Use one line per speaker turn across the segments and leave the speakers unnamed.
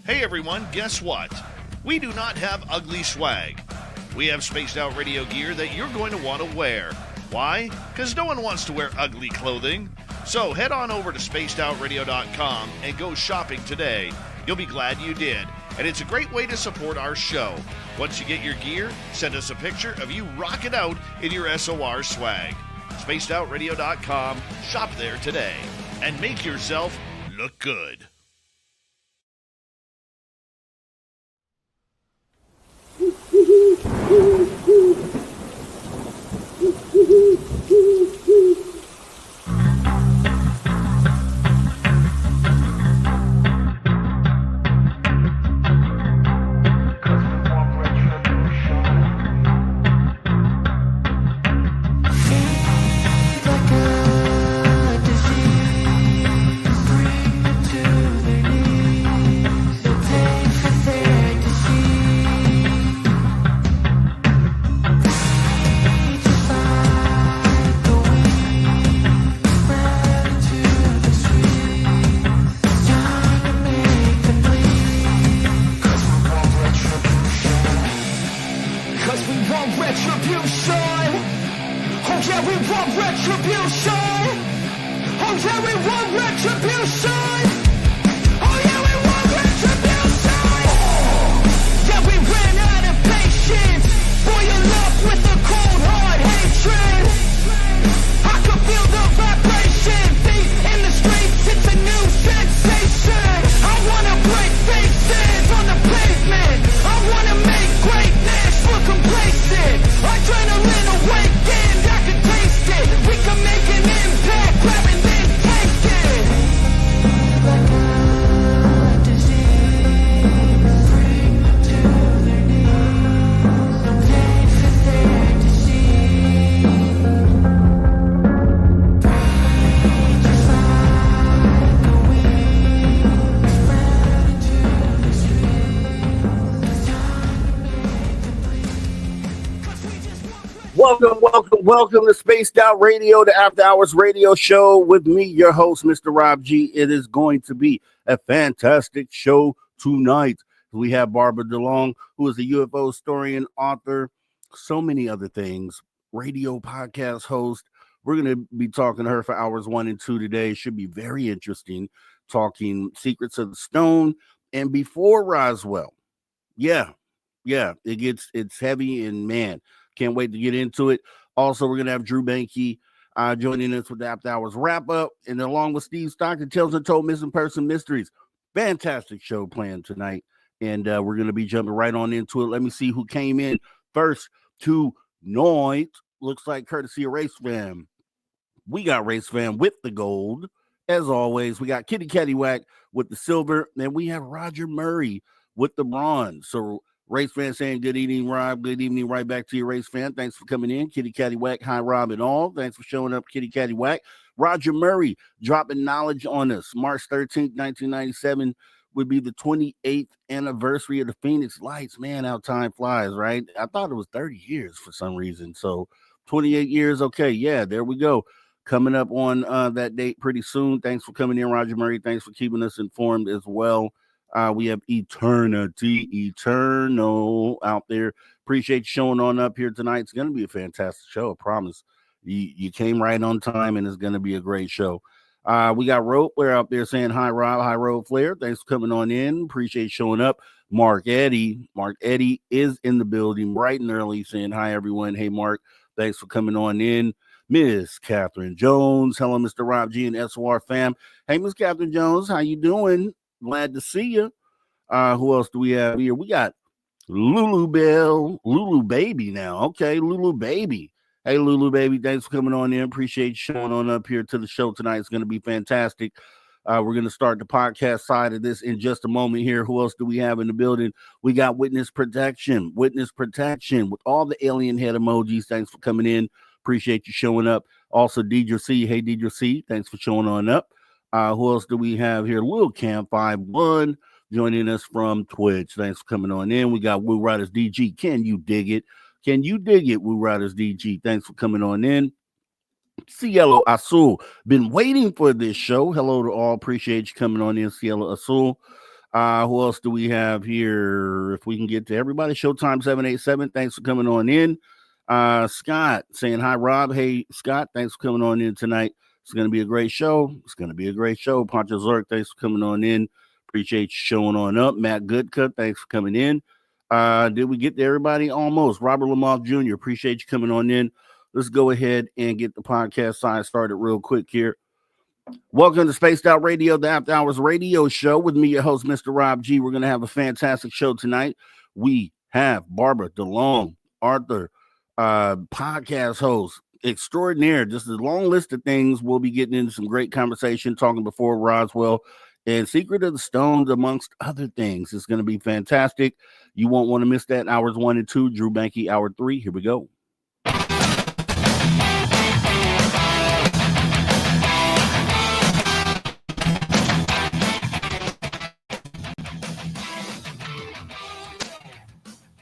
Hey everyone, guess what? We do not have ugly swag. We have spaced out radio gear that you're going to want to wear. Why? Because no one wants to wear ugly clothing. So head on over to spacedoutradio.com and go shopping today. You'll be glad you did. And it's a great way to support our show. Once you get your gear, send us a picture of you rocking out in your SOR swag. spacedoutradio.com, shop there today, and make yourself look good.
Welcome to Spaced Out Radio, the After Hours radio show with me, your host, Mr. Rob G. It is going to be a fantastic show tonight. We have Barbara DeLong, who is a UFO historian, author, so many other things, radio podcast host. We're going to be talking to her for hours 1 and 2 today. It should be very interesting, talking Secrets of the Stone and before Roswell. Yeah, it's heavy and man, can't wait to get into it. Also, we're going to have Drew Banky joining us with the After Hours wrap-up, and along with Steve Stockton, Tales Untold Missing Person Mysteries. Fantastic show planned tonight, and we're going to be jumping right on into it. Let me see who came in first tonight. Looks like courtesy of Race Fam. We got Race Fam with the gold. As always, we got Kitty Caddywhack with the silver, and we have Roger Murray with the bronze. So Race fan saying good evening, Rob. Good evening, right back to you, Race fan. Thanks for coming in. Kitty Caddywhack, hi, Rob and all. Thanks for showing up, Kitty Caddywhack. Roger Murray dropping knowledge on us. March 13th, 1997 would be the 28th anniversary of the Phoenix Lights. Man, how time flies, right? I thought it was 30 years for some reason. So 28 years. Okay, yeah, there we go. Coming up on that date pretty soon. Thanks for coming in, Roger Murray. Thanks for keeping us informed as well. We have Eternal out there. Appreciate you showing on up here tonight. It's going to be a fantastic show, I promise. You came right on time, and it's going to be a great show. We got Road Flare out there saying hi, Rob. Hi, Road Flare. Thanks for coming on in. Appreciate you showing up. Mark Eddy is in the building bright and early saying hi, everyone. Hey, Mark. Thanks for coming on in. Miss Catherine Jones. Hello, Mr. Rob G and SOR fam. Hey, Miss Catherine Jones. How you doing? Glad to see you. Who else do we have here? We got Lulu Baby now. Okay, Lulu Baby. Hey, Lulu Baby, thanks for coming on in. Appreciate you showing on up here to the show tonight. It's going to be fantastic. We're going to start the podcast side of this in just a moment here. Who else do we have in the building? We got Witness Protection with all the alien head emojis. Thanks for coming in. Appreciate you showing up. Also, Deidre C. Hey, Deidre C. Thanks for showing on up. Who else do we have here? Lil Cam 51 joining us from Twitch. Thanks for coming on in. We got Woo Riders DG. Can you dig it? Woo Riders DG? Thanks for coming on in. Cielo Azul. Been waiting for this show. Hello to all. Appreciate you coming on in, Cielo Azul. Who else do we have here? If we can get to everybody, Showtime 787. Thanks for coming on in. Scott saying hi, Rob. Hey, Scott, thanks for coming on in tonight. It's going to be a great show. It's going to be a great show. Poncho Zork, thanks for coming on in. Appreciate you showing on up. Matt Goodcut, thanks for coming in. Did we get to everybody? Almost. Robert Lamont Jr., appreciate you coming on in. Let's go ahead and get the podcast side started real quick here. Welcome to Spaced Out Radio, the After Hours radio show with me, your host, Mr. Rob G. We're going to have a fantastic show tonight. We have Barbara DeLong, Arthur, podcast host extraordinaire. Just a long list of things. We'll be getting into some great conversation, talking before Roswell and Secret of the Stones, amongst other things. It's going to be fantastic. You won't want to miss that. Hours 1 and 2, Drew Banky, hour 3. Here we go.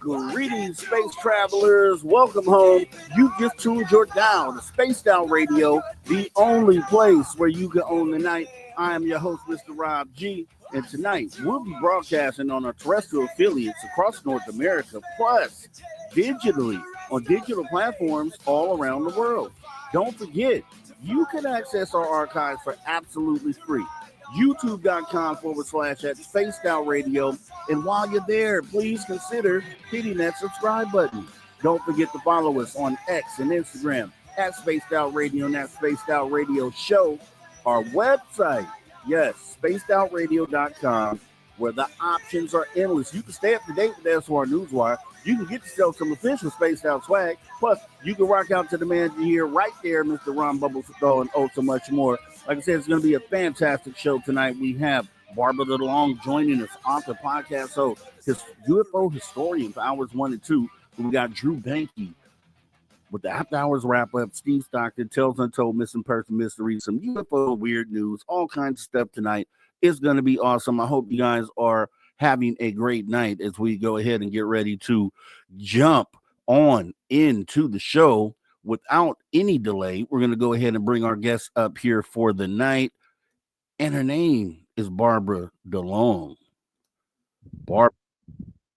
Greetings, space travelers. Welcome home. You just tuned your dial to Spaced Out Radio, the only place where you can own the night. I am your host, Mr. Rob G. And tonight, we'll be broadcasting on our terrestrial affiliates across North America, plus digitally on digital platforms all around the world. Don't forget, you can access our archives for absolutely free. YouTube.com/at Spaced Out Radio. And while you're there, please consider hitting that subscribe button. Don't forget to follow us on X and Instagram at Spaced Out Radio and at Spaced Out Radio Show. Our website, yes, spacedoutradio.com, where the options are endless. You can stay up to date with SR Newswire. You can get yourself some official Spaced Out swag. Plus, you can rock out to the man you hear right there, Mr. Ron Bubbles, and oh, so much more. Like I said, it's going to be a fantastic show tonight. We have Barbara DeLong joining us, author, podcast host, his UFO historian for hours 1 and 2. We got Drew Banky with the After Hours wrap up. Steve Stockton, Tales Untold, Missing Person Mysteries, some UFO weird news, all kinds of stuff tonight. It's going to be awesome. I hope you guys are having a great night as we go ahead and get ready to jump on into the show. Without any delay, we're going to go ahead and bring our guest up here for the night. And her name is Barbara DeLong. Barbara,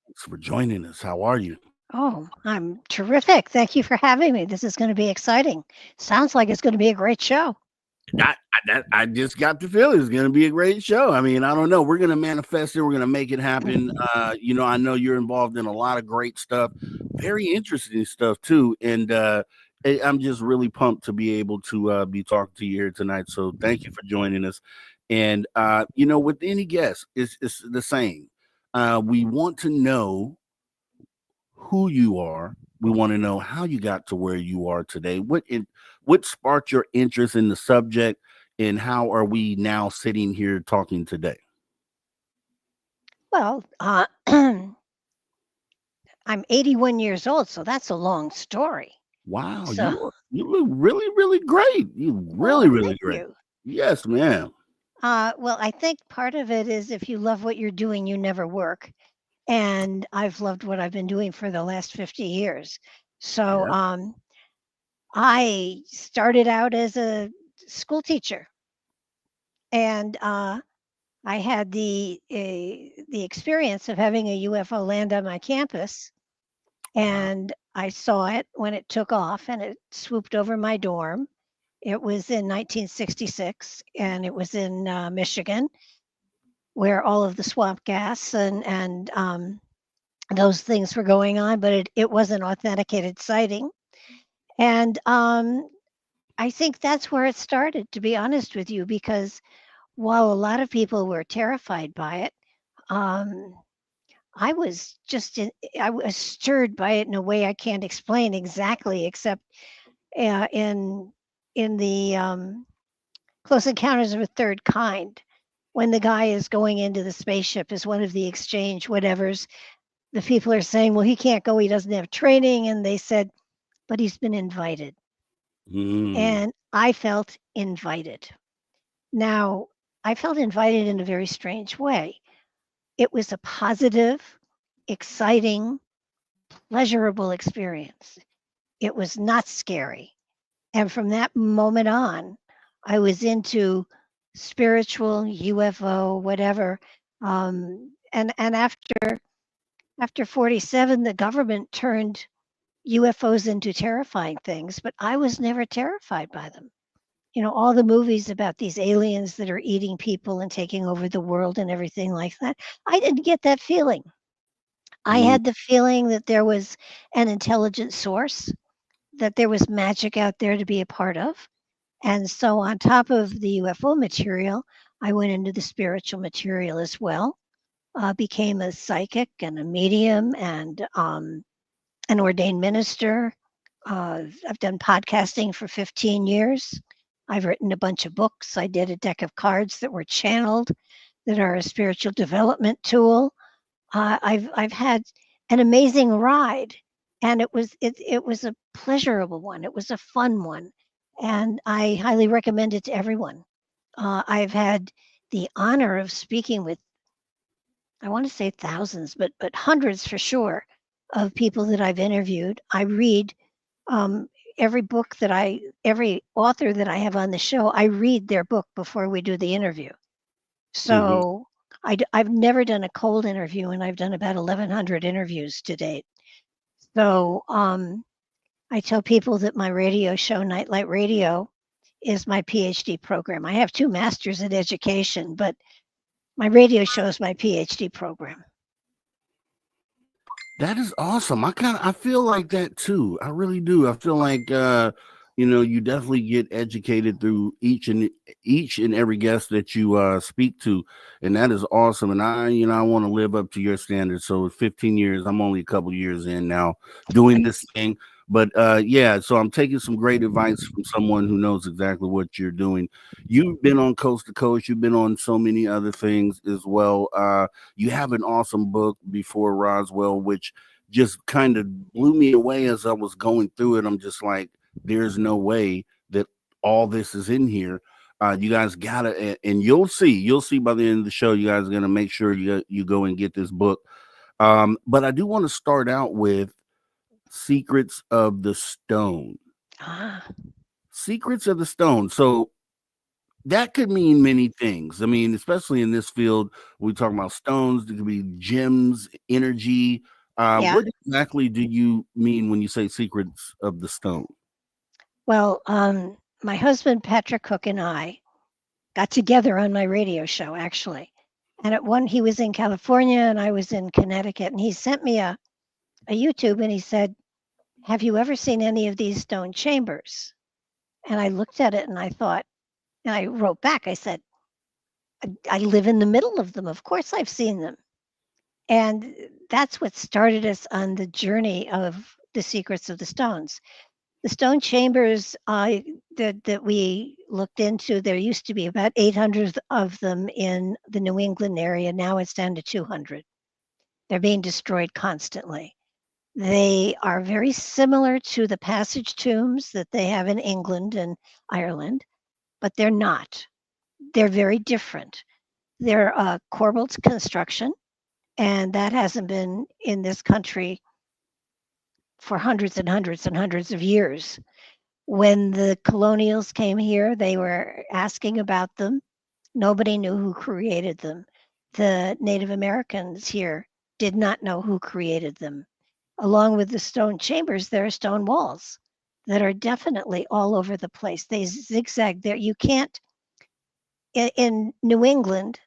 thanks for joining us. How are you?
Oh, I'm terrific. Thank you for having me. This is going to be exciting. Sounds like it's going to be a great show.
I just got the feeling it's going to be a great show. I mean, I don't know. We're going to manifest it. We're going to make it happen. I know you're involved in a lot of great stuff, very interesting stuff too. And I'm just really pumped to be able to be talking to you here tonight. So thank you for joining us. And, with any guest, it's the same. We want to know who you are. We want to know how you got to where you are today. What sparked your interest in the subject, and how are we now sitting here talking today?
Well, I'm 81 years old, so that's a long story.
Wow, you look really, really great. You really, really great.
You.
Yes, ma'am.
Well, I think part of it is if you love what you're doing, you never work. And I've loved what I've been doing for the last 50 years. So
Yeah.
I started out as a school teacher, and I had the experience of having a UFO land on my campus, and I saw it when it took off, and it swooped over my dorm. It was in 1966, and it was in Michigan, where all of the swamp gas and those things were going on, but it was an authenticated sighting. And I think that's where it started, to be honest with you, because while a lot of people were terrified by it, I was stirred by it in a way I can't explain exactly, except in the Close Encounters of a Third Kind, when the guy is going into the spaceship as one of the exchange whatevers, the people are saying, well, he can't go, he doesn't have training. And they said, but he's been invited. And I felt invited. Now, I felt invited in a very strange way. It was a positive, exciting, pleasurable experience. It was not scary. And from that moment on, I was into spiritual, UFO, whatever, And after 47, the government turned UFOs into terrifying things, but I was never terrified by them. You know, all the movies about these aliens that are eating people and taking over the world and everything like that, I didn't get that feeling. I
Mm.
had the feeling that there was an intelligent source, that there was magic out there to be a part of. And so, on top of the UFO material, I went into the spiritual material as well, became a psychic and a medium and an ordained minister. I've done podcasting for 15 years. I've written a bunch of books. I did a deck of cards that were channeled, that are a spiritual development tool. I've had an amazing ride, and it was a pleasurable one. It was a fun one, and I highly recommend it to everyone. I've had the honor of speaking with, I want to say thousands, but hundreds for sure, of people that I've interviewed. I read um, every author that I have on the show. I read their book before we do the interview.
Hmm.
So I've never done a cold interview, and I've done about 1,100 interviews to date. So I tell people that my radio show, Nightlight Radio, is my PhD program. I have 2 masters in education, but my radio show is my PhD program.
That is awesome. I feel like that too. I really do. I feel like you definitely get educated through each and every guest that you speak to, and that is awesome. And I want to live up to your standards. So 15 years, I'm only a couple years in now doing this thing. But yeah, so I'm taking some great advice from someone who knows exactly what you're doing. You've been on Coast to Coast, you've been on so many other things as well. You have an awesome book before Roswell, which just kind of blew me away as I was going through it. I'm just like, there's no way that all this is in here. You guys gotta, and you'll see by the end of the show. You guys are gonna make sure you go and get this book. But I do want to start out with Secrets of the Stone.
Ah,
Secrets of the Stone. So that could mean many things. I mean, especially in this field, we talk about stones. There could be gems, energy.
yeah.
What exactly do you mean when you say secrets of the stone?
Well, my husband Patrick Cook and I got together on my radio show actually, and at one he was in California and I was in Connecticut, and he sent me a YouTube and he said, "Have you ever seen any of these stone chambers?" And I looked at it and I thought, and I wrote back. I said, I live in the middle of them. Of course, I've seen them. And that's what started us on the journey of the secrets of the stones. The stone chambers that we looked into, there used to be about 800 of them in the New England area. Now it's down to 200. They're being destroyed constantly. They are very similar to the passage tombs that they have in England and Ireland, but they're not. They're very different. They're Corbett's construction, and that hasn't been in this country for hundreds and hundreds and hundreds of years. When the colonials came here, they were asking about them. Nobody knew who created them. The Native Americans here did not know who created them. Along with the stone chambers, there are stone walls that are definitely all over the place. They zigzag there. You can't, in New England,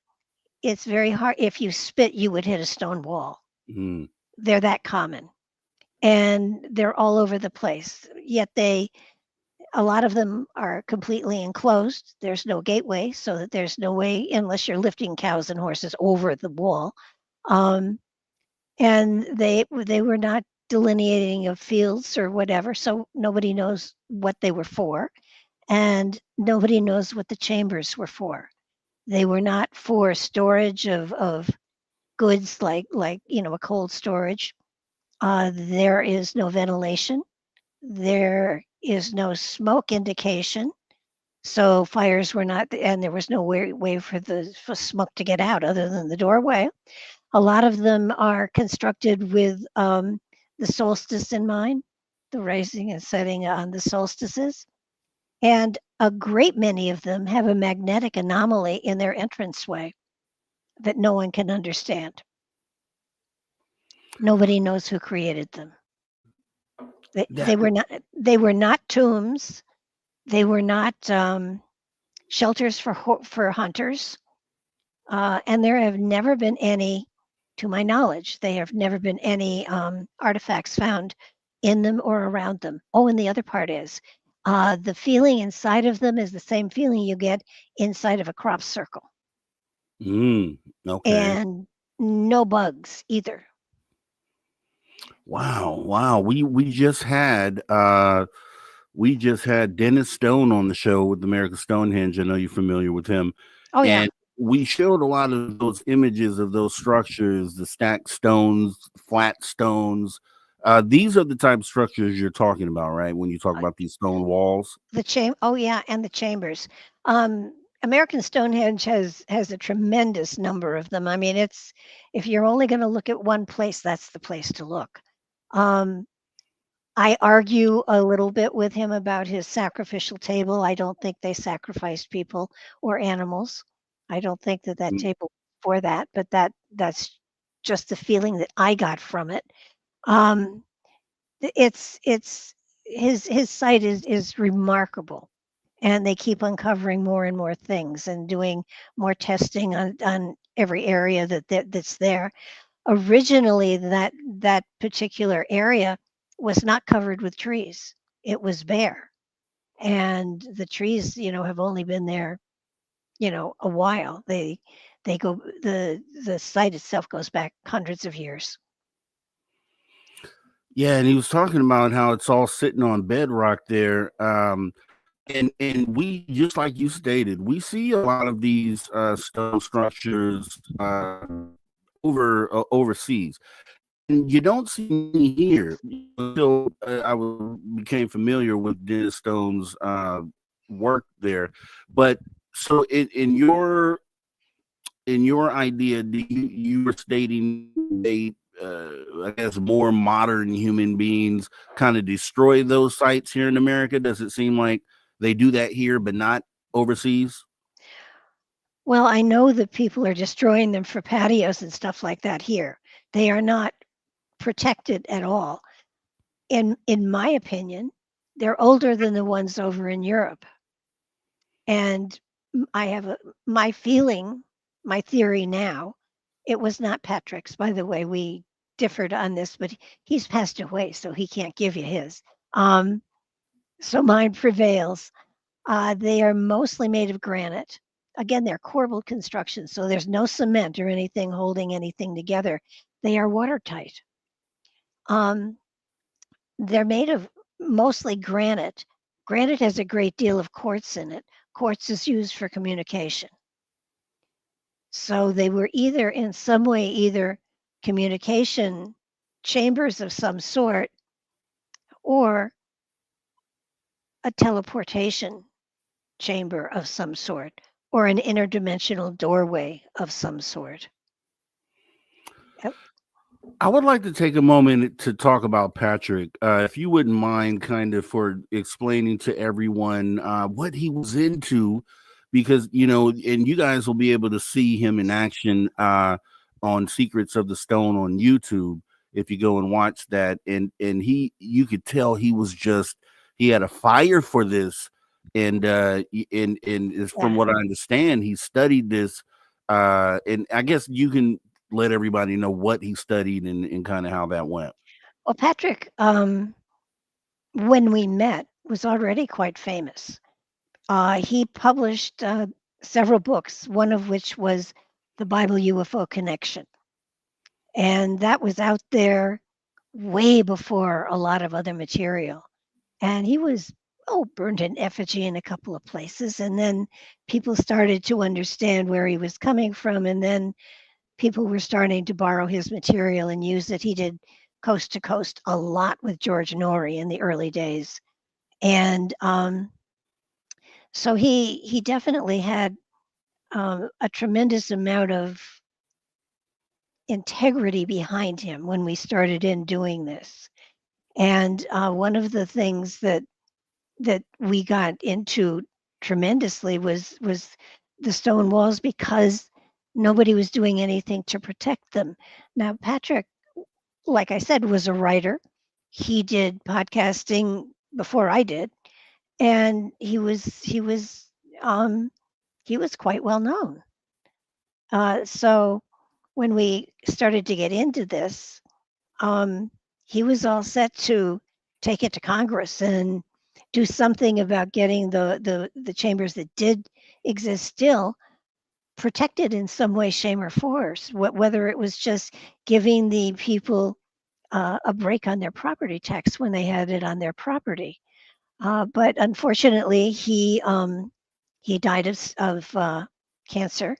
it's very hard. If you spit, you would hit a stone wall.
Mm.
They're that common, and they're all over the place. Yet a lot of them are completely enclosed. There's no gateway, so that there's no way, unless you're lifting cows and horses over the wall. Um, and they were not delineating of fields or whatever, so nobody knows what they were for, and nobody knows what the chambers were for. They were not for storage of goods like a cold storage. There is no ventilation. There is no smoke indication. So fires were not, and there was no way for smoke to get out other than the doorway. A lot of them are constructed with the solstice in mind, the rising and setting on the solstices. And a great many of them have a magnetic anomaly in their entranceway. that no one can understand. Nobody knows who created them. They,
That
they were not. They were not tombs. They were not shelters for hunters. And there have never been any, to my knowledge, there have never been any artifacts found in them or around them. Oh, and the other part is the feeling inside of them is the same feeling you get inside of a crop circle,
okay.
and no bugs either.
Wow. We just had Dennis Stone on the show with American Stonehenge. I know you're familiar with him.
Oh yeah.
And we showed a lot of those images of those structures, the stacked stones, flat stones. These are the type of structures you're talking about, right? When you talk about these stone walls.
Oh yeah, and the chambers. American Stonehenge has a tremendous number of them. I mean, it's if you're only going to look at one place, that's the place to look. Um, I argue a little bit with him about his sacrificial table. I don't think they sacrificed people or animals. I don't think that
Mm.
table for that, but that's just the feeling that I got from it. Um, it's his site is remarkable, and they keep uncovering more and more things and doing more testing on every area that's there. Originally, that particular area was not covered with trees. It was bare, and the trees, have only been there, a while. They go the site itself goes back hundreds of years.
Yeah, and he was talking about how it's all sitting on bedrock there. And we, just like you stated, we see a lot of these stone structures overseas, and you don't see any here until became familiar with Dennis Stone's work there. But so in your idea, you were stating they, I guess, more modern human beings kind of destroy those sites here in America. Does it seem like they do that here, but not overseas?
Well, I know that people are destroying them for patios and stuff like that here. They are not protected at all. In my opinion, they're older than the ones over in Europe. And I have my feeling, my theory now, it was not Patrick's. By the way, we differed on this, but he's passed away, so he can't give you his. Um, so mine prevails. They are mostly made of granite. Again, they're corbelled construction, so there's no cement or anything holding anything together. They are watertight. Um, they're made of mostly granite. Granite has a great deal of quartz in it. Quartz is used for communication. So they were either in some way, either communication chambers of some sort or a teleportation chamber of some sort or an interdimensional doorway of some sort. Yep.
I would like to take a moment to talk about Patrick. If you wouldn't mind, kind of, for explaining to everyone what he was into, because and you guys will be able to see him in action on Secrets of the Stone on YouTube if you go and watch that. And you could tell he had a fire for this, and is, from
Yeah.
what I understand, he studied this. And I guess you can let everybody know what he studied and kind of how that went.
Well, Patrick, when we met, was already quite famous. He published several books, one of which was The Bible UFO Connection. And that was out there way before a lot of other material. And he was, burned in effigy in a couple of places. And then people started to understand where he was coming from. And then people were starting to borrow his material and use it. He did Coast to Coast a lot with George Norrie in the early days. And so he definitely had a tremendous amount of integrity behind him when we started in doing this. And one of the things that we got into tremendously was the stone walls, because nobody was doing anything to protect them. Now, Patrick, like I said, was a writer. He did podcasting before I did, and um, he was quite well known. So when we started to get into this, um, he was all set to take it to Congress and do something about getting the chambers that did exist still protected in some way, shape, or force. Whether it was just giving the people a break on their property tax when they had it on their property. But unfortunately, he died of cancer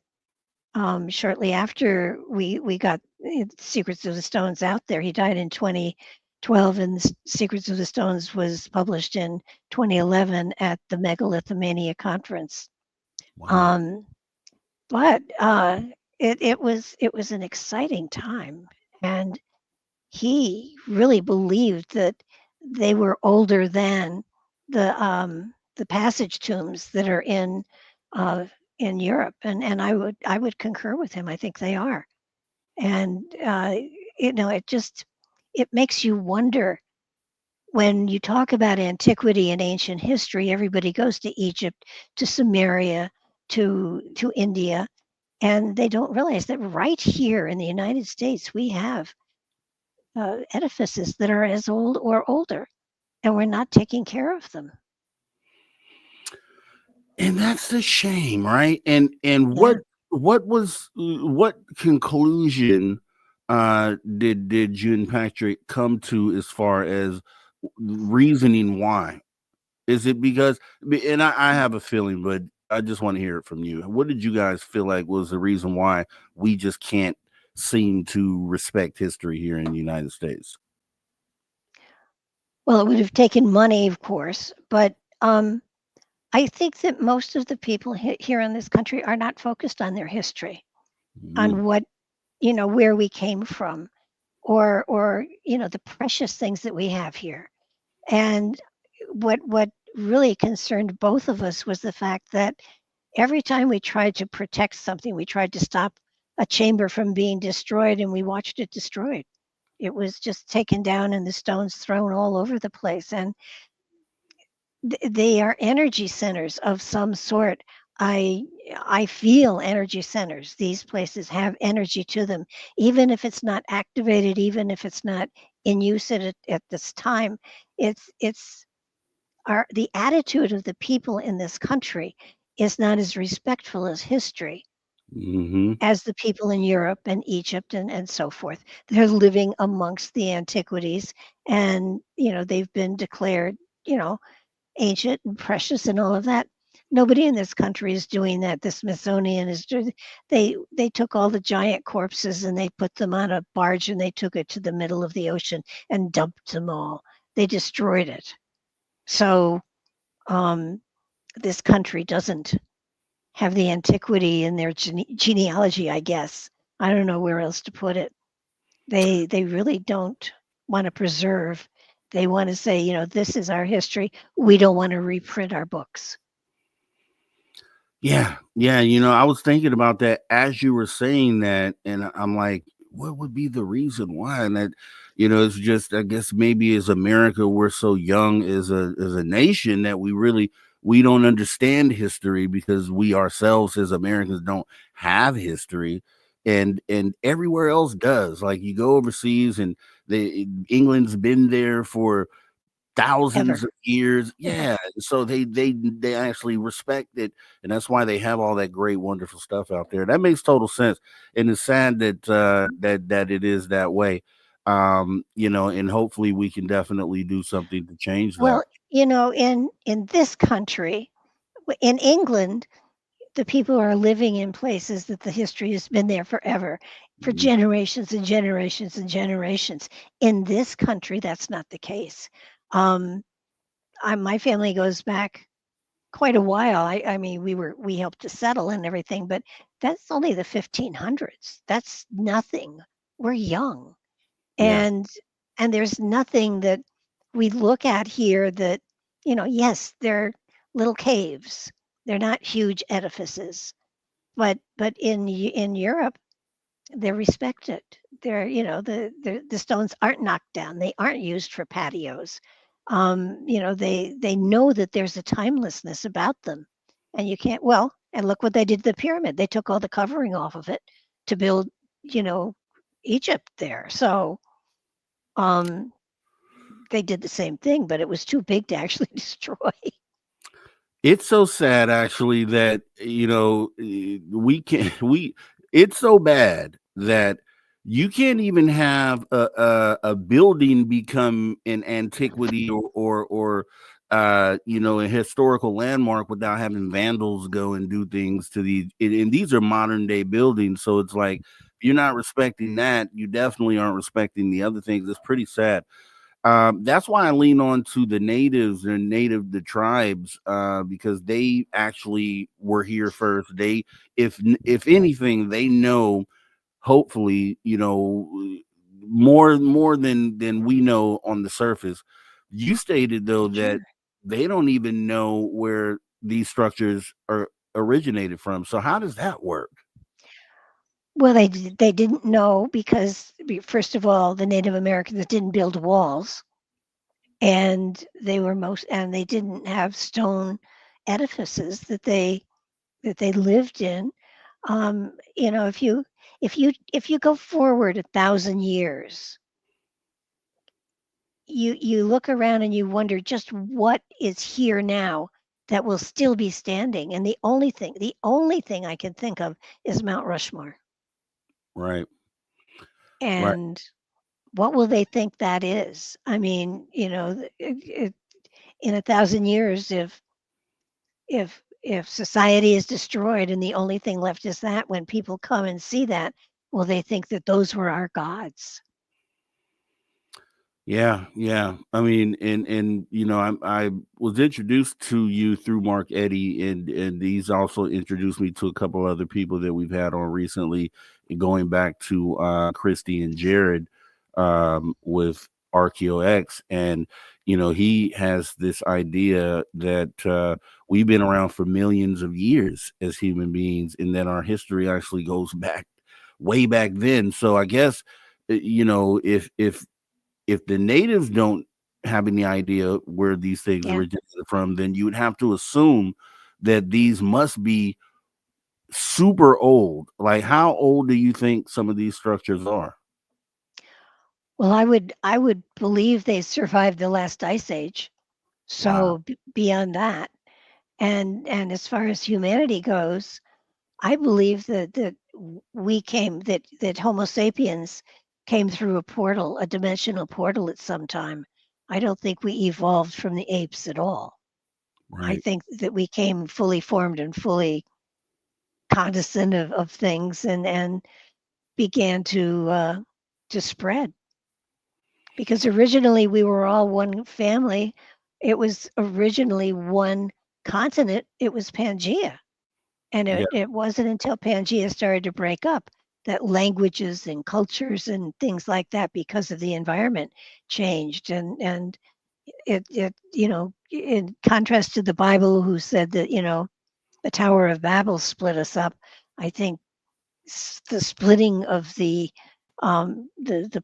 shortly after we got Secrets of the Stones out there. He died in 2012, and Secrets of the Stones was published in 2011 at the Megalithomania conference.
Wow.
But it was an exciting time, and he really believed that they were older than the passage tombs that are uh, in Europe, and I would concur with him. I think they are, and it makes you wonder when you talk about antiquity and ancient history. Everybody goes to Egypt, to Sumeria, to India, and they don't realize that right here in the United States we have edifices that are as old or older, and we're not taking care of them.
And that's the shame, right? And
Yeah.
what conclusion did you and Patrick come to as far as reasoning why? Is it because, and I have a feeling, but I just want to hear it from you. What did you guys feel like was the reason why we just can't seem to respect history here in the United States?
Well, it would have taken money, of course, but I think that most of the people here in this country are not focused on their history,
Mm,
on what where we came from, or the precious things that we have here. And what really concerned both of us was the fact that every time we tried to protect something, we tried to stop a chamber from being destroyed, and we watched it destroyed. It was just taken down and the stones thrown all over the place. And they are energy centers of some sort. I I feel energy centers. These places have energy to them, even if it's not activated, even if it's not in use at this time. It's the attitude of the people in this country is not as respectful as history
mm-hmm.
as the people in Europe and Egypt and so forth. They're living amongst the antiquities, and they've been declared, you know, ancient and precious and all of that. Nobody in this country is doing that. The Smithsonian is doing. They took all the giant corpses and they put them on a barge and they took it to the middle of the ocean and dumped them all. They destroyed it. So um, this country doesn't have the antiquity in their genealogy, I guess. I don't know where else to put it. They really don't want to preserve. They want to say, this is our history. We don't want to reprint our books.
Yeah, yeah. I was thinking about that as you were saying that, and I'm like, what would be the reason why? And that, it's just, I guess maybe as America, we're so young as a nation that we don't understand history because we ourselves as Americans don't have history, and everywhere else does. Like you go overseas, and England's been there for thousands
Ever.
of years.
Yeah.
Yeah, so they actually respect it, and that's why they have all that great, wonderful stuff out there. That makes total sense, and it's sad that that it is that way. And hopefully we can definitely do something to change that.
Well, in this country, in England, the people are living in places that the history has been there forever, for
Mhm.
generations and generations and generations. In this country, that's not the case. Um, my family goes back quite a while. I mean, we helped to settle and everything, but that's only the 1500s. That's nothing. We're young,
Yeah.
and there's nothing that we look at here that yes, they're little caves. They're not huge edifices, but in Europe, they're respected. They're, the stones aren't knocked down. They aren't used for patios. They know that there's a timelessness about them, and you can't. Well, and look what they did to the pyramid. They took all the covering off of it to build, you know, Egypt there. So um, they did the same thing, but it was too big to actually destroy.
It's so sad, actually, that we can we. It's so bad that you can't even have a building become an antiquity or a historical landmark without having vandals go and do things to these. And these are modern day buildings, so it's like if you're not respecting that, you definitely aren't respecting the other things. It's pretty sad. That's why I lean on to the natives and the tribes, because they actually were here first. If anything, they know. Hopefully, more than we know on the surface. You stated though that
Sure.
they don't even know where these structures are originated from. So how does that work?
Well, they didn't know because first of all, the Native Americans didn't build walls, and they didn't have stone edifices that they lived in. If you go forward 1,000 years, you look around and you wonder just what is here now that will still be standing. And the only thing I can think of is Mount Rushmore.
Right, right.
And what will they think that is? I mean, in 1,000 years, if society is destroyed and the only thing left is that, when people come and see that, will they think that those were our gods?
Yeah, yeah. I mean, and I was introduced to you through Mark Eddy, and he's also introduced me to a couple other people that we've had on recently, and going back to Christy and Jared, with RQX, and he has this idea that we've been around for millions of years as human beings, and that our history actually goes back way back then. So I guess if the natives don't have any idea where these things
Yeah.
originated from, then you would have to assume that these must be super old. Like, how old do you think some of these structures are?
Well, I would believe they survived the last ice age.
Wow.
So beyond that, and as far as humanity goes, I believe that Homo sapiens came through a portal, a dimensional portal at some time. I don't think we evolved from the apes at all. I
Right.
think that we came fully formed and fully cognizant of things, and began to spread. Because originally we were all one family. It was originally one continent. It was Pangea. And
Yeah.
it wasn't until Pangea started to break up that languages and cultures and things like that, because of the environment, changed. And in contrast to the Bible, who said that, the Tower of Babel split us up, I think the splitting of the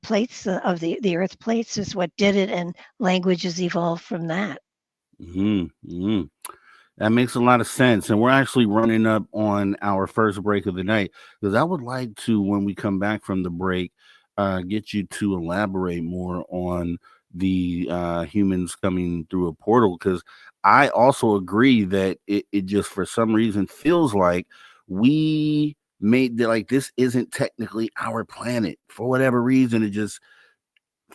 plates of the earth plates is what did it, and languages evolved from that.
Hmm. That makes a lot of sense. And we're actually running up on our first break of the night, because I would like to, when we come back from the break, get you to elaborate more on the humans coming through a portal. Because I also agree that it just, for some reason, feels like we made like this isn't technically our planet. For whatever reason, it just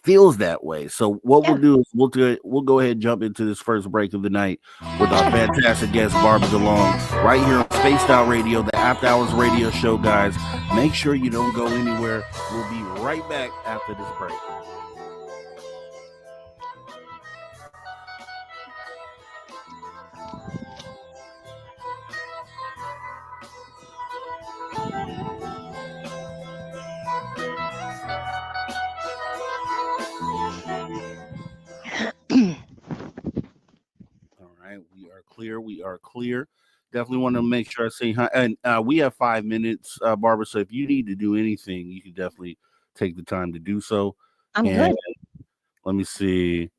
feels that way. So what we'll
Yeah.
do is we'll go ahead and jump into this first break of the night with our fantastic guest Barbara DeLong right here on Spaced Out Radio, the After Hours Radio Show, guys. Make sure you don't go anywhere. We'll be right back after this break. All right, we are clear. We are clear. Definitely want to make sure I say hi. And we have 5 minutes, Barbara. So if you need to do anything, you can definitely take the time to do so.
I'm
And
good.
let me see.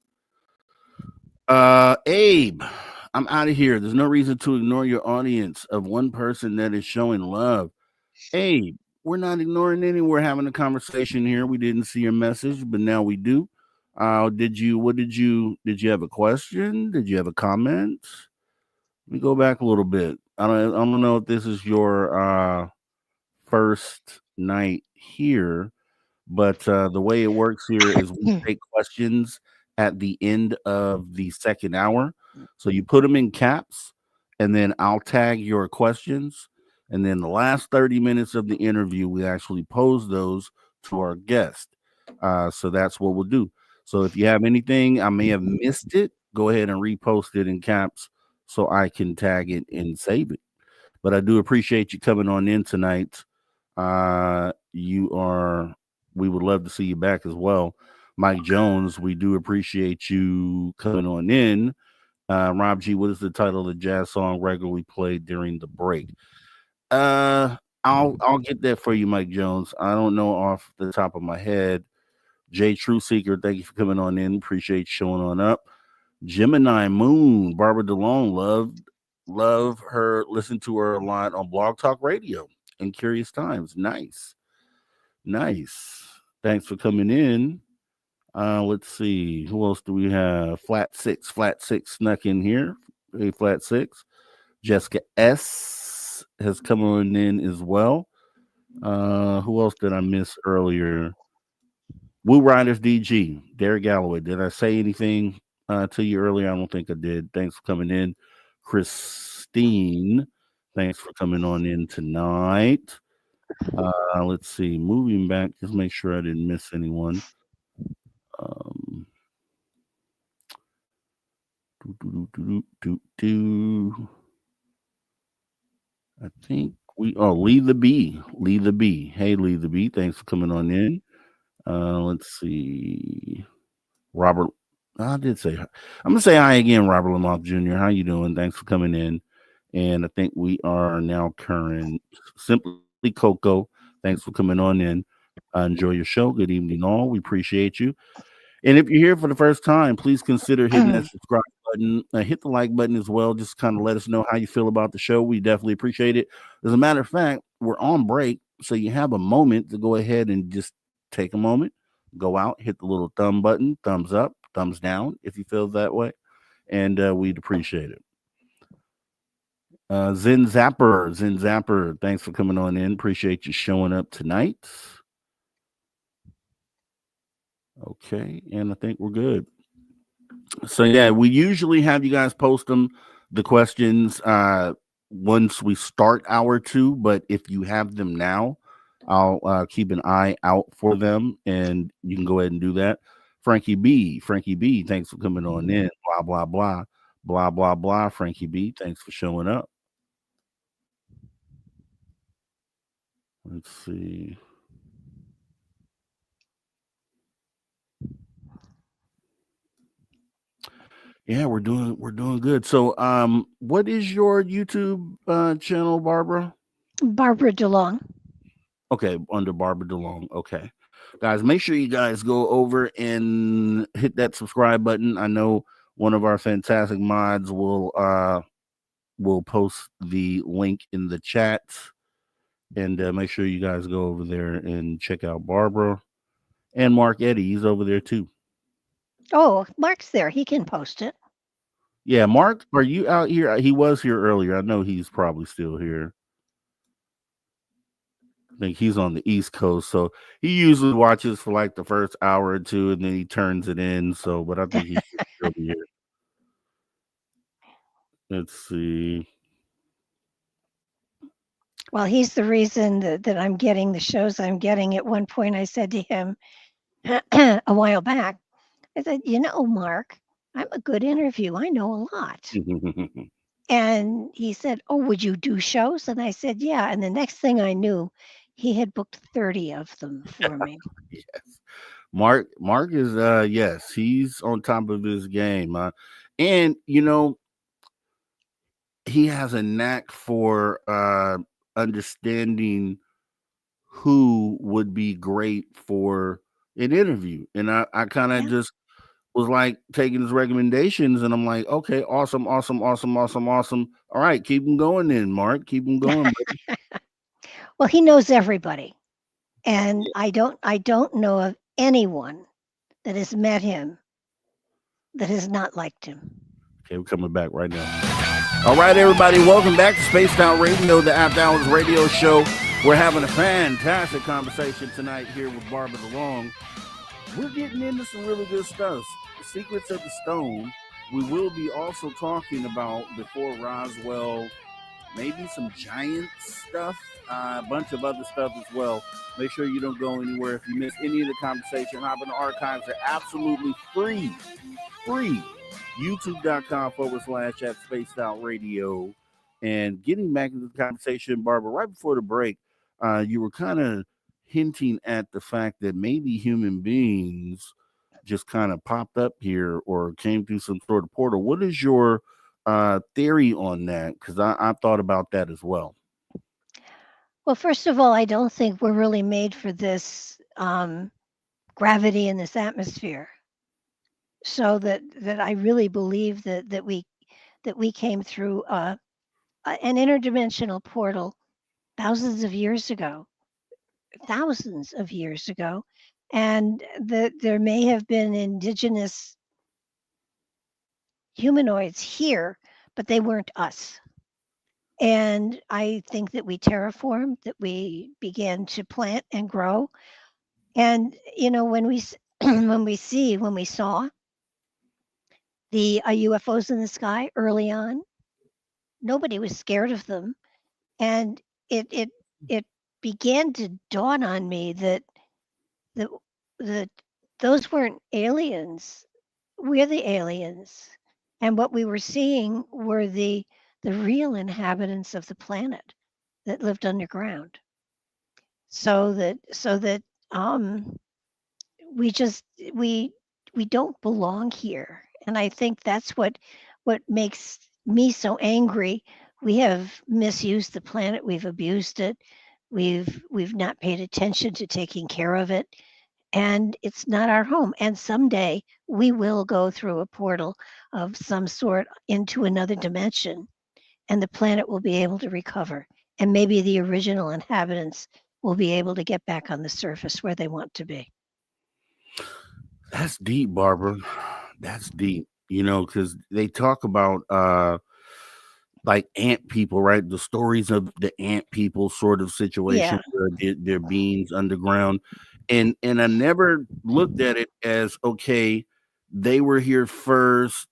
Abe, I'm out of here. There's no reason to ignore your audience of one person that is showing love. Abe, we're not ignoring any. We're having a conversation here. We didn't see your message, but now we do. Did you have a question? Did you have a comment? Let me go back a little bit. I don't know if this is your first night here, but the way it works here is we take questions at the end of the second hour. So you put them in caps, and then I'll tag your questions. And then the last 30 minutes of the interview, we actually pose those to our guest. So that's what we'll do. So if you have anything, I may have missed it, go ahead and repost it in caps so I can tag it and save it. But I do appreciate you coming on in tonight. You are, we would love to see you back as well. Mike Jones, we do appreciate you coming on in. Rob G, what is the title of the jazz song regularly played during the break? Uh, I'll get that for you, Mike Jones. I don't know off the top of my head. Jay True Seeker, thank you for coming on in. Appreciate you showing on up. Gemini Moon, Barbara DeLong, love her, listen to her a lot on Blog Talk Radio and Curious Times. Nice. Nice. Thanks for coming in. Let's see. Who else do we have? Flat Six. Flat Six snuck in here. Hey, Flat Six. Jessica S has come on in as well. Who else did I miss earlier? Woo Riders DG. Derek Galloway. Did I say anything to you earlier? I don't think I did. Thanks for coming in. Christine. Thanks for coming on in tonight. Let's see. Moving back, just make sure I didn't miss anyone. Um, do. I think Lee the Bee. Lee the Bee. Hey, Lee the Bee. Thanks for coming on in. Let's see. Robert. I did say hi. I'm gonna say hi again, Robert Lamont Jr. How you doing? Thanks for coming in. And I think we are now current. Simply Coco. Thanks for coming on in. Enjoy your show. Good evening, all. We appreciate you. And if you're here for the first time, please consider hitting that subscribe button. Hit the like button as well. Just kind of let us know how you feel about the show. We definitely appreciate it. As a matter of fact, we're on break, so you have a moment to go ahead and just take a moment, go out, hit the little thumb button, thumbs up, thumbs down, if you feel that way, and we'd appreciate it. Zen Zapper, thanks for coming on in. Appreciate you showing up tonight. Okay, and I think we're good. So yeah, we usually have you guys post the questions once we start hour two, but if you have them now, I'll keep an eye out for them and you can go ahead and do that. Frankie B, thanks for coming on in. Blah blah blah. Blah blah blah. Frankie B, thanks for showing up. Let's see. Yeah, we're doing good. So what is your YouTube channel, Barbara?
Barbara DeLong.
Okay, under Barbara DeLong. Okay. Guys, make sure you guys go over and hit that subscribe button. I know one of our fantastic mods will post the link in the chat. And make sure you guys go over there and check out Barbara and Mark Eddie. He's over there too.
Oh, Mark's there. He can post it.
Yeah, Mark, are you out here? He was here earlier. I know he's probably still here. I think he's on the East Coast, so he usually watches for like the first hour or two, and then he turns it in. So, but I think he should still be here. Let's see.
Well, he's the reason that I'm getting the shows I'm getting. At one point, I said to him a while back, I said, Mark, I'm a good interview. I know a lot. And he said, "Oh, would you do shows?" And I said, "Yeah." And the next thing I knew, he had booked 30 of them for me.
Yes, Mark is yes, he's on top of his game, and he has a knack for understanding who would be great for an interview. And I kind of
Yeah.
just was like taking his recommendations, and I'm like, okay, awesome, awesome, awesome, awesome, awesome. All right, keep him going then, Mark. Keep him going.
Well, he knows everybody, and I don't know of anyone that has met him that has not liked him.
Okay, we're coming back right now. All right, everybody, welcome back to Space Town Radio, the After Hours radio show. We're having a fantastic conversation tonight here with Barbara DeLong. We're getting into some really good stuff. The Secrets of the Stone. We will be also talking about before Roswell, maybe some giant stuff, a bunch of other stuff as well. Make sure you don't go anywhere. If you miss any of the conversation, hop in the archives. They're absolutely free. Free. YouTube.com/ at Spaced Out Radio. And getting back into the conversation, Barbara, right before the break, you were kind of hinting at the fact that maybe human beings just kind of popped up here or came through some sort of portal. What is your theory on that? Because I thought about that as well.
Well, first of all, I don't think we're really made for this gravity in this atmosphere. So that I really believe that we came through an interdimensional portal thousands of years ago, thousands of years ago, and that there may have been indigenous humanoids here, but they weren't us. And I think that we terraformed, that we began to plant and grow. And when we when we saw the UFOs in the sky early on, nobody was scared of them, and it began to dawn on me that the the those weren't aliens. We're the aliens, and what we were seeing were the real inhabitants of the planet that lived underground. So that um, we just we don't belong here, and I think that's what makes me so angry. We have misused the planet, we've abused it, we've not paid attention to taking care of it, and it's not our home. And someday we will go through a portal of some sort into another dimension, and the planet will be able to recover, and maybe the original inhabitants will be able to get back on the surface where they want to be.
That's deep, Barbara. That's deep. Because they talk about like ant people, right? The stories of the ant people sort of situation
Yeah,
where they're beings underground. And I never looked at it as okay, they were here first,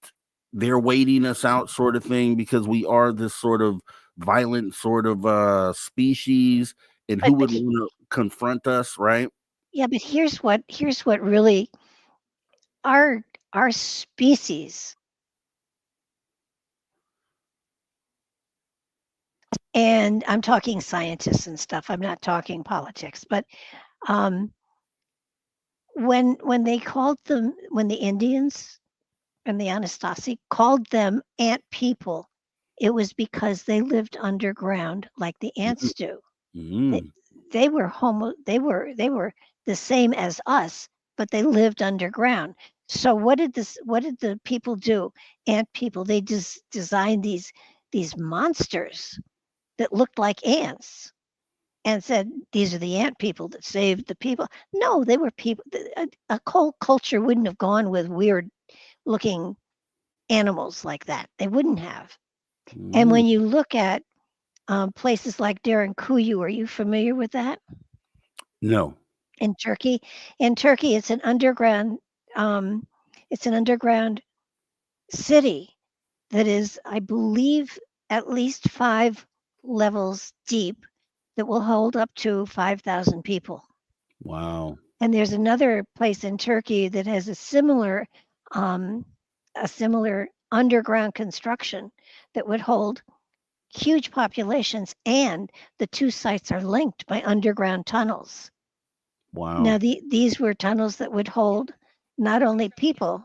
they're waiting us out sort of thing because we are this sort of violent sort of species, and who would
but
want to confront us, right?
yeah, but here's what really our our species, and I'm talking scientists and stuff. I'm not talking politics, but um, when the Indians and the Anastasi called them ant people, it was because they lived underground like the ants do. They,
Mm.
they were the same as us, but they lived underground. So what did the people do? Ant people. They just designed these monsters that looked like ants and said these are the ant people that saved the people. No, they were people. A whole culture wouldn't have gone with weird looking animals like that. They wouldn't have. And
Mm.
when you look at places like Derinkuyu, are you familiar with that?
No.
In Turkey. In Turkey, um, it's an underground city that is, I believe, at least 5 levels deep that will hold up to 5,000 people.
Wow.
And there's another place in Turkey that has um, a similar underground construction that would hold huge populations, and the two sites are linked by underground tunnels.
Wow.
Now, these were tunnels that would hold not only people,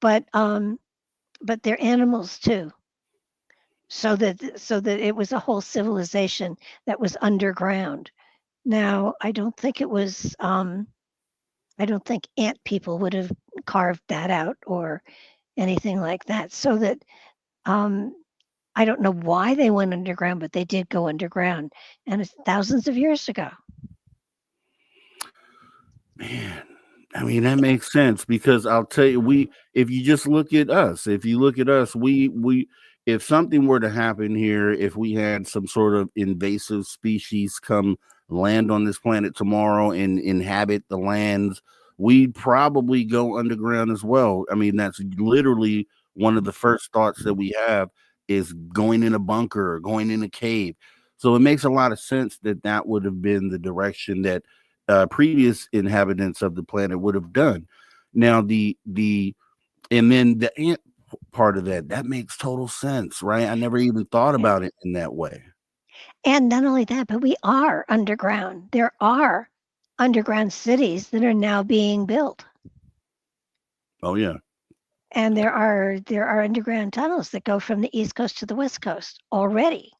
but but their animals too. so that it was a whole civilization that was underground. Now, I don't think ant people would have carved that out or anything like that. So that um, I don't know why they went underground, but they did go underground, and it's thousands of years ago.
Man, I mean that makes sense because I'll tell you, if you just look at us, if you look at us, if something were to happen here, if we had some sort of invasive species come land on this planet tomorrow and inhabit the lands, we'd probably go underground as well. I mean, that's literally one of the first thoughts that we have is going in a bunker or going in a cave. So it makes a lot of sense that that would have been the direction that previous inhabitants of the planet would have done. Now the and then the ant part of that makes total sense, right? I never even thought
Yeah.
about it in that way.
And not only that, but we are underground. There are underground cities that are now being built.
Oh yeah,
And there are underground tunnels that go from the East Coast to the West Coast already.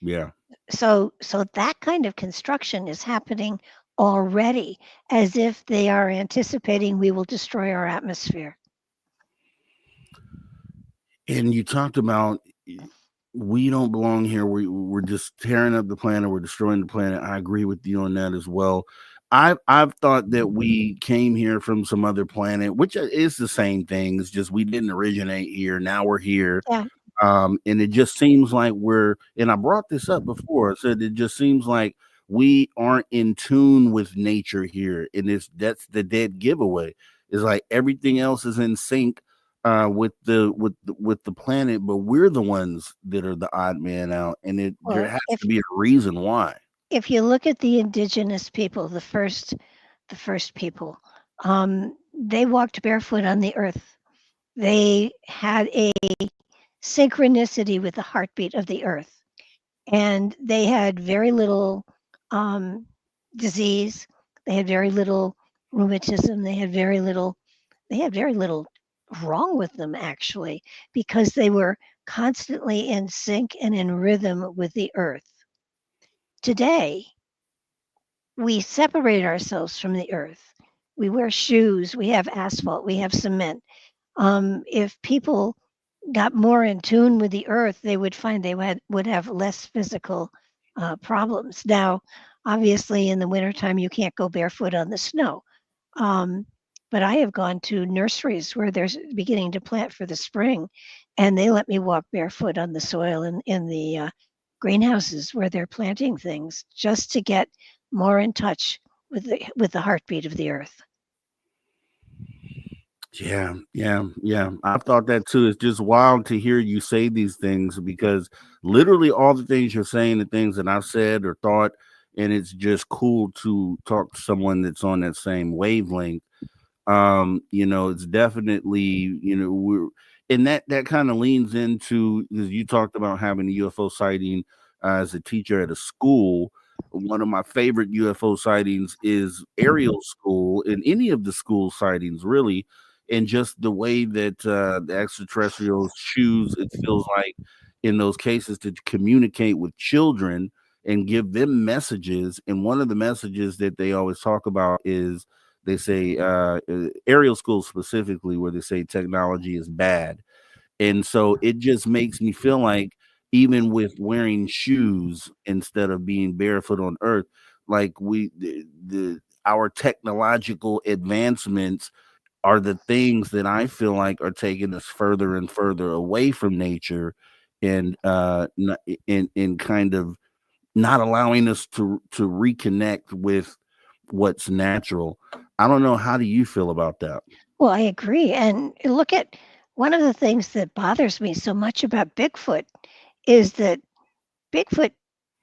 yeah.
So that kind of construction is happening already, as if they are anticipating we will destroy our atmosphere.
And you talked about we don't belong here. We're just tearing up the planet. We're destroying the planet. I agree with you on that as well. I've thought that we came here from some other planet, which is the same thing. It's just we didn't originate here. Now we're here.
Yeah.
And it just seems like and I brought this up before. I said it just seems like we aren't in tune with nature here. And that's the dead giveaway. It's like everything else is in sync with the planet, but we're the ones that are the odd man out, and there
Well,
has to be a reason why.
if you look at the indigenous people, the first people, they walked barefoot on the earth. They had a synchronicity with the heartbeat of the earth, and they had very little um, disease. They had very little rheumatism. They had very little wrong with them actually, because they were constantly in sync and in rhythm with the earth. Today, we separate ourselves from the earth. We wear shoes, we have asphalt, we have cement. If people got more in tune with the earth, they would find would have less physical problems. Now, obviously, in the wintertime, you can't go barefoot on the snow. Um, but I have gone to nurseries where they're beginning to plant for the spring, and they let me walk barefoot on the soil in the greenhouses where they're planting things, just to get more in touch with the heartbeat of the earth.
Yeah, yeah, yeah. I've thought that too. It's just wild to hear you say these things because literally all the things you're saying, the things that I've said or thought, and it's just cool to talk to someone that's on that same wavelength. It's definitely, we're and that kind of leans into because you talked about having a UFO sighting as a teacher at a school. One of my favorite UFO sightings is aerial school and any of the school sightings really, and just the way that the extraterrestrials choose, it feels like in those cases to communicate with children and give them messages. And one of the messages that they always talk about is they say aerial schools specifically where they say technology is bad, and so it just makes me feel like even with wearing shoes instead of being barefoot on earth, like the our technological advancements are the things that I feel like are taking us further and further away from nature, and in kind of not allowing us to reconnect with what's natural. I don't know. How do you feel about that?
Well, I agree. And look at one of the things that bothers me so much about Bigfoot is that Bigfoot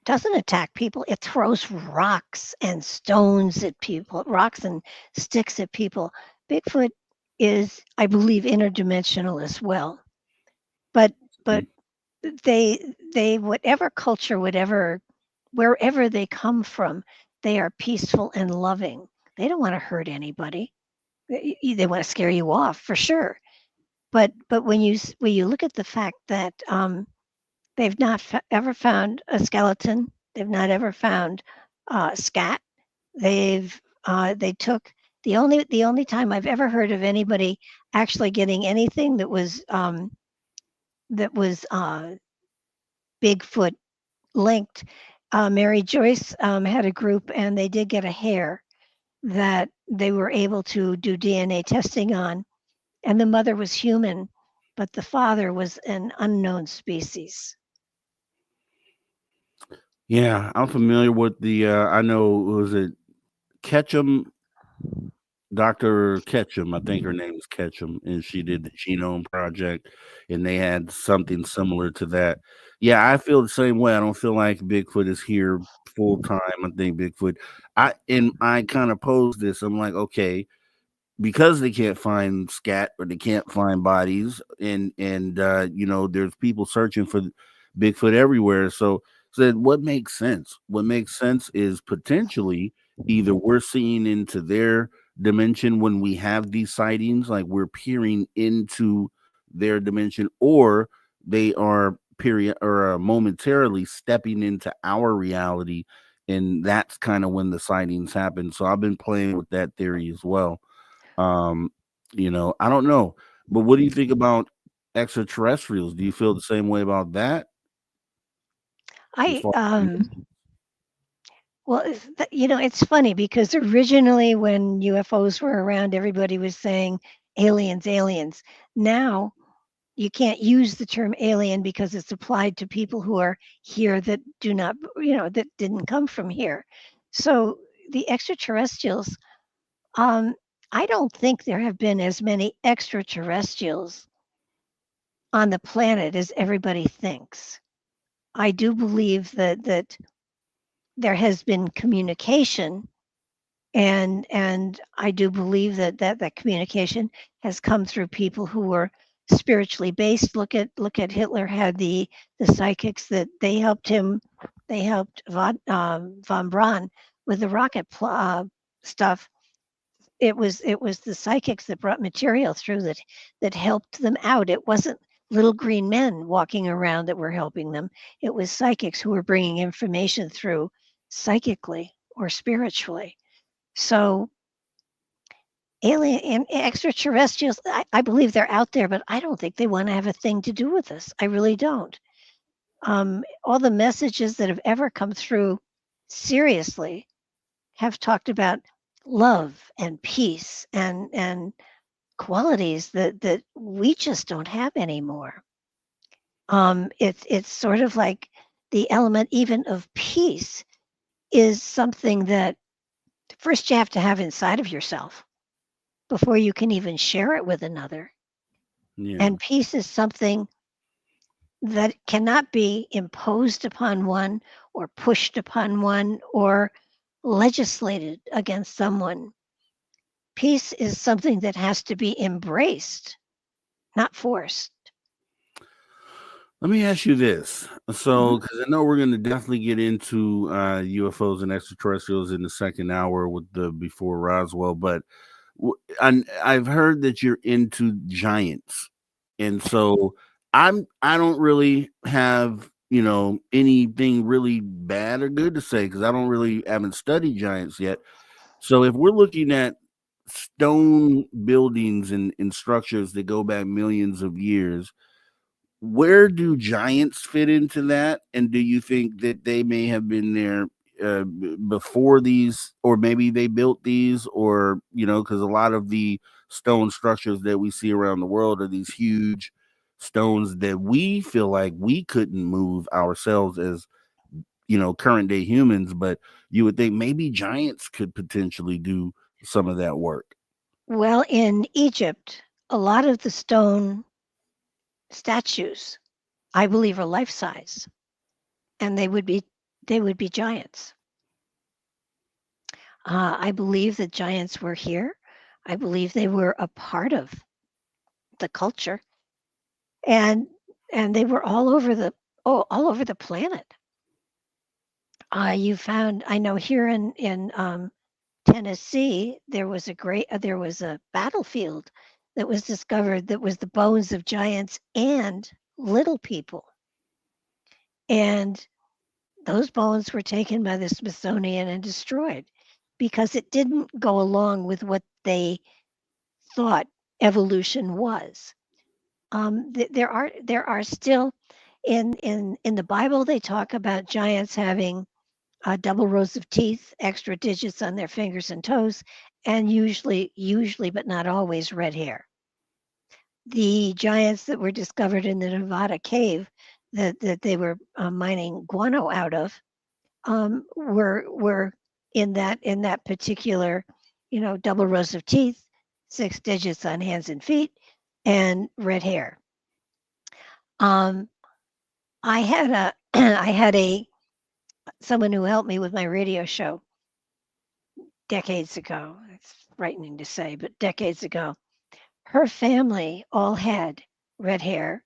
doesn't attack people. It throws rocks and stones at people, rocks and sticks at people. Bigfoot is, I believe, interdimensional as well. But but they whatever culture, whatever wherever they come from, they are peaceful and loving. They don't want to hurt anybody. They want to scare you off for sure. But when you look at the fact that They've not ever found a skeleton. They've not ever found scat. They took the only time I've ever heard of anybody actually getting anything that was Bigfoot linked. Mary Joyce had a group, and they did get a hair that they were able to do DNA testing on, and the mother was human, but the father was an unknown species.
Yeah, I'm familiar with the. I know was it Ketchum, Dr. Ketchum. I think her name is Ketchum, and she did the Genome Project, and they had something similar to that. Yeah, I feel the same way. I don't feel like Bigfoot is here full time. I think Bigfoot. I kind of pose this. I'm like, okay, because they can't find scat or they can't find bodies, and there's people searching for Bigfoot everywhere. So said what makes sense? What makes sense is potentially either we're seeing into their dimension when we have these sightings, like we're peering into their dimension, or they are period or momentarily stepping into our reality, and that's kind of when the sightings happen. So I've been playing with that theory as well. um, I don't know, but what do you think about extraterrestrials? Do you feel the same way about that? As
I
far as
Well, it's funny because originally when UFOs were around, everybody was saying aliens, aliens. Now you can't use the term alien because it's applied to people who are here that do not, that didn't come from here. So the extraterrestrials, um, I don't think there have been as many extraterrestrials on the planet as everybody thinks. I do believe that there has been communication, and I do believe that communication has come through people who were spiritually based. Look at Hitler had the psychics that they helped him. They helped von Braun with the rocket stuff. It was the psychics that brought material through that helped them out. It wasn't little green men walking around that were helping them. It was psychics who were bringing information through psychically or spiritually. So alien and extraterrestrials, I believe they're out there, but I don't think they want to have a thing to do with us. I really don't. All the messages that have ever come through seriously have talked about love and peace and qualities that we just don't have anymore. It's sort of like the element even of peace is something that first you have to have inside of yourself before you can even share it with another.
yeah.
And peace is something that cannot be imposed upon one or pushed upon one or legislated against someone. Peace is something that has to be embraced, not forced.
Let me ask you this.
Mhm.
So, because I know we're going to definitely get into UFOs and extraterrestrials in the second hour with the before Roswell, but I've heard that you're into giants, and so I don't really have anything really bad or good to say because I don't really haven't studied giants yet. So if we're looking at stone buildings and structures that go back millions of years, where do giants fit into that? And do you think that they may have been there before these, or maybe they built these, or because a lot of the stone structures that we see around the world are these huge stones that we feel like we couldn't move ourselves as current day humans, but you would think maybe giants could potentially do some of that work.
Well, in Egypt, a lot of the stone statues, I believe, are life size, and they would be giants. I believe that giants were here. I believe they were a part of the culture, and and they were all over the planet. You found, I know, here in Tennessee, there was a battlefield that was discovered that was the bones of giants and little people. And those bones were taken by the Smithsonian and destroyed because it didn't go along with what they thought evolution was. There are still in the Bible they talk about giants having double rows of teeth, extra digits on their fingers and toes, and usually but not always red hair. The giants that were discovered in the Nevada cave that they were mining guano out of were in that particular, double rows of teeth, 6 digits on hands and feet, and red hair. Um, I had a I had a someone who helped me with my radio show decades ago. It's frightening to say, but decades ago. Her family all had red hair,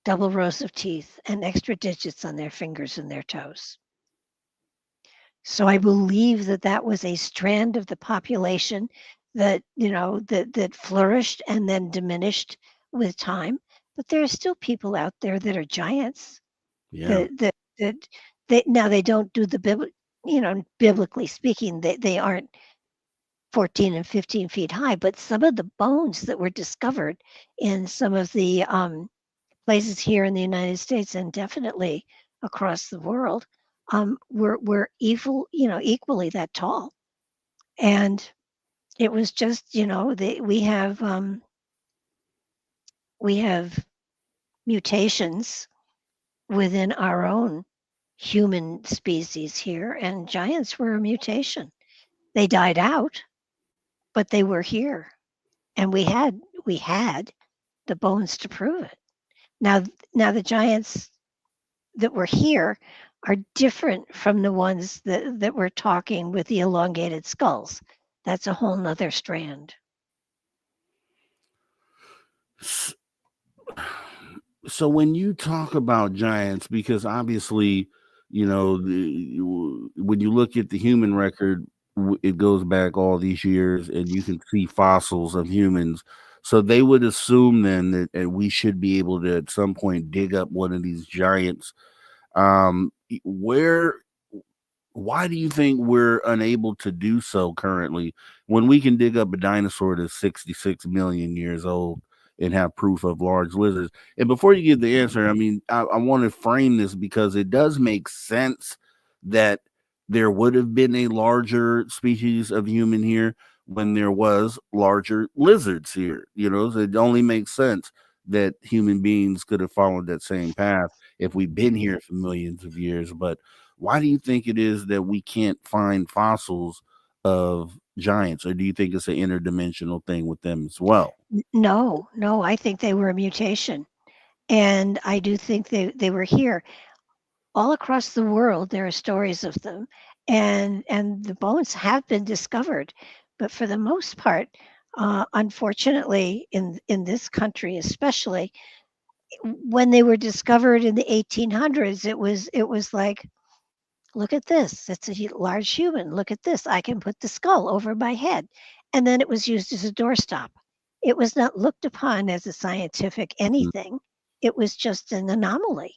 double rows of teeth, and extra digits on their fingers and their toes. So I believe that that was a strand of the population that flourished and then diminished with time. But there are still people out there that are giants
Yeah.
that now they don't do biblically speaking, they aren't 14 and 15 feet high, but some of the bones that were discovered in some of the places here in the United States and definitely across the world were equally that tall. And it was just, we have mutations within our own human species here, and giants were a mutation. They died out, but they were here, and we had the bones to prove it. Now, now the giants that were here are different from the ones that we're talking with the elongated skulls. That's a whole nother strand.
S- So when you talk about giants, because obviously, when you look at the human record, it goes back all these years, and you can see fossils of humans. So they would assume then that we should be able to at some point dig up one of these giants. Where Why do you think we're unable to do so currently when we can dig up a dinosaur that's 66 million years old and have proof of large lizards? And before you give the answer, I mean, I want to frame this because it does make sense that there would have been a larger species of human here when there was larger lizards here. So it only makes sense that human beings could have followed that same path if we've been here for millions of years. But why do you think it is that we can't find fossils of giants, or do you think it's an interdimensional thing with them as well?
No, no, I think they were a mutation. And I do think they were here. All across the world, there are stories of them, and the bones have been discovered. But for the most part, unfortunately, in this country especially, when they were discovered in the 1800s, it was like, look at this. It's a large human. Look at this. I can put the skull over my head. And then it was used as a doorstop. It was not looked upon as a scientific
Mm.
anything. It was just an anomaly.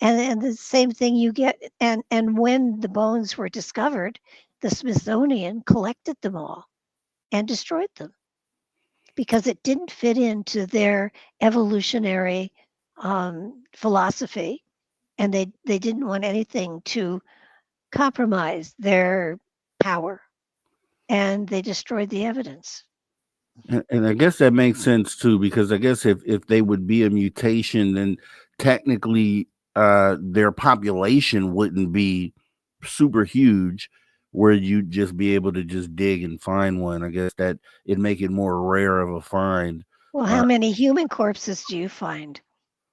And the same thing you get. And when the bones were discovered, the Smithsonian collected them all and destroyed them because it didn't fit into their evolutionary philosophy, and they didn't want anything to compromise their power, and they destroyed the evidence.
And I guess that makes sense too, because I guess if they would be a mutation, then technically their population wouldn't be super huge, where you'd just be able to just dig and find one. I guess that it'd make it more rare of a find.
Well,
Uh,
how many human corpses do you find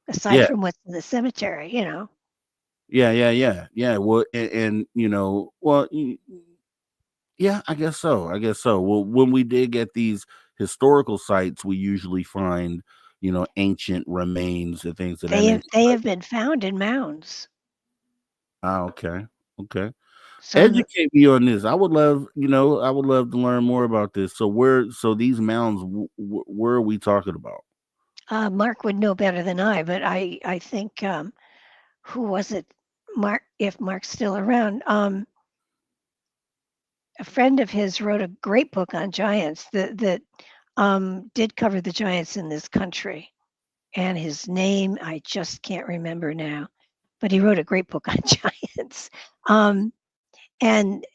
aside
yeah,
from what's in the cemetery?
yeah. Well, and well, yeah, I guess so. I guess so. Well, when we dig at these historical sites, we usually find, ancient remains and things of that
They have
nature.
they have been found in mounds.
Okay. Okay.
So
Educate me on this. I would love to learn more about this. So these mounds, where are we talking about?
Mark would know better than I, but I think who was it? if Mark's still around. A friend of his wrote a great book on giants that did cover the giants in this country, and his name I just can't remember now, but he wrote a great book on giants. And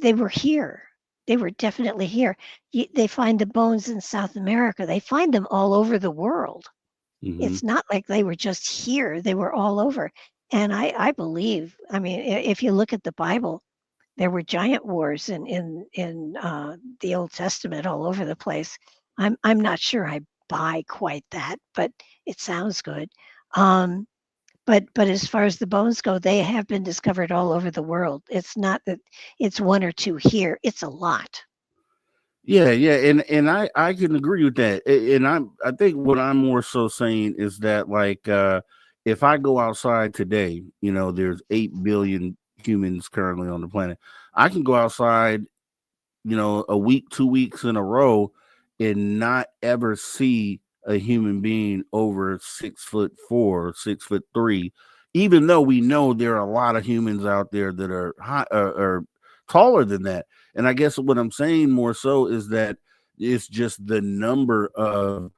they were here. They were definitely here. They find the bones in South America. They find them all over the world.
Mhm.
It's not like they were just here. They were all over. And I believe, I mean, if you look at the Bible, there were giant wars in the Old Testament all over the place. I'm not sure I buy quite that, but it sounds good. But as far as the bones go, they have been discovered all over the world. It's not that it's one or two here, it's a lot.
Yeah, and I can agree with that. And I think what I'm more so saying is that, like, if I go outside today, there's 8 billion humans currently on the planet. I can go outside, a week, 2 weeks in a row, and not ever see a human being over 6'4", 6'3", even though we know there are a lot of humans out there that are high or taller than that. And I guess what I'm saying more so is that it's just the number of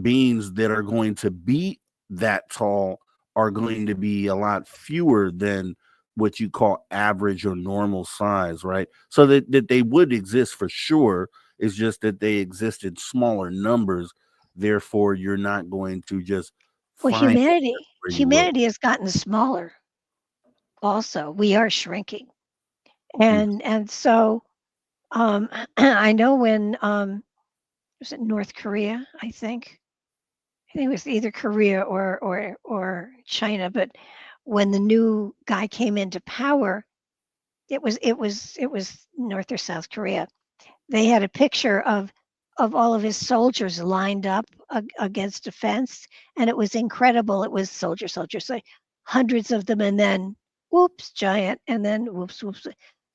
beings that are going to be that tall are going to be a lot fewer than what you call average or normal size, right? So that they would exist for sure. It's just that they exist in smaller numbers. Therefore, you're not going to just
Well,
find where you look.
humanity has gotten smaller also. We are shrinking.
Mm.
And so I know when was it North Korea, I think. I think it was either Korea or China, but when the new guy came into power, it was North or South Korea. They had a picture of all of his soldiers lined up against a fence, and it was incredible. It was soldiers, like hundreds of them, and then whoops, giant, and then whoops, whoops.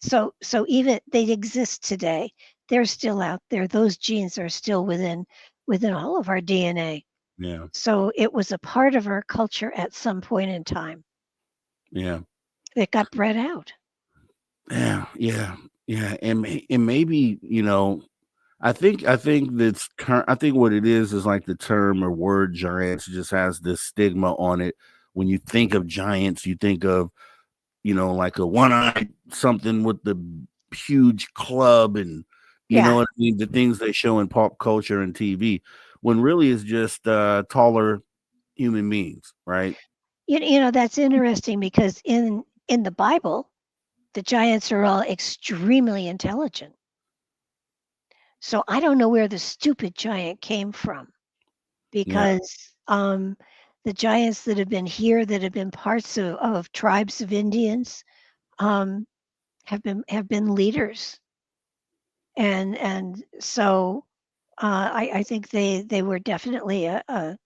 So even they exist today. They're still out there. Those genes are still within all of our DNA.
Yeah,
So it was a part of our culture at some point in time
yeah,
that got bred out.
yeah. And maybe I think I think what it is like the term or word giants just has this stigma on it. When you think of giants, you think of like a one-eyed something with the huge club, and you know
Yeah.
what I mean, the things they show in pop culture and TV, when really it's just taller human beings, right?
That's interesting because in the Bible, the giants are all extremely intelligent. So I don't know where the stupid giant came from
Yeah,
because the giants that have been here, that have been parts of tribes of Indians, um, have been leaders, and so I think they were definitely a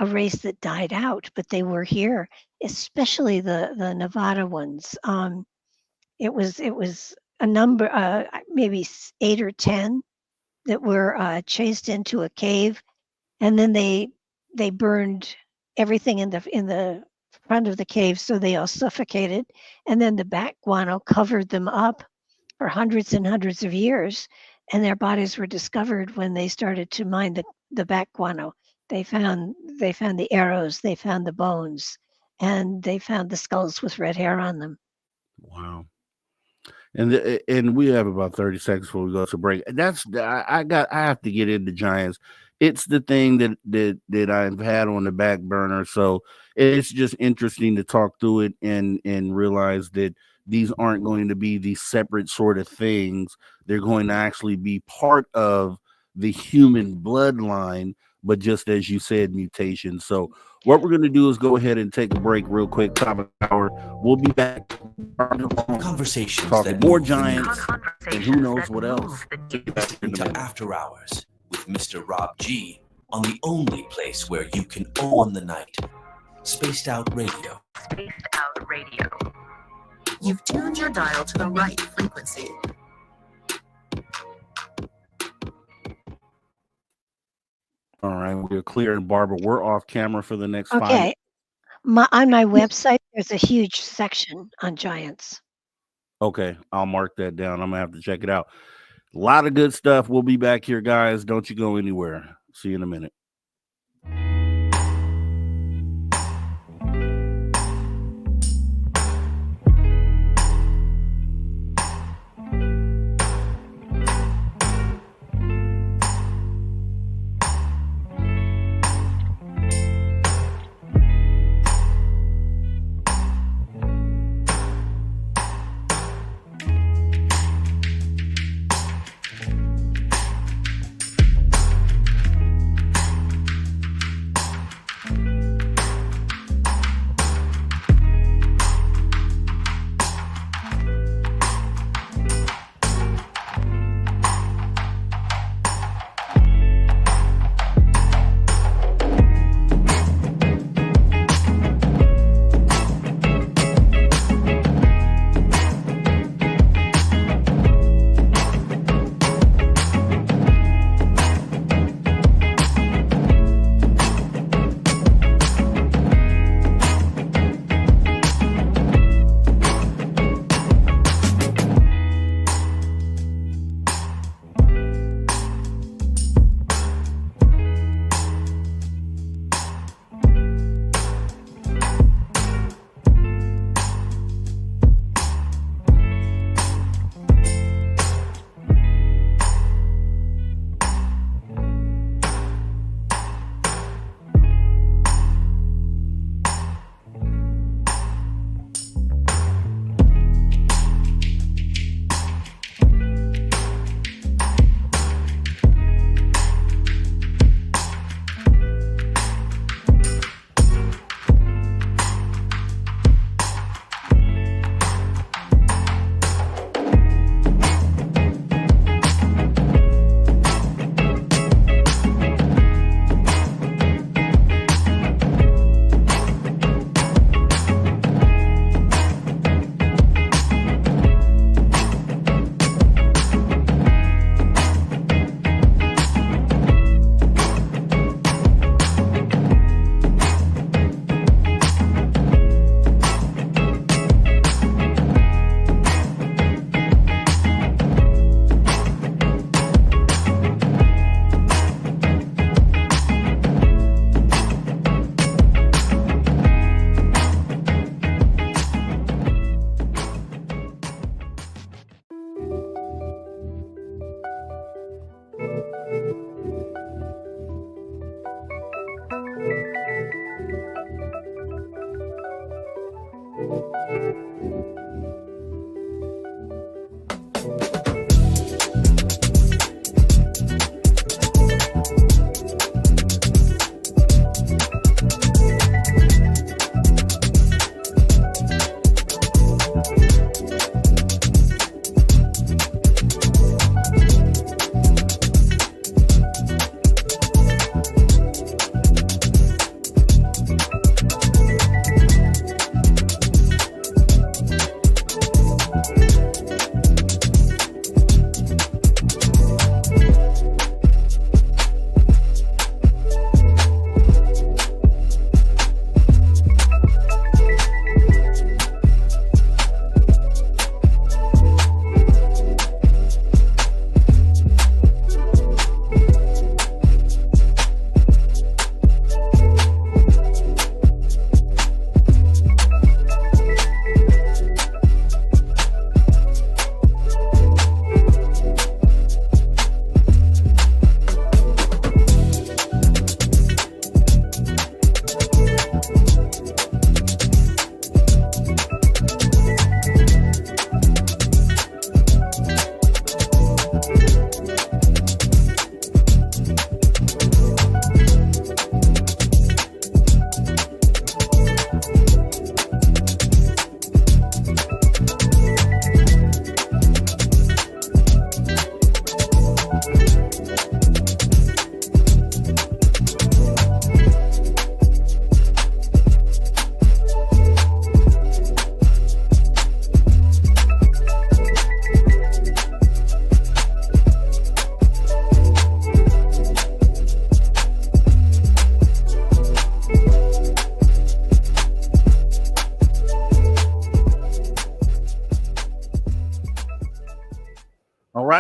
race that died out, but they were here, especially the Nevada ones. It was a number, maybe 8 or 10 that were chased into a cave, and then they burned everything in the front of the cave, so they all suffocated, and then the bat guano covered them up for hundreds and hundreds of years, and their bodies were discovered when they started to mine the bat guano. They found the arrows, they found the bones, and they found the skulls with red hair on them.
wow. And we have about 30 seconds before we go to break. I have to get into giants. It's the thing that I've had on the back burner. So it's just interesting to talk through it and realize that these aren't going to be these separate sort of things. They're going to actually be part of the human bloodline, but just as you said, mutations. So what we're going to do is go ahead and take a break real quick, top of the hour. We'll be back.
Conversations
Talking
that
more
move the
giants
needle.
and who knows what else.
Into After Hours with Mr. Rob G on the only place where you can own the night. Spaced Out Radio.
Spaced Out Radio. You've tuned your dial to the right frequency.
All right, we're clear. And Barbara, we're off camera for the next 5
Okay, on my website, There's a huge section on giants.
Okay, I'll mark that down. I'm gonna have to check it out. A lot of good stuff. We'll be back here, guys. Don't you go anywhere. See you in a minute.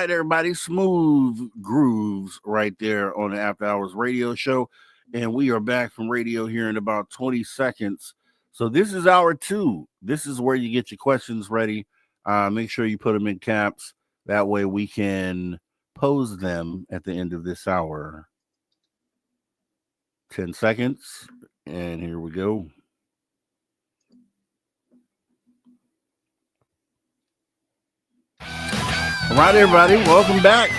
right, everybody. Smooth grooves right there on the After Hours Radio Show. And we are back from radio here in about 20 seconds. So this is hour 2. This is where you get your questions ready. Make sure you put them in caps. That way we can pose them at the end of this hour. 10 seconds. And here we go. All right, everybody, welcome back.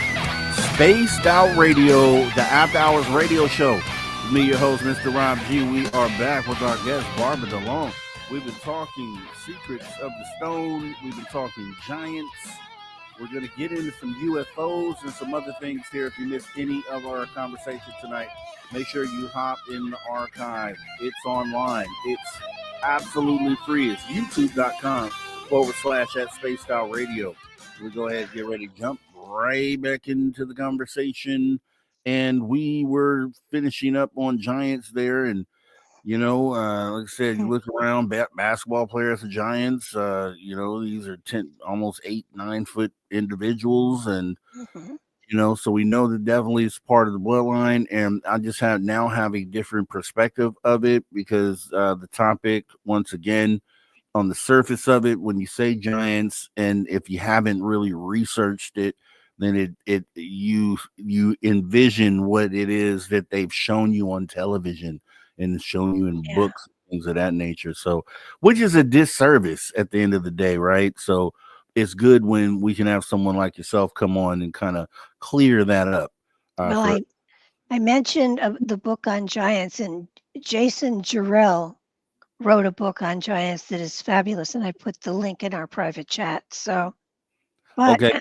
Spaced Out Radio, the After Hours Radio Show. With me, your host, Mr. Rob G. We are back with our guest, Barbara DeLong. We've been talking secrets of the stone. We've been talking giants. We're going to get into some UFOs and some other things here. If you missed any of our conversation tonight, make sure you hop in the archive. It's online. It's absolutely free. It's youtube.com/at Spaced Out Radio. We go ahead and get ready to jump right back into the conversation. And we were finishing up on giants there. And, like I said, you look around, basketball players, the Giants, these are 10, almost 8-9 foot individuals. And, so we know that definitely it's part of the bloodline. And I just now have a different perspective of it because the topic, once again, on the surface of it, when you say giants, and if you haven't really researched it, then you envision what it is that they've shown you on television and shown you in books, things of that nature. So, which is a disservice at the end of the day, right? So it's good when we can have someone like yourself come on and kind of clear that up.
Well, I mentioned the book on giants, and Jason Jarrell wrote a book on giants that is fabulous, and I put the link in our private chat. So, but
okay.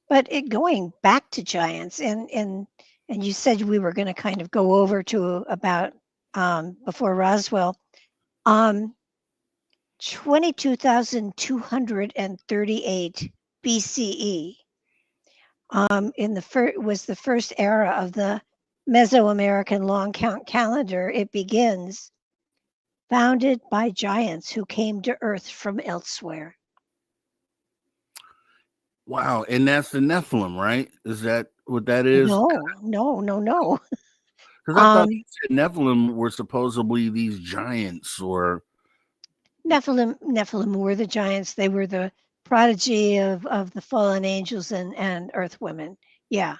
But going back to giants, and you said we were going to kind of go over to about before Roswell, 22,238 BCE. Was the first era of the Mesoamerican long count calendar. It begins founded by giants who came to Earth from elsewhere.
Wow, and that's the Nephilim, right? Is that what that is?
No.
Because I thought you said Nephilim were supposedly these giants, or
Nephilim were the giants. They were the prodigy of the fallen angels and earth women. Yeah,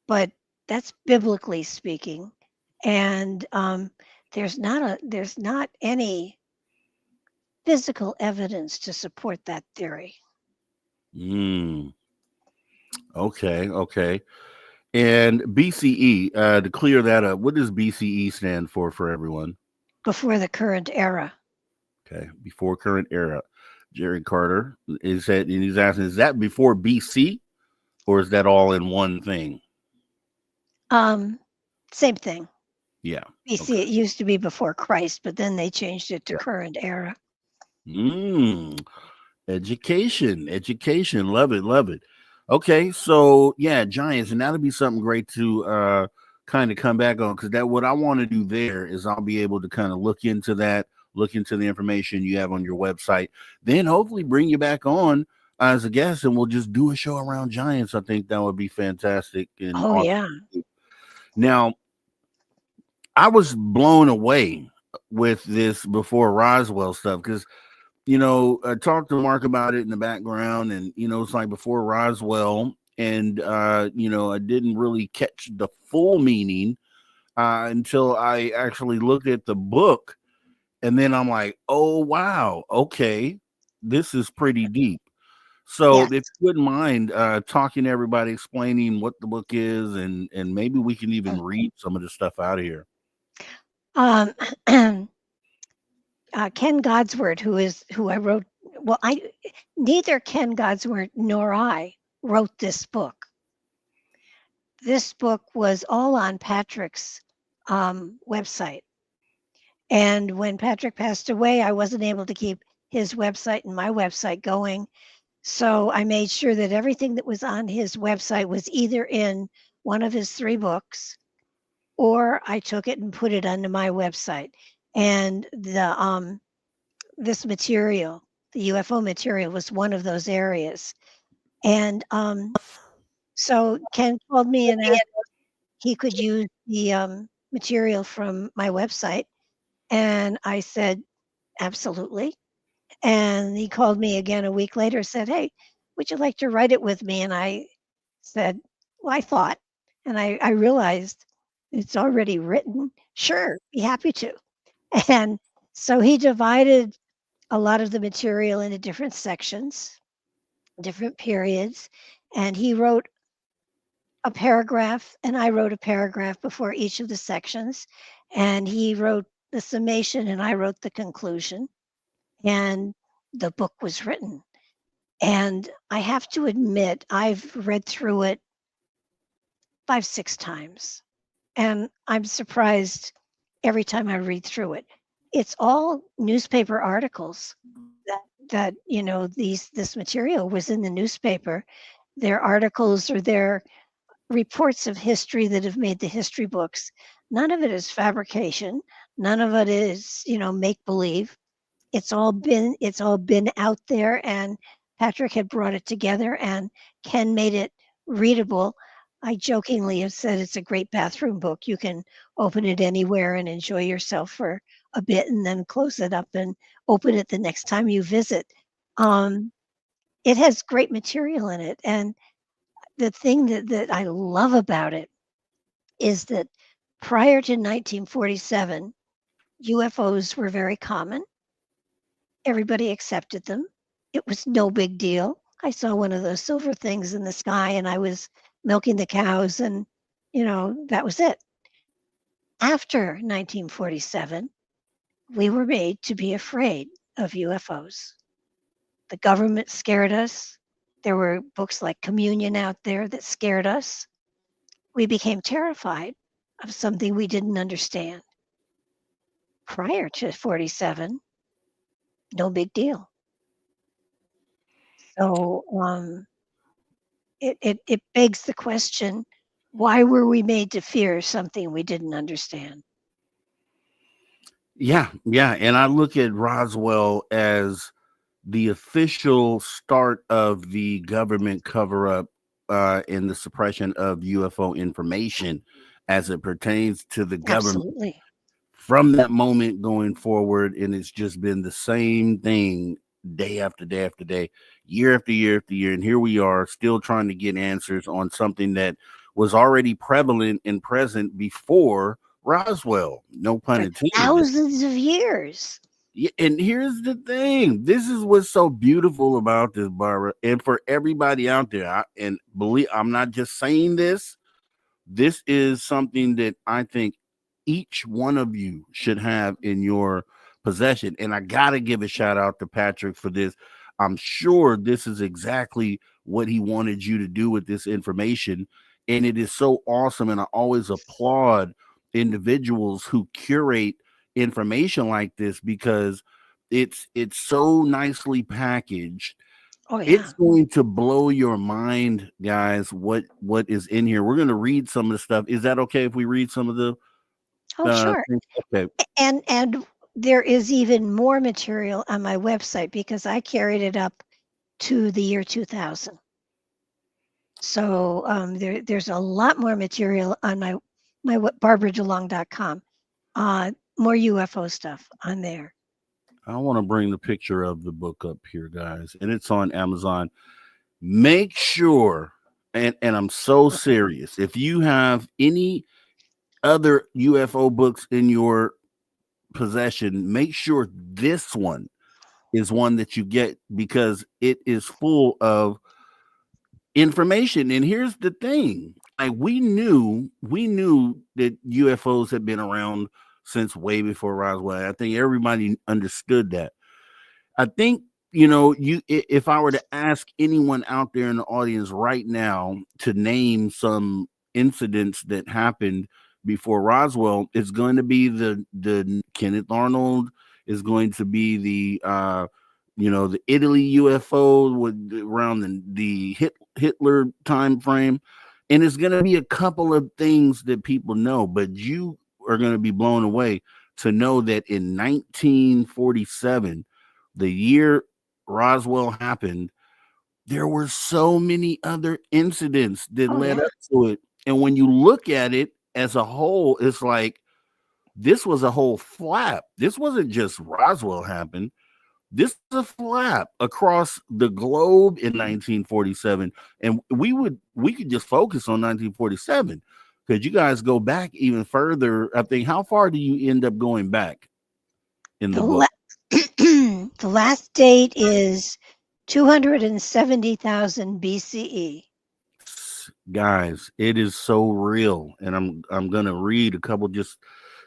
but that's biblically speaking, and there's not any physical evidence to support that theory.
Okay. And BCE, to clear that up, what does BCE stand for everyone?
Before the current era.
Okay, before current era. Jerry Carter he's asking, is that before BC, or is that all in one thing?
Same thing.
Yeah.
BC, okay. It used to be before Christ, but then they changed it to current era.
Education. Love it. Okay, so yeah, giants, and that'll be something great to kind of come back on, because that what I want to do there is I'll be able to kind of look into the information you have on your website, then hopefully bring you back on as a guest, and we'll just do a show around giants. I think that would be fantastic. And awesome.
Yeah.
Now, I was blown away with this before Roswell stuff, because I talked to Mark about it in the background, and it's like before Roswell, and I didn't really catch the full meaning until I actually looked at the book, and then I'm like, oh wow, okay, this is pretty deep. So if you wouldn't mind talking to everybody, explaining what the book is, and maybe we can even read some of the stuff out of here.
Ken Godsword, who I wrote. Well, neither Ken Godsword nor I wrote this book. This book was all on Patrick's website. And when Patrick passed away, I wasn't able to keep his website and my website going. So I made sure that everything that was on his website was either in one of his 3 books, or I took it and put it onto my website. And this material, the UFO material, was one of those areas. And so Ken called me and asked if he could use the material from my website. And I said, absolutely. And he called me again a week later, said, hey, would you like to write it with me? And I said, well, I thought, and I realized it's already written. Sure, be happy to. And so he divided a lot of the material into different sections, different periods, and he wrote a paragraph, and I wrote a paragraph before each of the sections. And he wrote the summation, and I wrote the conclusion. And the book was written. And I have to admit, I've read through it 5, 6 times. And I'm surprised every time I read through it. It's all newspaper articles that this material was in the newspaper. Their articles or their reports of history that have made the history books. None of it is fabrication. None of it is, make believe. It's all been out there, and Patrick had brought it together, and Ken made it readable. I jokingly have said it's a great bathroom book. You can open it anywhere and enjoy yourself for a bit and then close it up and open it the next time you visit. It has great material in it. And the thing that I love about it is that prior to 1947, UFOs were very common. Everybody accepted them. It was no big deal. I saw one of those silver things in the sky and I was milking the cows, and, that was it. After 1947, we were made to be afraid of UFOs. The government scared us. There were books like Communion out there that scared us. We became terrified of something we didn't understand. Prior to 47, no big deal. So it begs the question, why were we made to fear something we didn't understand?
Yeah, yeah. And I look at Roswell as the official start of the government cover up in the suppression of UFO information as it pertains to the government
Absolutely.
from that moment going forward. And it's just been the same thing day after day after day, year after year after year. And here we are still trying to get answers on something that was already prevalent and present before Roswell. No pun
For
intended.
thousands of years.
Yeah, and here's the thing. This is what's so beautiful about this, Barbara. And for everybody out there, and believe I'm not just saying this. This is something that I think each one of you should have in your possession. And I got to give a shout out to Patrick for this. I'm sure this is exactly what he wanted you to do with this information. And it is so awesome. And I always applaud individuals who curate information like this because it's so nicely packaged.
Oh, yeah.
It's going to blow your mind, guys, what is in here. We're going to read some of the stuff. Is that okay if we read some of the
Sure.
things? Okay.
And there is even more material on my website because I carried it up to the year 2000. So there's a lot more material on my BarbaraDeLong.com. More UFO stuff on there.
I want to bring the picture of the book up here, guys, and it's on Amazon. Make sure, and I'm so serious, if you have any other UFO books in your possession, make sure this one is one that you get because it is full of information. And here's the thing. Like we knew that UFOs had been around since way before Roswell. I think everybody understood that. I think if I were to ask anyone out there in the audience right now to name some incidents that happened before Roswell, it's going to be the Kenneth Arnold, is going to be the Italy UFO with around the Hitler time frame, and it's going to be a couple of things that people know, but you are going to be blown away to know that in 1947, the year Roswell happened, there were so many other incidents that
Oh,
led
yeah.
up to it. And when you look at it as a whole, it's like this was a whole flap. This wasn't just Roswell happened. This is a flap across the globe in 1947. And we could just focus on 1947 because you guys go back even further. I think, how far do you end up going back in the
The,
book?
the last date is 270,000 BCE.
Guys, it is so real. And I'm gonna read a couple just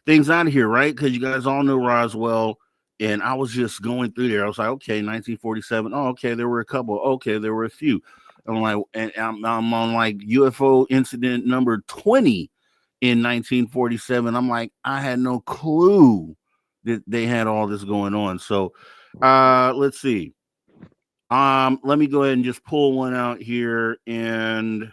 things out of here, right? Because you guys all know Roswell. And I was just going through there. I was like, okay, 1947. Oh, okay, there were a couple. Okay, there were a few. I'm like, and I'm on like UFO incident number 20 in 1947. I'm like, I had no clue that they had all this going on. So let's see. Let me go ahead and just pull one out here. And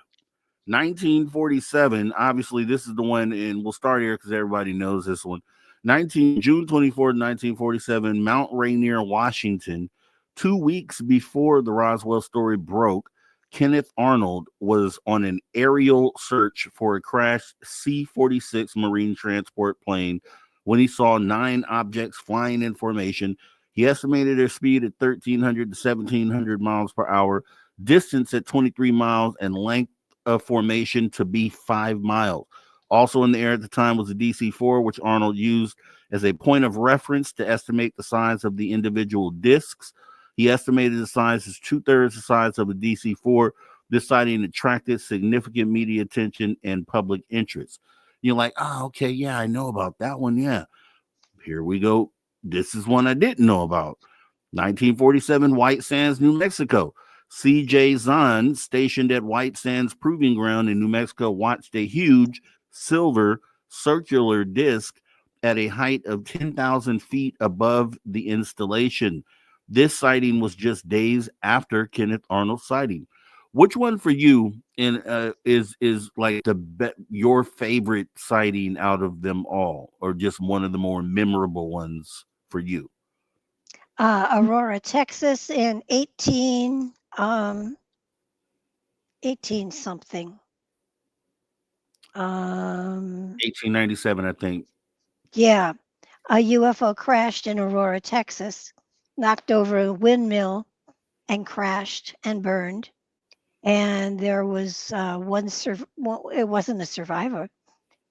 1947, obviously this is the one, and we'll start here because everybody knows this one. June 24th, 1947, Mount Rainier, Washington. 2 weeks before the Roswell story broke, Kenneth Arnold was on an aerial search for a crashed C-46 Marine transport plane when he saw 9 objects flying in formation. He estimated their speed at 1,300 to 1,700 miles per hour, distance at 23 miles, and length of formation to be 5 miles. Also in the air at the time was a DC-4, which Arnold used as a point of reference to estimate the size of the individual discs. He estimated the size as 2/3 the size of a DC-4. This sighting attracted significant media attention and public interest. You're like, oh, okay, yeah, I know about that one. Yeah, here we go. This is one I didn't know about. 1947, White Sands, New Mexico. C.J. Zahn, stationed at White Sands Proving Ground in New Mexico, watched a huge silver circular disc at a height of 10,000 feet above the installation. This sighting was just days after Kenneth Arnold's sighting. Which one for you is like your favorite sighting out of them all, or just one of the more memorable ones for you?
Aurora, Texas in 18 something.
1897, I think.
Yeah, a UFO crashed in Aurora, Texas, knocked over a windmill and crashed and burned. And there was well, it wasn't a survivor.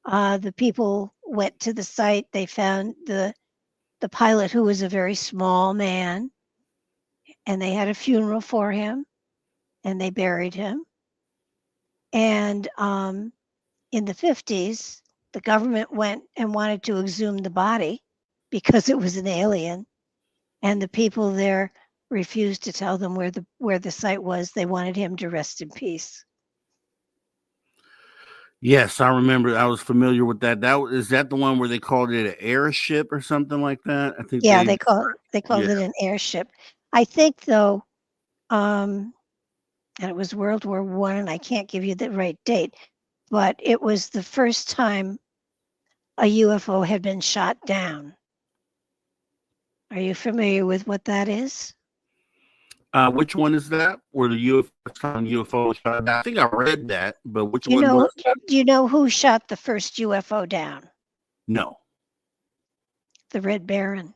The people went to the site. They found the pilot, who was a very small man, and they had a funeral for him, and they buried him. And in the 50s, the government went and wanted to exhume the body because it was an alien, and the people there refused to tell them where the site was. They wanted him to rest in peace.
Yes, I remember. I was familiar with that. Is that the one where they called it an airship or something like that? I think
Yeah,
they
called
yeah.
it an airship. I think though, and it was World War I, and I can't give you the right date, but it was the first time a UFO had been shot down. Are you familiar with what that is?
Which one is that? Where the UFO shot down? I think I read that, but which
Do you
one
know
was that?
do you know who shot the first UFO down?
No.
The Red Baron.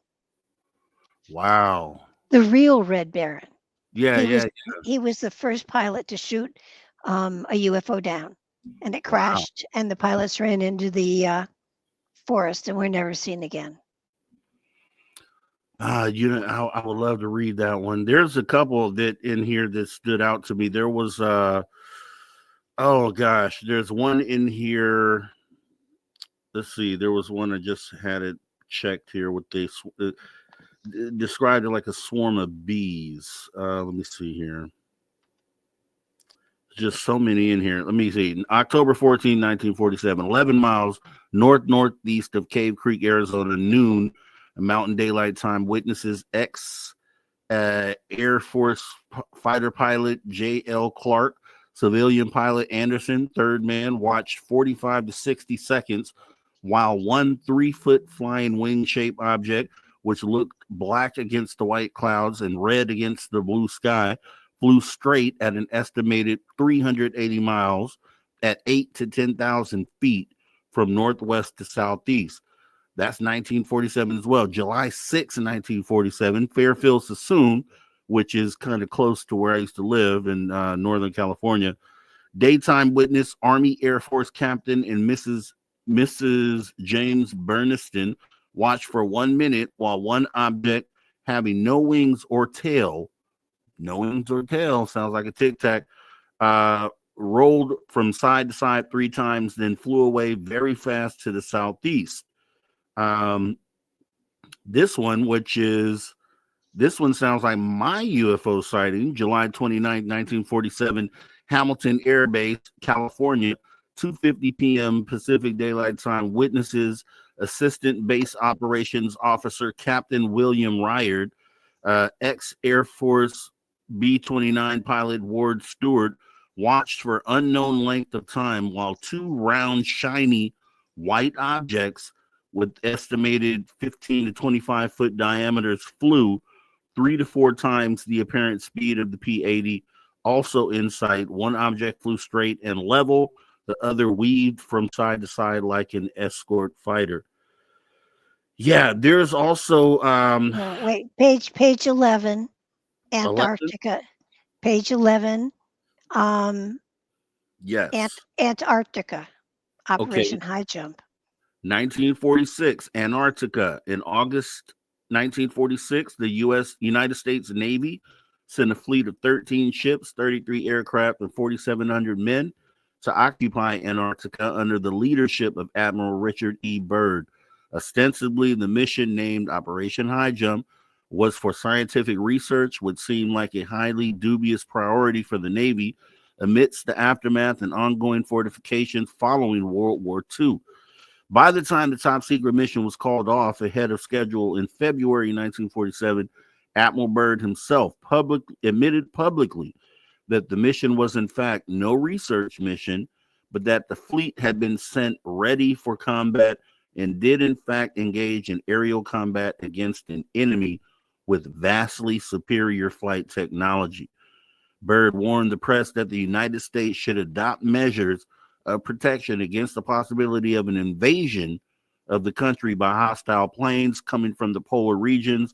Wow.
The real Red Baron.
Yeah,
He was the first pilot to shoot a UFO down, and it crashed, and the pilots ran into the forest and were never seen again.
I would love to read that one. There's a couple that in here that stood out to me. There was oh gosh, there's one in here. Let's see. There was one I just had it checked here with described it like a swarm of bees. Let me see here. Just so many in here. Let me see. October 14, 1947, 11 miles northeast of Cave Creek, Arizona, noon, Mountain Daylight Time. Witnesses Air Force fighter pilot J.L. Clark, civilian pilot Anderson, third man, watched 45 to 60 seconds while one 3-foot flying wing-shaped object, which looked black against the white clouds and red against the blue sky, flew straight at an estimated 380 miles at 8 to 10,000 feet from northwest to southeast. That's 1947 as well. July 6, 1947, Fairfield, Sassoon, which is kind of close to where I used to live in Northern California. Daytime witness, Army Air Force Captain and Mrs. James Berniston watched for 1 minute while one object having no wings or tail sounds like a tic tac, rolled from side to side 3 times, then flew away very fast to the southeast. This one sounds like my UFO sighting. July 29, 1947, Hamilton Air Base, California, 2:50 p.m. Pacific Daylight Time. Witnesses, Assistant Base Operations Officer Captain William Ryard, ex-Air Force B-29 pilot Ward Stewart, watched for unknown length of time while 2 round, shiny white objects with estimated 15 to 25 foot diameters flew 3 to 4 times the apparent speed of the P-80. Also in sight, one object flew straight and level, the other weaved from side to side like an escort fighter. Yeah, there's also
wait, page 11,
11?
Antarctica. Page 11,
Yes.
Antarctica, Operation
Okay.
High Jump.
1946, Antarctica. In August 1946, the United States Navy sent a fleet of 13 ships, 33 aircraft, and 4,700 men to occupy Antarctica under the leadership of Admiral Richard E. Byrd. Ostensibly, the mission, named Operation High Jump, was for scientific research, which seemed like a highly dubious priority for the Navy amidst the aftermath and ongoing fortifications following World War II. By the time the top secret mission was called off ahead of schedule in February 1947, Admiral Byrd himself admitted publicly that the mission was in fact no research mission, but that the fleet had been sent ready for combat and did in fact engage in aerial combat against an enemy with vastly superior flight technology. Byrd warned the press that the United States should adopt measures of protection against the possibility of an invasion of the country by hostile planes coming from the polar regions,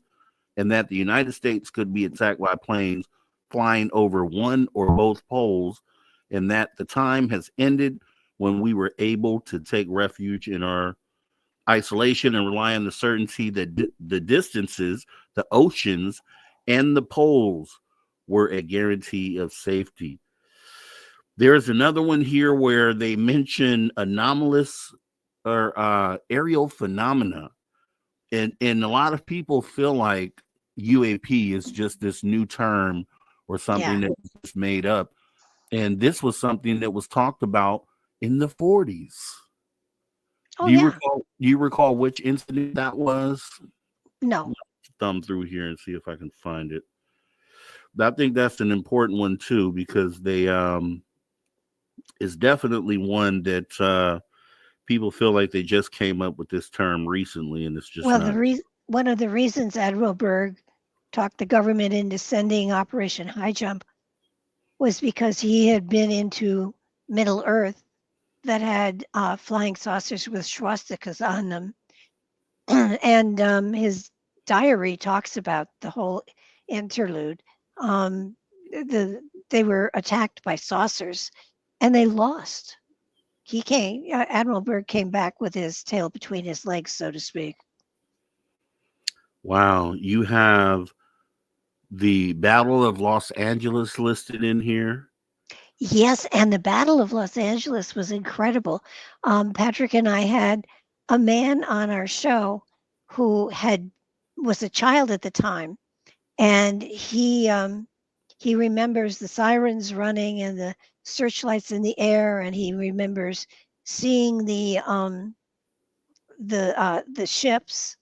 and that the United States could be attacked by planes flying over one or both poles, and that the time has ended when we were able to take refuge in our isolation and rely on the certainty that the distances, the oceans, and the poles were a guarantee of safety. There's another one here where they mention anomalous or aerial phenomena. And a lot of people feel like UAP is just this new term or something that's made up. And this was something that was talked about in the 40s.
Oh,
Do
yeah.
you recall which incident that was?
No.
Thumb through here and see if I can find it. But I think that's an important one too, because they is definitely one that people feel like they just came up with this term recently, and it's just not.
One of the reasons Admiral Byrd talked the government into sending Operation High Jump was because he had been into Middle Earth that had flying saucers with swastikas on them. And his diary talks about the whole interlude. They were attacked by saucers and they lost. Admiral Byrd came back with his tail between his legs, so to speak.
Wow. You have the Battle of Los Angeles listed in here.
Yes, and the Battle of Los Angeles was incredible. Patrick and I had a man on our show who was a child at the time, and he remembers the sirens running and the searchlights in the air, and he remembers seeing the ships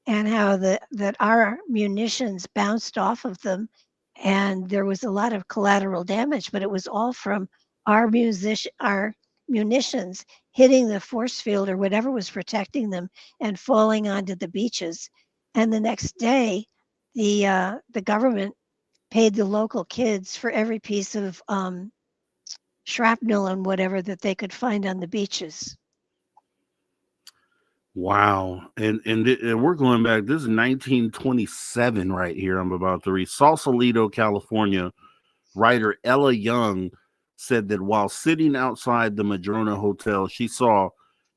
and how that our munitions bounced off of them, and there was a lot of collateral damage, but it was all from our munitions hitting the force field or whatever was protecting them and falling onto the beaches. And the next day, the government paid the local kids for every piece of shrapnel and whatever that they could find on the beaches.
Wow. And we're going back. This is 1927 right here. I'm about to read. Sausalito, California. Writer Ella Young said that while sitting outside the Madrona Hotel, she saw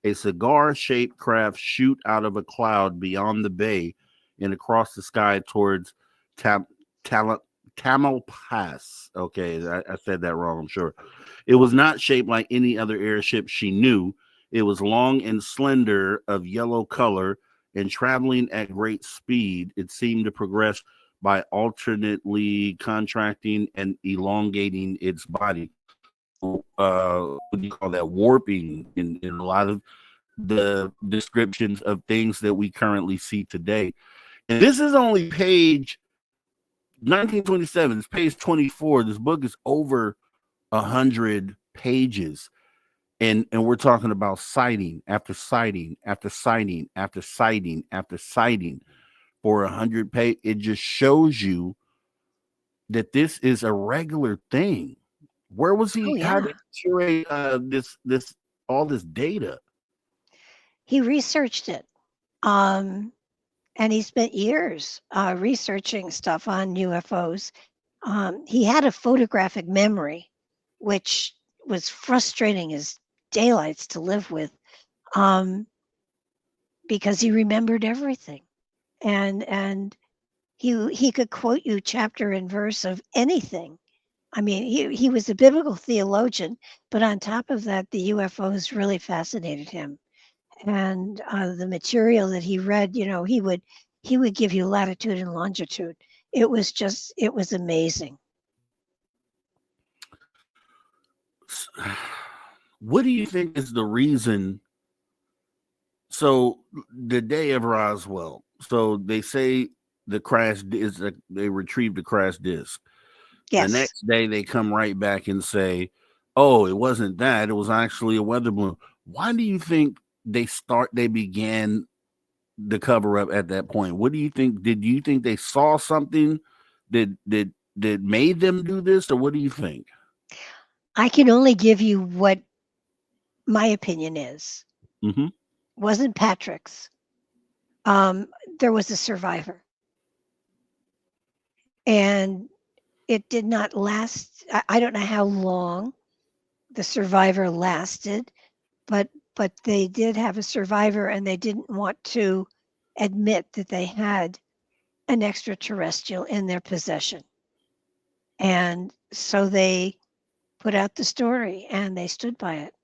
a cigar-shaped craft shoot out of a cloud beyond the bay and across the sky towards Tam- Tamalpais. Okay, I said that wrong, I'm sure. It was not shaped like any other airship she knew. It was long and slender, of yellow color, and traveling at great speed. It seemed to progress by alternately contracting and elongating its body. What do you call that? Warping in a lot of the descriptions of things that we currently see today. And this is only page 1927. It's page 24. This book is over 100 pages. And we're talking about sighting after sighting after sighting after sighting after sighting for 100 pages. It just shows you that this is a regular thing. Where was he?
Oh,
How
yeah.
did he curate this all this data?
He researched it. And he spent years researching stuff on UFOs. He had a photographic memory, which was frustrating as daylights to live with, because he remembered everything, and he could quote you chapter and verse of anything. I mean, he was a biblical theologian, but on top of that, the UFOs really fascinated him. And the material that he read, he would give you latitude and longitude. It was amazing.
What do you think is the reason? So the day of Roswell, so they say the crash is they retrieved the crash disc. The
Yes,
next day they come right back and say, "Oh, it wasn't that. It was actually a weather balloon." Why do you think they began the cover up at that point? What do you think? Did you think they saw something that made them do this, or what do you think?
I can only give you what my opinion is.
Mm-hmm.
Wasn't Patrick's. Um, there was a survivor, and it did not last. I don't know how long the survivor lasted, but they did have a survivor, and they didn't want to admit that they had an extraterrestrial in their possession. And so they put out the story and they stood by it.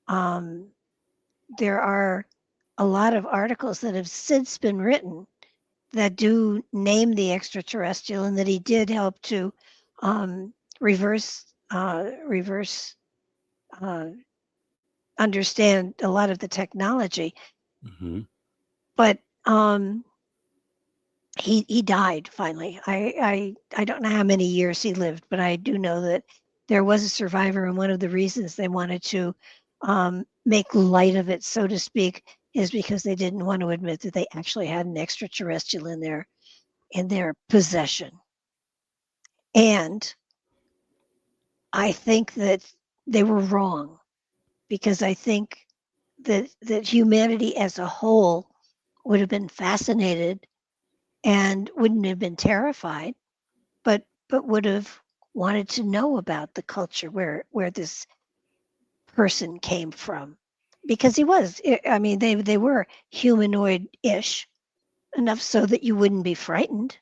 Um, there are a lot of articles that have since been written that do name the extraterrestrial and that he did help to um, reverse uh, understand a lot of the technology.
Mm-hmm.
But he died finally. I don't know how many years he lived, but I do know that there was a survivor, and one of the reasons they wanted to make light of it, so to speak, is because they didn't want to admit that they actually had an extraterrestrial in their possession. And I think that they were wrong, because I think that humanity as a whole would have been fascinated and wouldn't have been terrified, but would have wanted to know about the culture where this person came from, because he was. I mean, they were humanoid-ish enough so that you wouldn't be frightened.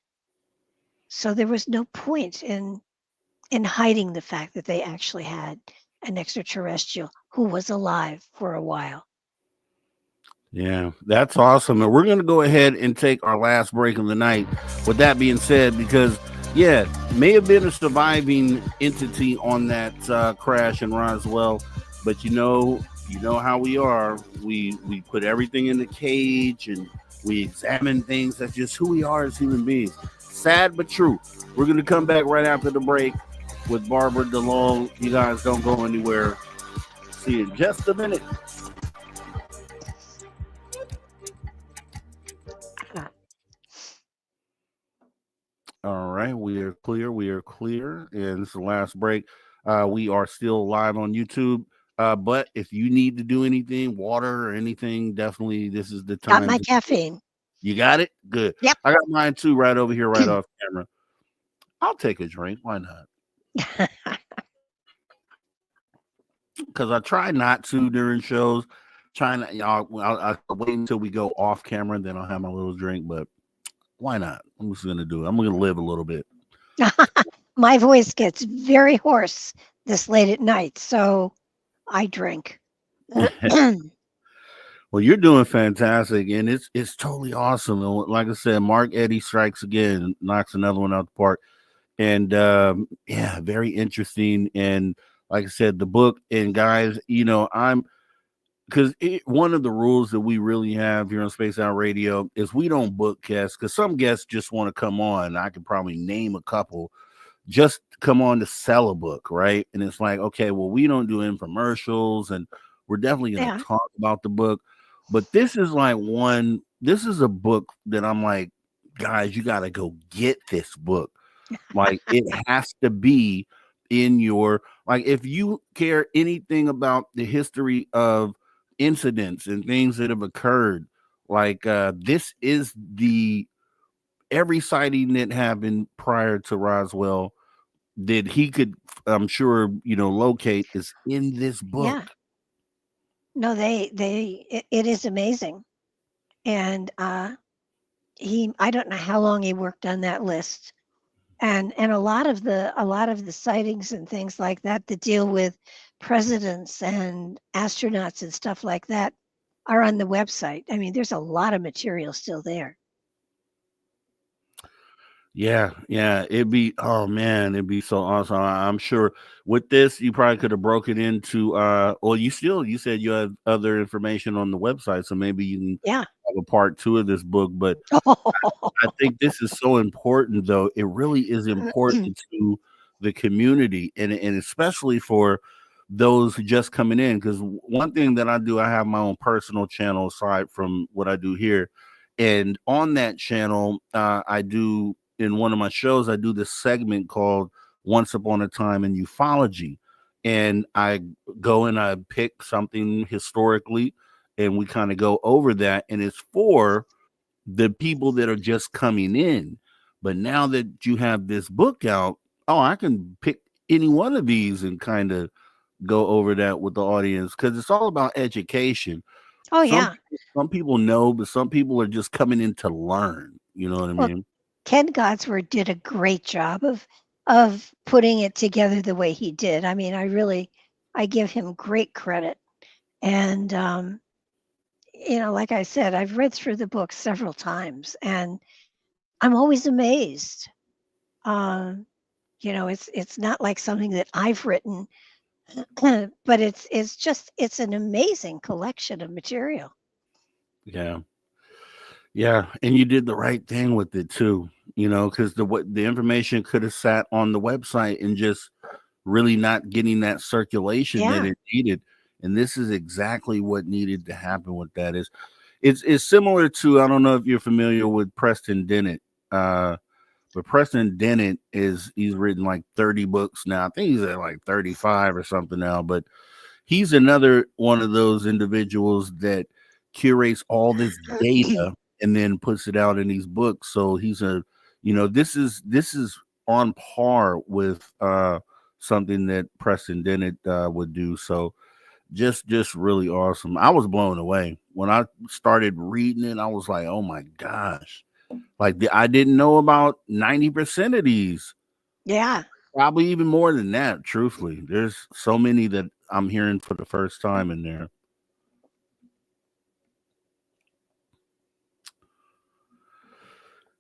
So there was no point in hiding the fact that they actually had an extraterrestrial who was alive for a while.
Yeah, that's awesome. And we're going to go ahead and take our last break of the night. With that being said, because, yeah, may have been a surviving entity on that crash in Roswell, but you know how we are. We put everything in the cage and we examine things. That's just who we are as human beings. Sad but true. We're going to come back right after the break with Barbara DeLong. You guys don't go anywhere. See you in just a minute. All right, we are clear. We are clear. And this is the last break. We are still live on YouTube. But if you need to do anything, water or anything, definitely this is the
Got
time.
my caffeine.
You got it? Good.
Yep.
I got mine too, right over here, right off camera. I'll take a drink. Why not? Because I try not to during shows. Trying to, I'll wait until we go off camera, and then I'll have my little drink. But why not? I'm just gonna do it. I'm gonna live a little bit.
My voice gets very hoarse this late at night, so I drink.
Well, you're doing fantastic, and it's totally awesome. And like I said, Mark Eddy strikes again, knocks another one out the park, and yeah, very interesting. And like I said, the book, and guys, I'm because one of the rules that we really have here on Space Out Radio is we don't book guests because some guests just want to come on. I could probably name a couple just come on to sell a book, right? And it's like, okay, well, we don't do infomercials, and we're definitely going to talk about the book. But this is like this is a book that I'm like, guys, you got to go get this book. Like, it has to be in your, like, if you care anything about the history of incidents and things that have occurred, like this is every sighting that happened prior to Roswell that he could, I'm sure, locate is in this book.
Yeah. No, it is amazing. And I don't know how long he worked on that list. And a lot of the sightings and things like that deal with presidents and astronauts and stuff like that are on the website. I mean, there's a lot of material still there.
Yeah, it'd be, oh man, it'd be so awesome. I'm sure with this you probably could have broken into or you said you have other information on the website, so maybe you can have a part 2 of this book. But I think this is so important, though. It really is important to the community, and especially for those who just coming in, because one thing that I do, I have my own personal channel aside from what I do here, and on that channel I do, in one of my shows, I do this segment called Once Upon a Time in Ufology. And I go and I pick something historically, and we kind of go over that. And it's for the people that are just coming in. But now that you have this book out, I can pick any one of these and kind of go over that with the audience, because it's all about education. Some people know, but some people are just coming in to learn. You know what I mean?
Ken Godsword did a great job of putting it together the way he did. I mean, I give him great credit. And, like I said, I've read through the book several times, and I'm always amazed. It's not like something that I've written, but it's an amazing collection of material.
Yeah, and you did the right thing with it too, because the information could have sat on the website and just really not getting that circulation that it needed. And this is exactly what needed to happen with that. It's similar to, I don't know if you're familiar with Preston Dennett, but Preston Dennett he's written like 30 books now. I think he's at like 35 or something now, but he's another one of those individuals that curates all this data and then puts it out in these books. So he's this is on par with something that Preston Dennett would do. So just really awesome. I was blown away when I started reading it. I was like, oh my gosh, like I didn't know about 90% of these.
Yeah,
probably even more than that. Truthfully, there's so many that I'm hearing for the first time in there.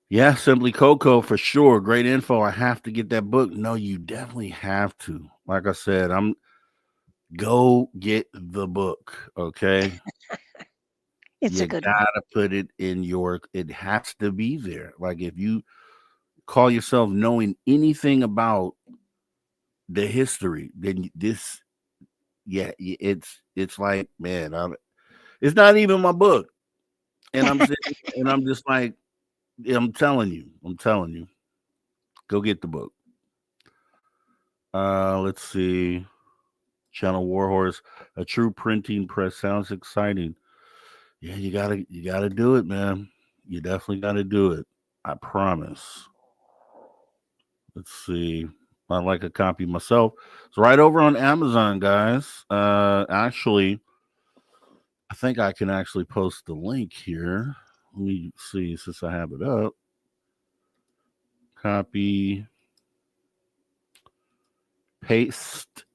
Yeah, Simply Coco for sure. Great info. I have to get that book. No, you definitely have to. Like I said, go get the book. Okay.
It's
you
a good
gotta
one.
put it in it has to be there. Like if you call yourself knowing anything about the history, then it's like, man, it's not even my book. And I'm sitting, and I'm just like, I'm telling you, Go get the book. Let's see. Channel Warhorse, a true printing press. Sounds exciting. Yeah, you gotta do it, man. You definitely gotta do it. I promise. Let's see. I'd like a copy myself. It's right over on Amazon, guys. Actually, I think I can actually post the link here. Let me see since I have it up. Copy, paste.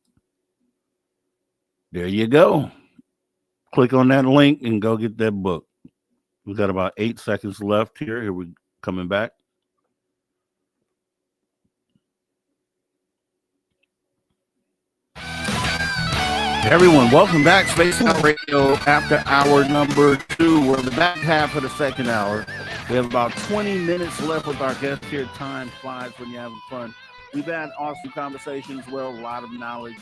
There you go. Click on that link and go get that book. We've got about 8 seconds left here. Here we coming back. Everyone, welcome back. Space Out Radio after hour number 2. We're in the back half of the second hour. We have about 20 minutes left with our guest here. Time flies when you're having fun. We've had awesome conversations, well, a lot of knowledge,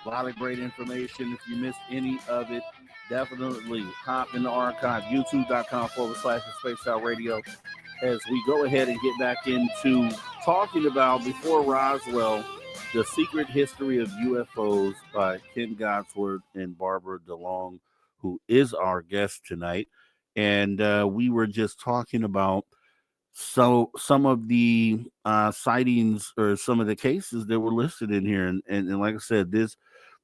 a lot of great information. If you missed any of it, definitely hop in the archive, youtube.com/Space Out Radio, as we go ahead and get back into talking about, before Roswell, The Secret History of UFOs by Ken Godsword and Barbara DeLong, who is our guest tonight. And we were just talking about some of the sightings or some of the cases that were listed in here. And like I said, this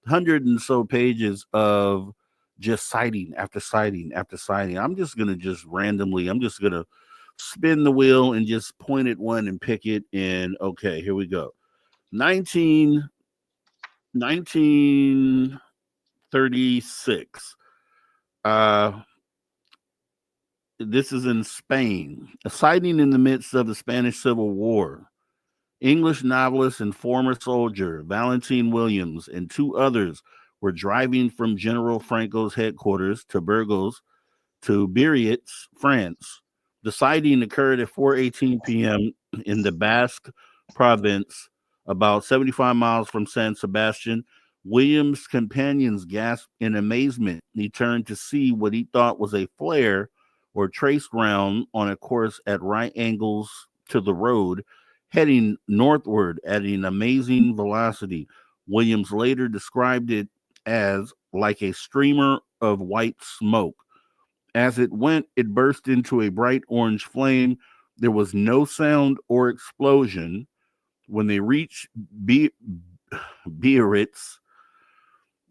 100 and so pages of just sighting after sighting after sighting. I'm just going to spin the wheel and just point at one and pick it. And okay, here we go. 1936. This is in Spain. A sighting in the midst of the Spanish Civil War. English novelist and former soldier Valentine Williams and 2 others were driving from General Franco's headquarters to Burgos to Biarritz, France. The sighting occurred at 4:18 p.m. in the Basque province, about 75 miles from San Sebastian. Williams' companions gasped in amazement. He turned to see what he thought was a flare or trace ground on a course at right angles to the road, heading northward at an amazing velocity. Williams later described it as like a streamer of white smoke. As it went, it burst into a bright orange flame. There was no sound or explosion. When they reached Biarritz,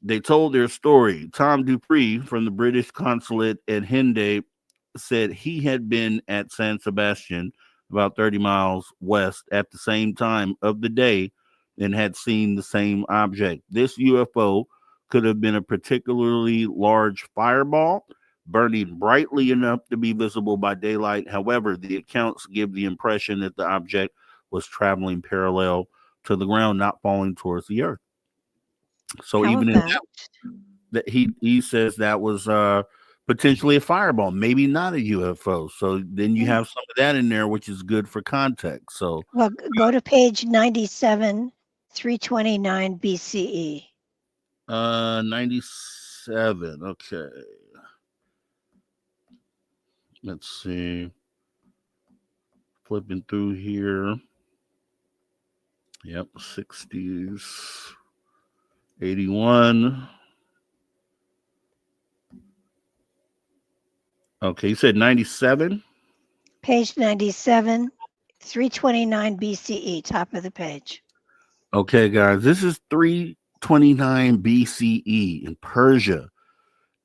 they told their story. Tom Dupree from the British consulate at Hendaye said he had been at San Sebastian, about 30 miles west, at the same time of the day and had seen the same object. This UFO could have been a particularly large fireball, burning brightly enough to be visible by daylight. However, the accounts give the impression that the object was traveling parallel to the ground, not falling towards the earth. So
How
even in
about
that, he says that was potentially a fireball, maybe not a UFO. So then you have some of that in there, which is good for context. So
well, go to page 97, 329 BCE.
97. Okay. Let's see. Flipping through here. Yep, 60s. 81. Okay, you said 97?
Page 97, 329 BCE, top of the page.
Okay, guys, this is 329 BCE in Persia.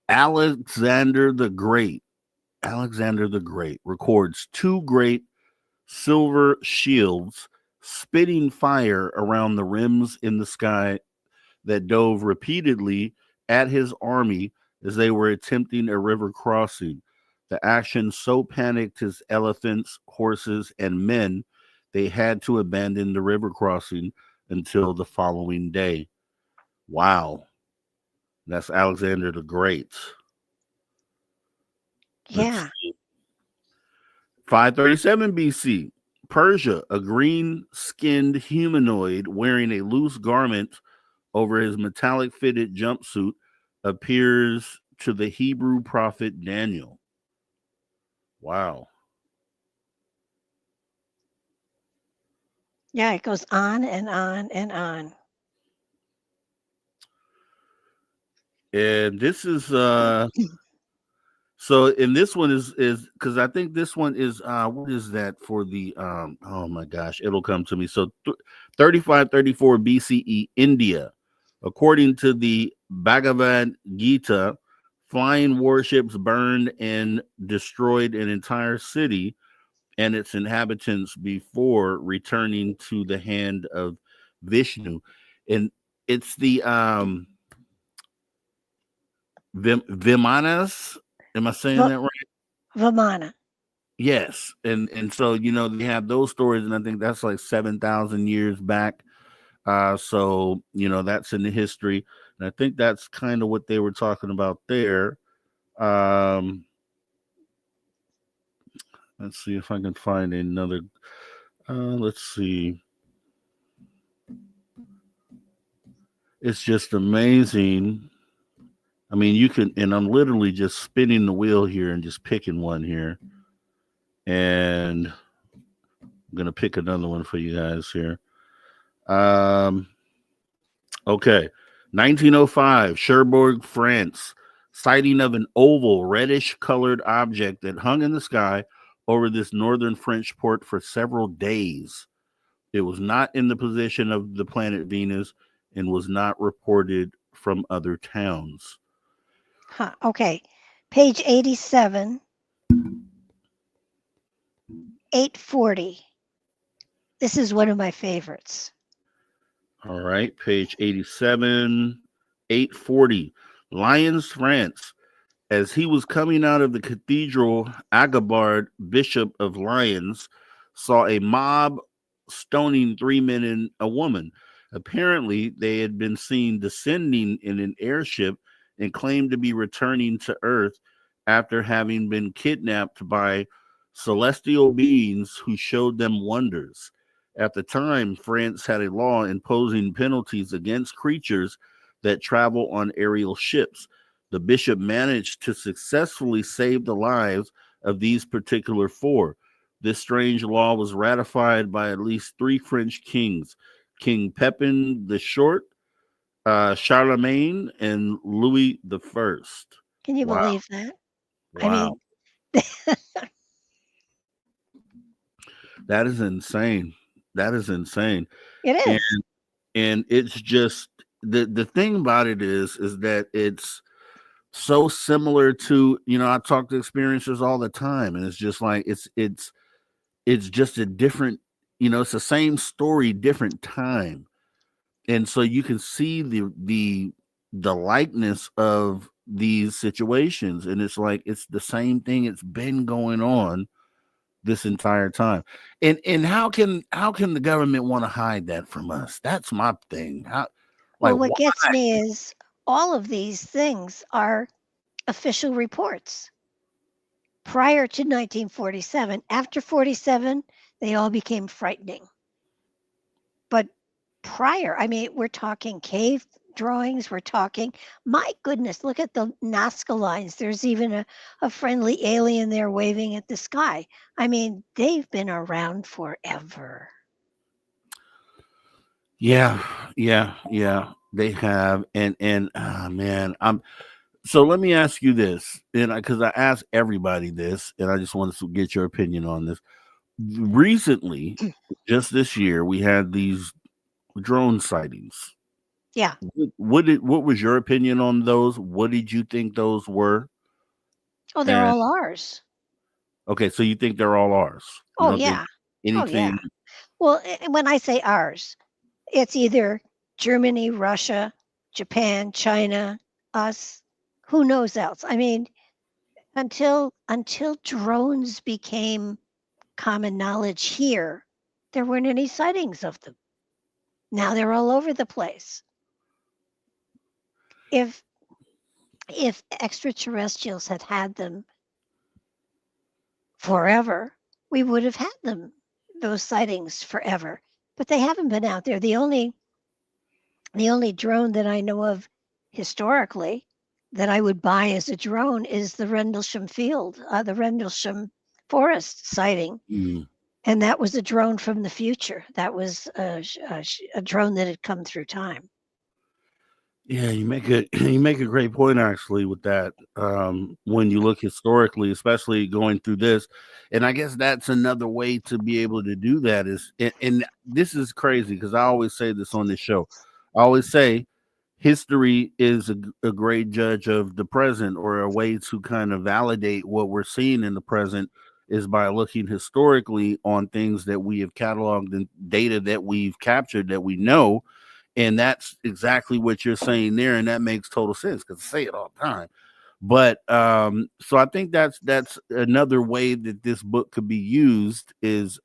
Alexander the Great records 2 great silver shields spitting fire around the rims in the sky that dove repeatedly at his army as they were attempting a river crossing. The action so panicked his elephants, horses, and men, they had to abandon the river crossing until the following day. Wow. That's Alexander the Great.
Yeah.
537 BC. Persia, a green-skinned humanoid wearing a loose garment over his metallic fitted jumpsuit appears to the Hebrew prophet Daniel. Wow.
Yeah, it goes on and on and on.
And this is so and this one is because I think this one is what is that for the oh my gosh, it'll come to me. So 3534 BCE India. According to the Bhagavad Gita, flying warships burned and destroyed an entire city and its inhabitants before returning to the hand of Vishnu. And it's the Vimanas. Am I saying
Va-
that right?
Vamana.
Yes. And so they have those stories, and I think that's like 7,000 years back. So that's in the history, and I think that's kind of what they were talking about there. Um, let's see if I can find another. Let's see. It's just amazing. I mean, you can, and I'm literally just spinning the wheel here and just picking one here, and I'm gonna pick another one for you guys here. Um, okay, 1905, Cherbourg, France. Sighting of an oval, reddish colored object that hung in the sky over this northern French port for several days. It was not in the position of the planet Venus and was not reported from other towns.
Huh. Okay. Page 87, 840. This is one of my favorites.
All right, page 87, 840. Lyons, France. As he was coming out of the cathedral, Agabard, bishop of Lyons, saw a mob stoning 3 men and a woman. Apparently, they had been seen descending in an airship and claimed to be returning to Earth after having been kidnapped by celestial beings who showed them wonders. At the time, France had a law imposing penalties against creatures that travel on aerial ships. The bishop managed to successfully save the lives of these particular four. This strange law was ratified by at least three French kings: King Pepin the Short, Charlemagne, and Louis the First.
Can you
Wow!
believe that? I
Wow!
mean,
That is insane. That is insane.
it
And
is.
it's just the thing about it is that it's so similar to I talk to experiencers all the time, and it's just like it's just a different it's the same story, different time, and so you can see the likeness of these situations, and it's like it's the same thing. It's been going on this entire time, and how can the government want to hide that from us? That's my thing. How, like,
Well, what
why?
gets me is all of these things are official reports prior to 1947. After 47, they all became frightening. But prior, I mean, we're talking cave drawings, we're talking, my goodness, look at the Nazca lines. There's even a friendly alien there waving at the sky. I mean, they've been around forever.
Yeah, yeah, they have, and man, so let me ask you this, and because I asked everybody this, and I just wanted to get your opinion on this. Recently, just this year, we had these drone sightings.
Yeah.
What was your opinion on those? What did you think those were?
Oh, they're
And
all ours.
okay, so you think they're all ours? You
Oh,
don't think
yeah. Oh, yeah.
anything?
Well, when I say ours, it's either Germany, Russia, Japan, China, us, who knows else. I mean, until drones became common knowledge here, there weren't any sightings of them. Now they're all over the place. If extraterrestrials had had them forever, we would have had them, those sightings forever. But they haven't been out there. The only drone that I know of historically that I would buy as a drone is the Rendlesham Field, the Rendlesham Forest sighting.
Mm.
And that was a drone from the future. That was a drone that had come through time.
Yeah, you make a you make a great point actually with that. When you look historically, especially going through this, and I guess that's another way to be able to do that is, and this is crazy because I always say this on this show. I always say history is a great judge of the present, or a way to kind of validate what we're seeing in the present is by looking historically on things that we have cataloged and data that we've captured that we know, and that's exactly what you're saying there, and that makes total sense because I say it all the time. But so I think that's another way that this book could be used is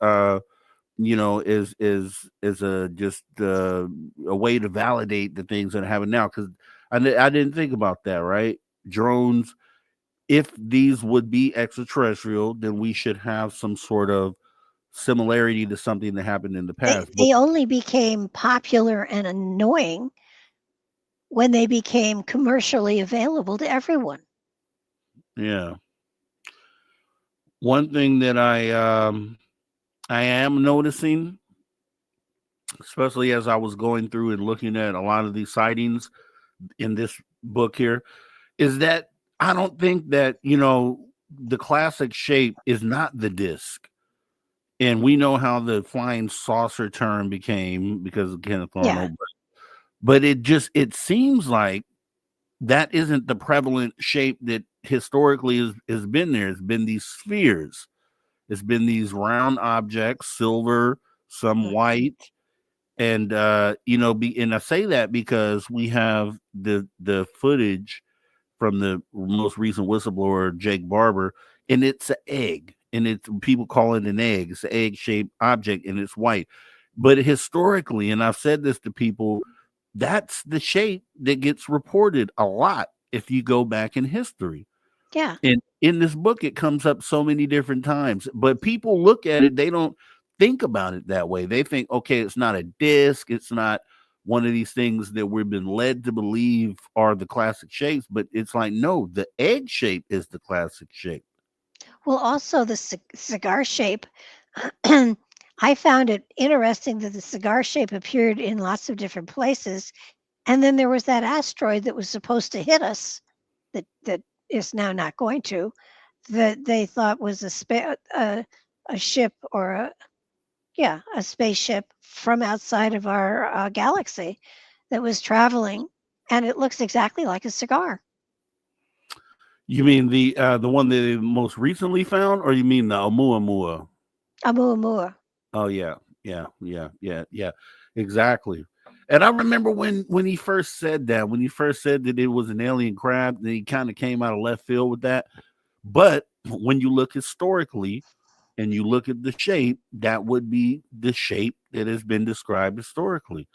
is a just a way to validate the things that happen now, because I didn't think about that, right? Drones, if these would be extraterrestrial, then we should have some sort of similarity to something that happened in the
They,
past. But
they only became popular and annoying when they became commercially available to everyone.
yeah, one thing that I am noticing, especially as I was going through and looking at a lot of these sightings in this book here, is that I don't think that, the classic shape is not the disc. And we know how the flying saucer term became because of Kenneth
Yeah,
Arnold, but it seems like that isn't the prevalent shape that historically has been there. It's been these spheres. It's been these round objects, silver, some
mhm.
white, and and I say that because we have the footage from the most recent whistleblower, Jake Barber, and it's an egg, and it's people call it an egg. It's an egg-shaped object, and it's white. But historically, and I've said this to people, that's the shape that gets reported a lot if you go back in history.
Yeah.
And in this book, it comes up so many different times, but people look at it, they don't think about it that way. They think, okay, it's not a disc, it's not one of these things that we've been led to believe are the classic shapes, but it's like, no, the egg shape is the classic shape.
Well, also the cigar shape. I found it interesting that the cigar shape appeared in lots of different places. And then there was that asteroid that was supposed to hit us that is now not going to, that they thought was a ship or a spaceship from outside of our galaxy that was traveling, and it looks exactly like a cigar.
You mean the one that they most recently found, or you mean the Oumuamua?
Oumuamua.
Oh yeah, yeah, exactly. And I remember when he first said that, when he first said that it was an alien crab, then he kind of came out of left field with that. But when you look historically and you look at the shape, that would be the shape that has been described historically.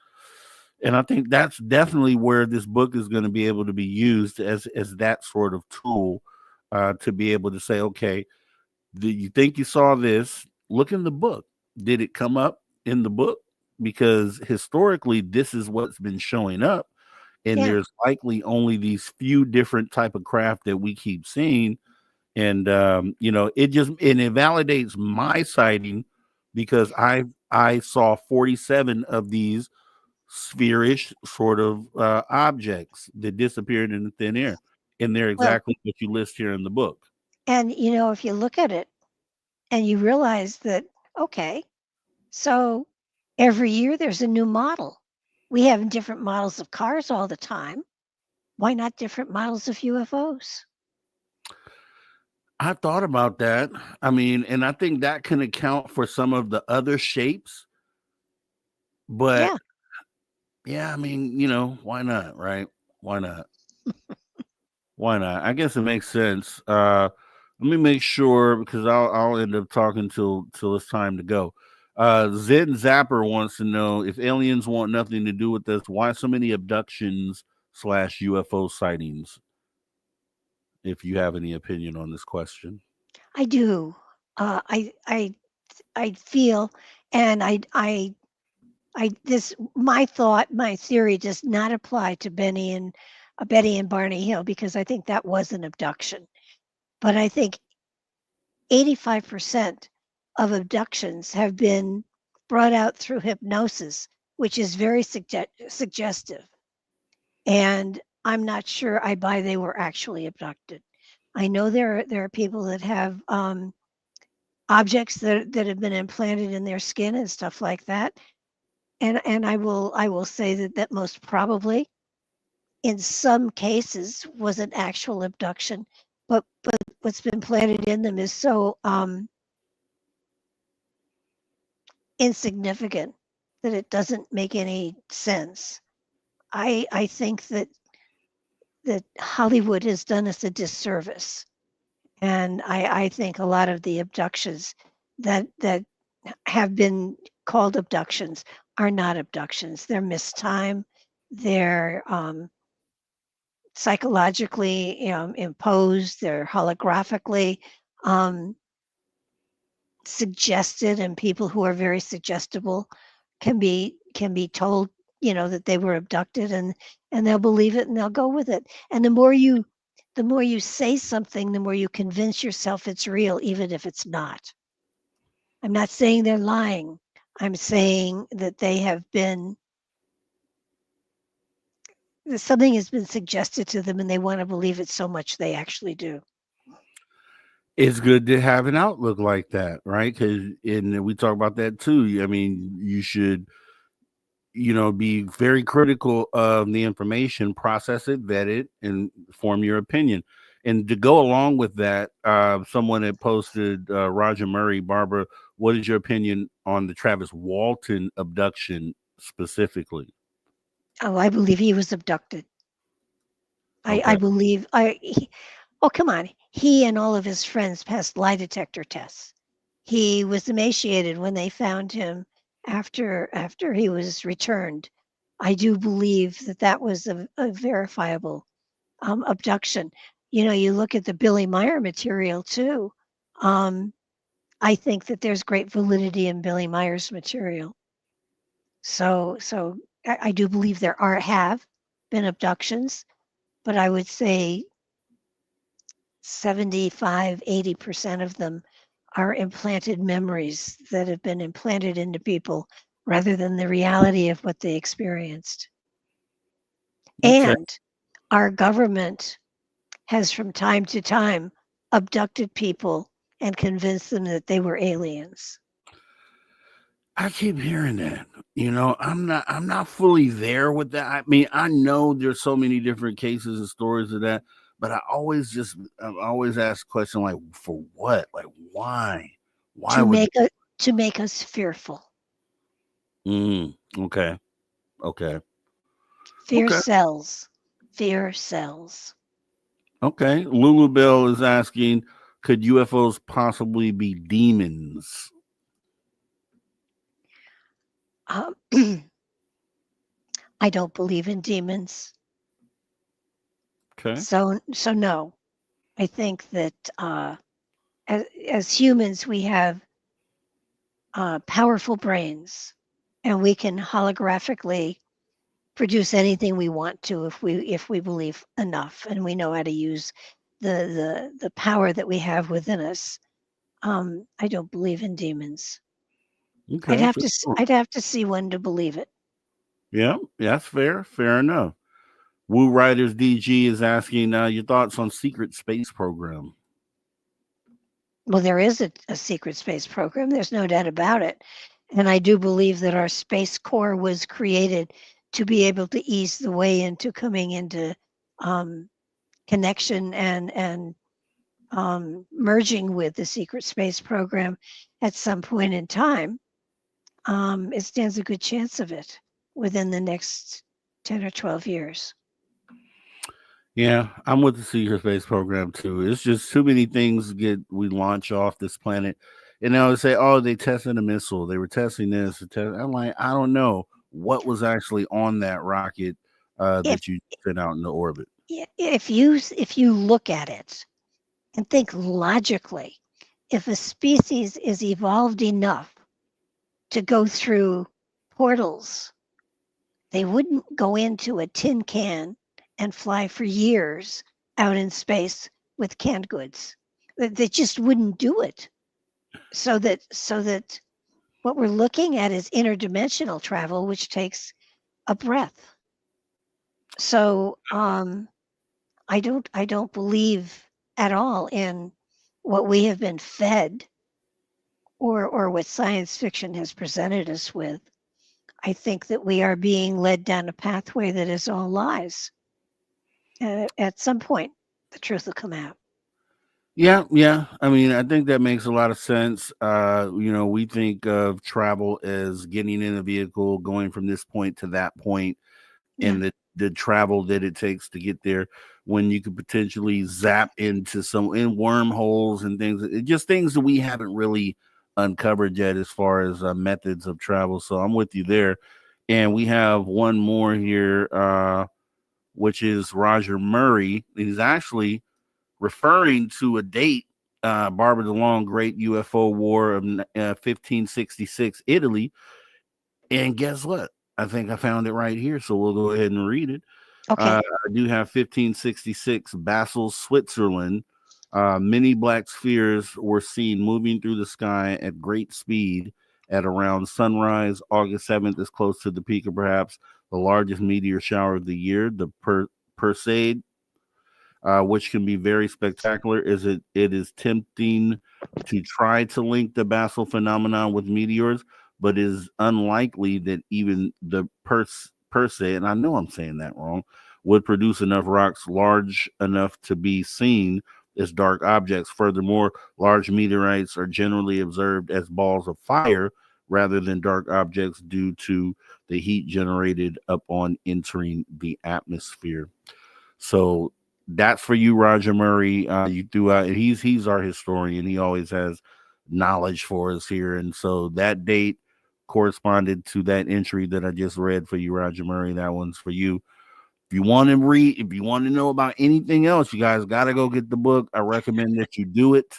And I think that's definitely where this book is going to be able to be used as that sort of tool, to be able to say, okay, do you think you saw this? Look in the book. Did it come up in the book? Because historically, this is what's been showing up, and
Yeah.
there's likely only these few different type of craft that we keep seeing. And it validates my sighting because I saw 47 of these spherish sort of objects that disappeared in the thin air, and they're
Well,
exactly what you list here in the book.
and if you look at it and you realize that, okay, so every year there's a new model. We have different models of cars all the time. Why not different models of UFOs?
I thought about that. I mean, and I think that can account for some of the other shapes, but
Yeah.
yeah, I mean, why not, right? Why not? Why not? I guess it makes sense. Let me make sure because I'll end up talking till it's time to go. Zen Zapper wants to know if aliens want nothing to do with this, why so many abductions slash UFO sightings? If you have any opinion on this question.
I do. I feel, and my thought, my theory does not apply to Betty and Barney Hill, because I think that was an abduction. But I think 85% of abductions have been brought out through hypnosis, which is very suggestive. And I'm not sure I buy they were actually abducted. I know there are people that have objects that have been implanted in their skin and stuff like that. And I will say that most probably in some cases was an actual abduction, but what's been planted in them is so insignificant that it doesn't make any sense. I think that Hollywood has done us a disservice, and I think a lot of the abductions that have been called abductions are not abductions. They're missed time. They're psychologically imposed. They're holographically um, suggested, and people who are very suggestible can be told, that they were abducted, and they'll believe it and they'll go with it. And the more you say something, the more you convince yourself it's real, even if it's not. I'm not saying they're lying. I'm saying that something has been suggested to them and they want to believe it so much they actually do.
It's good to have an outlook like that, right? Because we talk about that too. I mean, you should, be very critical of the information, process it, vet it, and form your opinion. And to go along with that, someone had posted, Roger Murray, Barbara, what is your opinion on the Travis Walton abduction specifically?
Oh, I believe he was abducted. I
Okay.
believe oh, come on. He and all of his friends passed lie detector tests. He was emaciated when they found him after he was returned. I do believe that was a verifiable abduction. You look at the Billy Meyer material too. I think that there's great validity in Billy Meyer's material. So I do believe there have been abductions, but I would say 75, 80% of them are implanted memories that have been implanted into people rather than the reality of what they experienced.
Okay.
And our government has from time to time abducted people and convinced them that they were aliens.
I keep hearing that. I'm not fully there with that. I mean, I know there's so many different cases and stories of that, but I always ask the question like, for what? Like, why? Why
to
would?
make us fearful.
Okay. Okay.
Fear
Okay.
sells. Fear sells.
Okay. Lulu Bell is asking, could UFOs possibly be demons?
Um, I don't believe in demons.
Okay.
So no. I think that as humans, we have powerful brains, and we can holographically produce anything we want to if we believe enough, and we know how to use the power that we have within us. I don't believe in demons.
Okay.
I'd have to see one to believe it.
Yeah, that's fair. Fair enough. Woo Riders DG is asking your thoughts on secret space program.
Well, there is a secret space program. There's no doubt about it. And I do believe that our Space Corps was created to be able to ease the way into coming into um, connection and merging with the secret space program at some point in time. It stands a good chance of it within the next 10 or 12 years.
Yeah, I'm with the secret space program too. It's just too many things we launch off this planet, and they always say, "Oh, they tested a missile. They were testing this." I'm like, I don't know what was actually on that rocket
If
that you sent out into orbit.
if you look at it and think logically, if a species is evolved enough to go through portals, they wouldn't go into a tin can and fly for years out in space with canned goods. They just wouldn't do it. so that what we're looking at is interdimensional travel, which takes a breath. So I don't believe at all in what we have been fed or what science fiction has presented us with. I think that we are being led down a pathway that is all lies. At some point, the truth will come out.
Yeah. I mean, I think that makes a lot of sense. We think of travel as getting in a vehicle, going from this point to that point,
Yeah.
and the travel that it takes to get there. When you could potentially zap into in wormholes and things, just things that we haven't really uncovered yet as far as methods of travel. So I'm with you there. And we have one more here, which is Roger Murray. He's actually referring to a date, Barbara DeLong, Great UFO War of 1566, Italy. And guess what? I think I found it right here, so we'll go ahead and read it.
Okay.
I do have 1566, Basel, Switzerland. Many black spheres were seen moving through the sky at great speed at around sunrise. August 7th is close to the peak of perhaps the largest meteor shower of the year, the Perseid, which can be very spectacular. It is tempting to try to link the Basel phenomenon with meteors, but is unlikely that even the Perseid, and I know I'm saying that wrong, would produce enough rocks large enough to be seen as dark objects. Furthermore, large meteorites are generally observed as balls of fire rather than dark objects due to the heat generated upon entering the atmosphere. So that's for you, Roger Murray. You threw out. He's our historian. He always has knowledge for us here, and so that date corresponded to that entry that I just read for you, Roger Murray. That one's for you. If you want to know about anything else, you guys got to go get the book. I recommend that you do it,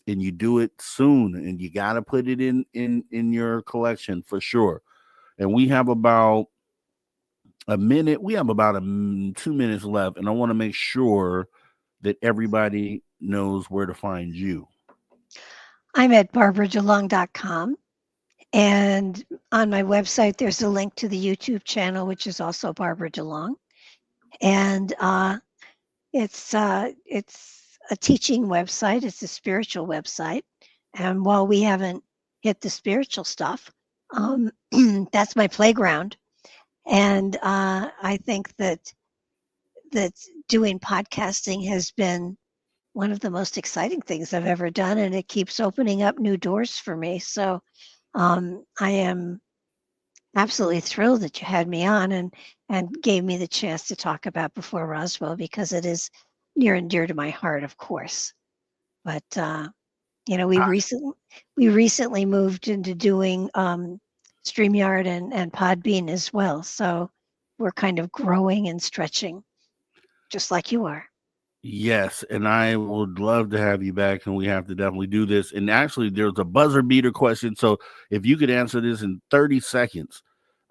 and you do it soon, and you got to put it in your collection for sure. And we have about a minute. We have about 2 minutes left, and I want to make sure that everybody knows where to find you.
I'm at barbaradelong.com. And on my website, there's a link to the YouTube channel, which is also Barbara DeLong. And it's a teaching website. It's a spiritual website. And while we haven't hit the spiritual stuff, that's my playground. And I think that doing podcasting has been one of the most exciting things I've ever done, and it keeps opening up new doors for me. So I am absolutely thrilled that you had me on and gave me the chance to talk about Before Roswell, because it is near and dear to my heart, of course. But we recently moved into doing StreamYard and Podbean as well. So we're kind of growing and stretching, just like you are.
Yes, and I would love to have you back, and we have to definitely do this. And actually, there's a buzzer beater question. So if you could answer this in 30 seconds,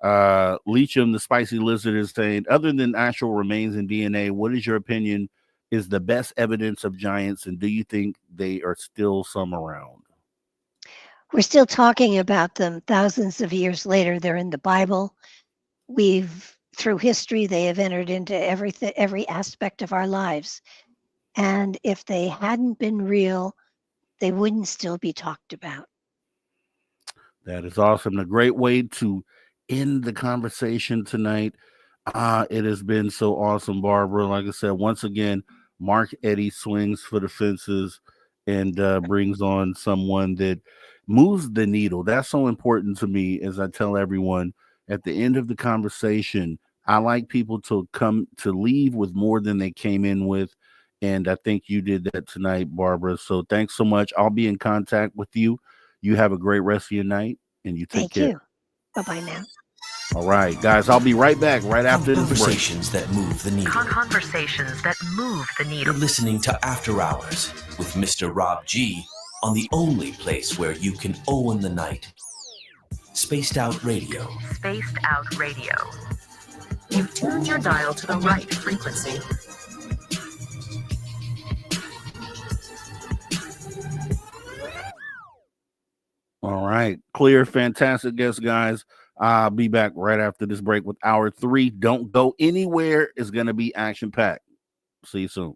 Leacham, the spicy lizard, is saying, other than actual remains and DNA, what is your opinion is the best evidence of giants, and do you think they are still some around?
We're still talking about them thousands of years later. They're in the Bible. Through history, they have entered into every aspect of our lives. And if they hadn't been real, they wouldn't still be talked about.
That is awesome. A great way to end the conversation tonight. It has been so awesome, Barbara. Like I said, once again, Mark Eddy swings for the fences and brings on someone that moves the needle. That's so important to me. As I tell everyone at the end of the conversation, I like people to leave with more than they came in with. And I think you did that tonight, Barbara. So thanks so much. I'll be in contact with you. You have a great rest of your night, and you take care.
Thank you. Bye-bye now.
All right, guys, I'll be right back right after this break.
Conversations that move the needle.
Conversations that move the needle.
You're listening to After Hours with Mr. Rob G on the only place where you can own the night. Spaced Out Radio.
Spaced Out Radio. You've tuned your dial to the right frequency.
right, clear, fantastic guest, guys. I'll be back right after this break with hour 3. Don't go anywhere. It's going to be action packed. See you soon.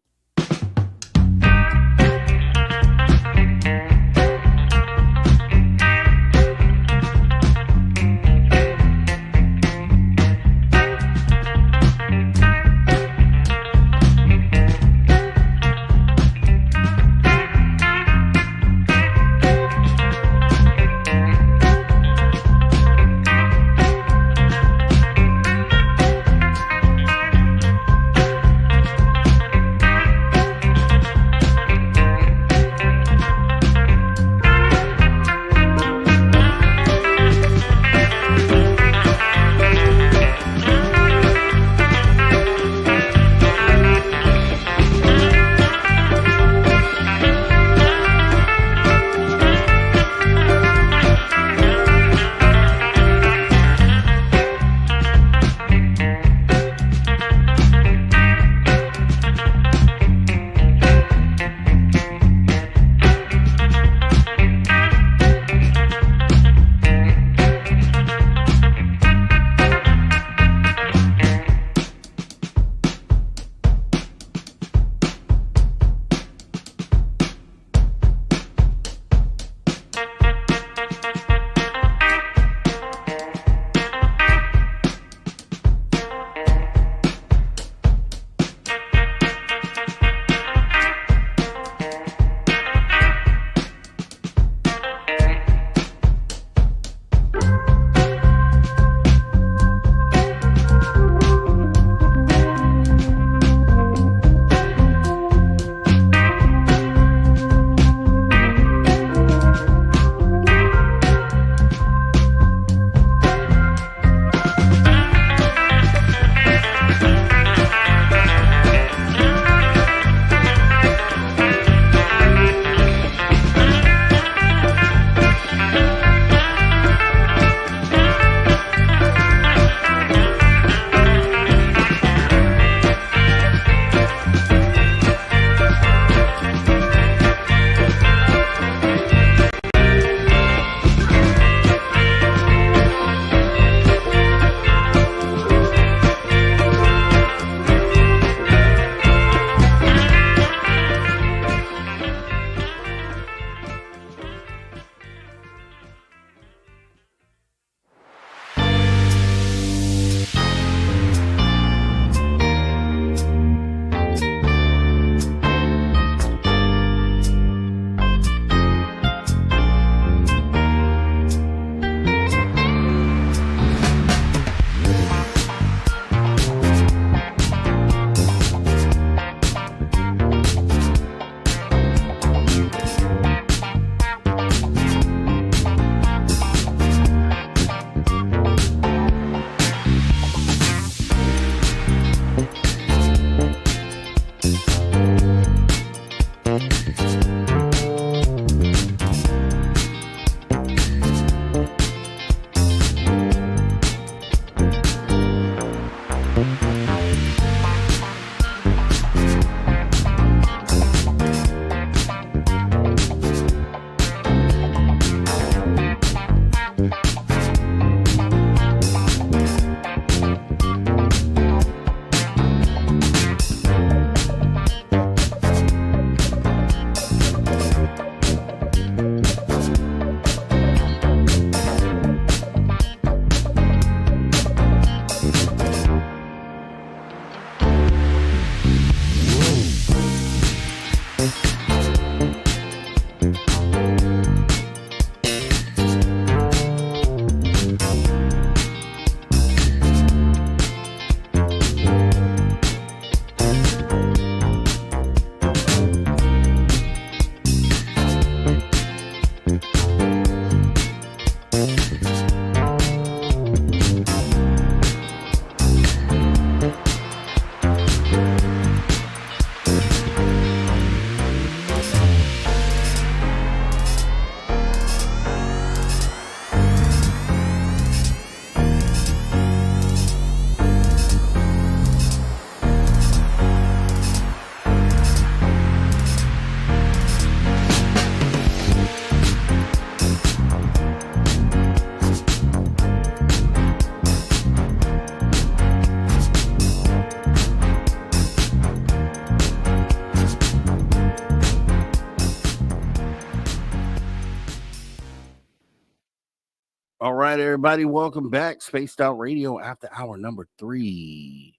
All right, everybody, welcome back. Spaced Out Radio after hour number 3.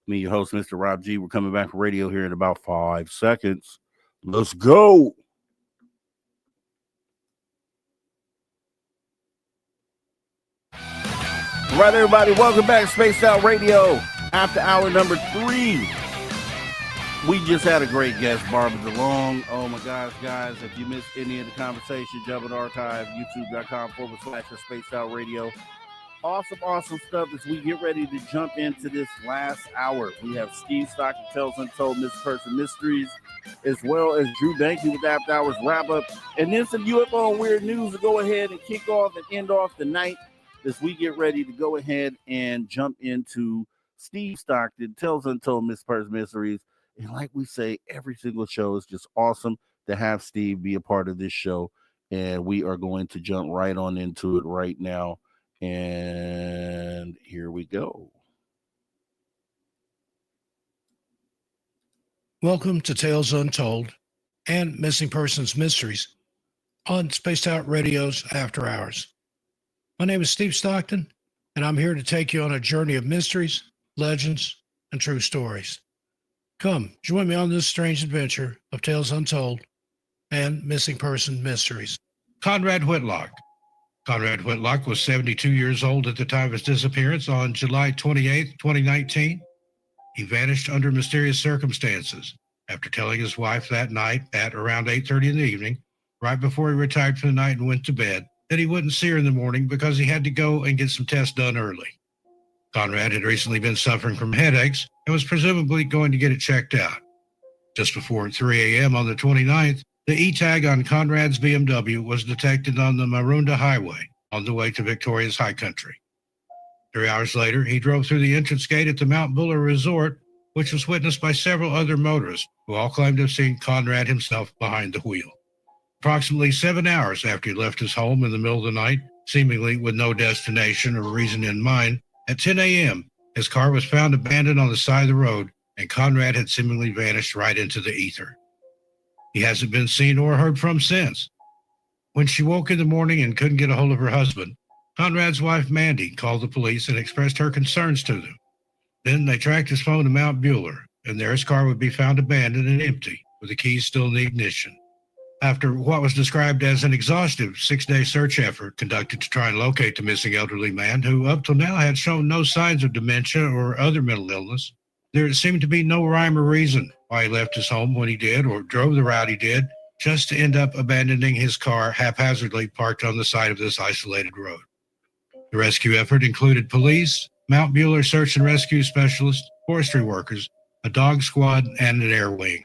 Me, your host, Mr. Rob G. We're coming back for radio here in about 5 seconds. Let's go. All right, everybody, welcome back. Spaced Out Radio after hour number 3. We just had a great guest, Barbara DeLong. Oh my gosh, guys, if you missed any of the conversation, jump in archive, youtube.com/Spaced Out Radio. Awesome stuff as we get ready to jump into this last hour. We have Steve Stockton, Tales Untold, Missing Person Mysteries, as well as Drew Danke with After Hours Wrap Up, and then some UFO and weird news to go ahead and kick off and end off the night as we get ready to go ahead and jump into Steve Stockton, Tales Untold, Missing Person Mysteries. And like we say, every single show is just awesome to have Steve be a part of this show. And we are going to jump right on into it right now. And here we go.
Welcome to Tales Untold and Missing Persons Mysteries on Spaced Out Radio's After Hours. My name is Steve Stockton, and I'm here to take you on a journey of mysteries, legends, and true stories. Come, join me on this strange adventure of Tales Untold and Missing Person Mysteries. Conrad Whitlock. Conrad Whitlock was 72 years old at the time of his disappearance on July 28, 2019. He vanished under mysterious circumstances after telling his wife that night at around 8:30 in the evening, right before he retired for the night and went to bed, that he wouldn't see her in the morning because he had to go and get some tests done early. Conrad had recently been suffering from headaches and was presumably going to get it checked out. Just before 3 a.m. on the 29th, the E-tag on Conrad's BMW was detected on the Marunda Highway on the way to Victoria's High Country. 3 hours later, he drove through the entrance gate at the Mount Buller Resort, which was witnessed by several other motorists who all claimed to have seen Conrad himself behind the wheel. Approximately 7 hours after he left his home in the middle of the night, seemingly with no destination or reason in mind, at 10 a.m., his car was found abandoned on the side of the road, and Conrad had seemingly vanished right into the ether. He hasn't been seen or heard from since. When she woke in the morning and couldn't get a hold of her husband, Conrad's wife, Mandy, called the police and expressed her concerns to them. Then they tracked his phone to Mount Buller, and there his car would be found abandoned and empty, with the keys still in the ignition. After what was described as an exhaustive 6-day search effort conducted to try and locate the missing elderly man, who up till now had shown no signs of dementia or other mental illness, there seemed to be no rhyme or reason why he left his home when he did or drove the route he did, just to end up abandoning his car haphazardly parked on the side of this isolated road. The rescue effort included police, Mount Buller search and rescue specialists, forestry workers, a dog squad, and an air wing.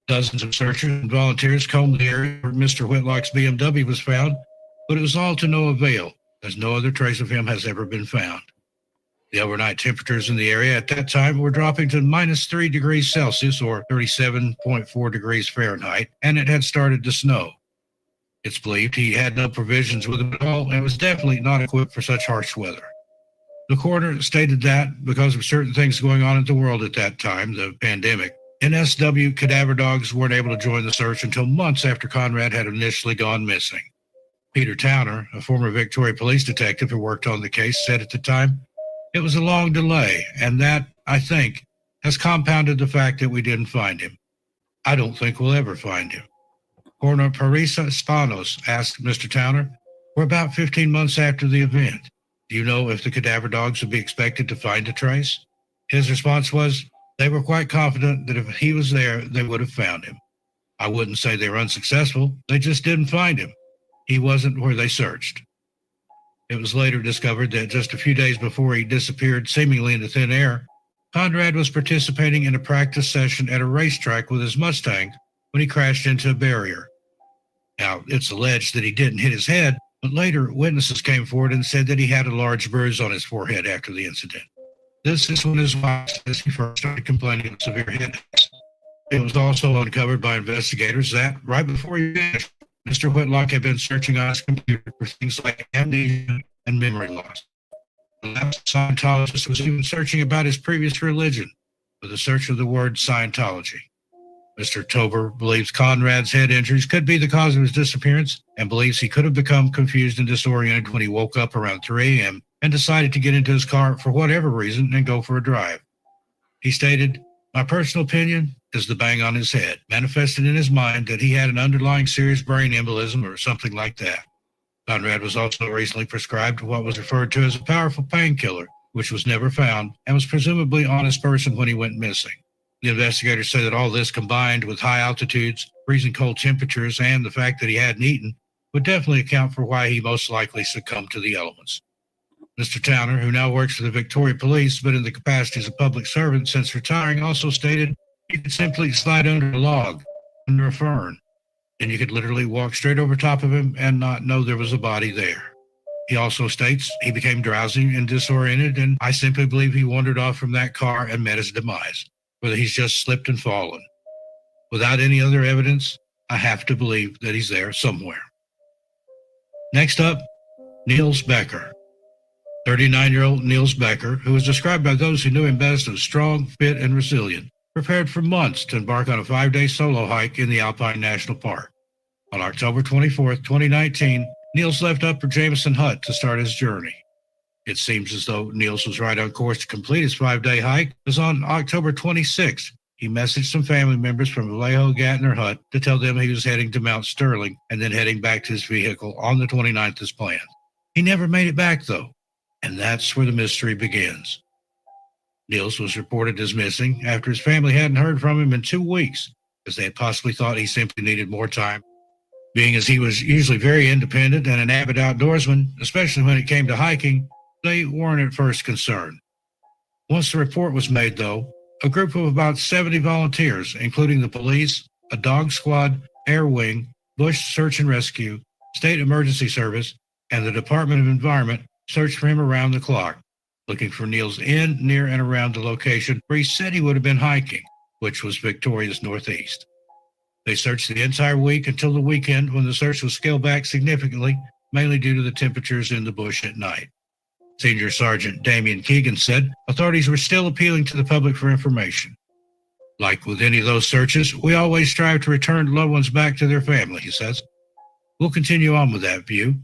Dozens of searchers and volunteers combed the area where Mr. Whitlock's BMW was found, but it was all to no avail, as no other trace of him has ever been found. The overnight temperatures in the area at that time were dropping to -3 degrees Celsius or 37.4 degrees Fahrenheit, and it had started to snow. It's believed he had no provisions with him at all and was definitely not equipped for such harsh weather. The coroner stated that because of certain things going on in the world at that time, the pandemic, NSW cadaver dogs weren't able to join the search until months after Conrad had initially gone missing. Peter Towner, a former Victoria police detective who worked on the case, said at the time, "It was a long delay, and that, I think, has compounded the fact that we didn't find him. I don't think we'll ever find him." Coroner Parisa Spanos asked Mr. Towner, "We're about 15 months after the event. Do you know if the cadaver dogs would be expected to find a trace?" His response was, "They were quite confident that if he was there, they would have found him. I wouldn't say they were unsuccessful. They just didn't find him. He wasn't where they searched." It was later discovered that just a few days before he disappeared seemingly into thin air, Conrad was participating in a practice session at a racetrack with his Mustang when he crashed into a barrier. Now, it's alleged that he didn't hit his head, but later witnesses came forward and said that he had a large bruise on his forehead after the incident. This is when his wife says he first started complaining of severe headaches. It was also uncovered by investigators that, right before he vanished, Mr. Whitlock had been searching on his computer for things like amnesia and memory loss. The lapsed Scientologist was even searching about his previous religion with a search of the word Scientology. Mr. Tober believes Conrad's head injuries could be the cause of his disappearance and believes he could have become confused and disoriented when he woke up around 3 a.m. and decided to get into his car for whatever reason and go for a drive. He stated, "My personal opinion is the bang on his head manifested in his mind that he had an underlying serious brain embolism or something like that." Conrad was also recently prescribed what was referred to as a powerful painkiller, which was never found and was presumably on his person when he went missing. The investigators say that all this combined with high altitudes, freezing cold temperatures, and the fact that he hadn't eaten would definitely account for why he most likely succumbed to the elements. Mr. Towner, who now works for the Victoria Police but in the capacity as a public servant since retiring, also stated you could simply slide under a log, under a fern, and you could literally walk straight over top of him and not know there was a body there. He also states he became drowsy and disoriented, and I simply believe he wandered off from that car and met his demise, whether he's just slipped and fallen. Without any other evidence, I have to believe that he's there somewhere. Next up, Niels Becker. 39-year-old Niels Becker, who was described by those who knew him best as strong, fit, and resilient, prepared for months to embark on a 5-day solo hike in the Alpine National Park. On October 24, 2019, Niels left Upper Jameson Hut to start his journey. It seems as though Niels was right on course to complete his 5-day hike, as on October 26th, he messaged some family members from Vallejo Gatner Hut to tell them he was heading to Mount Sterling and then heading back to his vehicle on the 29th as planned. He never made it back, though, and that's where the mystery begins. Niels was reported as missing after his family hadn't heard from him in 2 weeks, as they had possibly thought he simply needed more time. Being as he was usually very independent and an avid outdoorsman, especially when it came to hiking, they weren't at first concerned. Once the report was made, though, a group of about 70 volunteers, including the police, a dog squad, air wing, bush search and rescue, state emergency service, and the Department of Environment, searched for him around the clock, looking for Niels in, near, and around the location where he said he would have been hiking, which was Victoria's northeast. They searched the entire week until the weekend, when the search was scaled back significantly, mainly due to the temperatures in the bush at night. Senior Sergeant Damian Keegan said authorities were still appealing to the public for information. Like with any of those searches, we always strive to return loved ones back to their family, he says. We'll continue on with that view,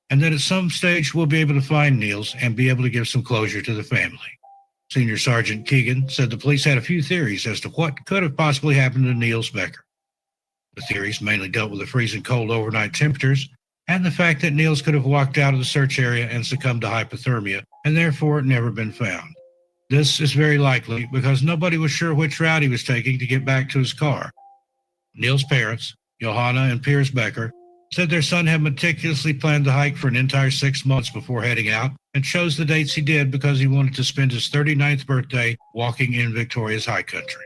and then at some stage we'll be able to find Niels and be able to give some closure to the family. Senior Sergeant Keegan said the police had a few theories as to what could have possibly happened to Niels Becker. The theories mainly dealt with the freezing cold overnight temperatures and the fact that Niels could have walked out of the search area and succumbed to hypothermia and therefore never been found. This is very likely because nobody was sure which route he was taking to get back to his car. Niels' parents, Johanna and Piers Becker, said their son had meticulously planned the hike for an entire 6 months before heading out and chose the dates he did because he wanted to spend his 39th birthday walking in Victoria's high country.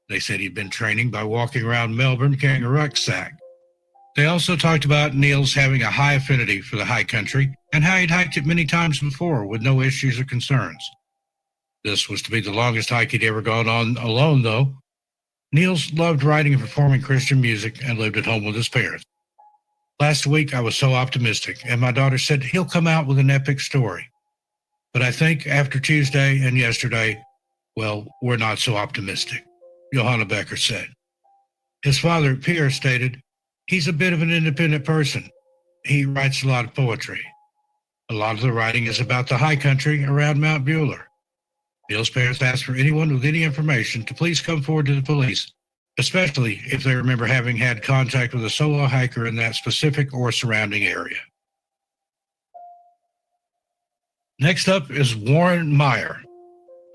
They said he'd been training by walking around Melbourne carrying a rucksack. They also talked about Niels having a high affinity for the high country and how he'd hiked it many times before with no issues or concerns. This was to be the longest hike he'd ever gone on alone, though. Niels loved writing and performing Christian music and lived at home with his parents. Last week, I was so optimistic, and my daughter said he'll come out with an epic story. But I think after Tuesday and yesterday, well, we're not so optimistic, Johanna Becker said. His father, Pierre, stated, he's a bit of an independent person. He writes a lot of poetry. A lot of the writing is about the high country around Mount Bueller. Niels' parents asked for anyone with any information to please come forward to the police, especially if they remember having had contact with a solo hiker in that specific or surrounding area. Next up is Warren Meyer.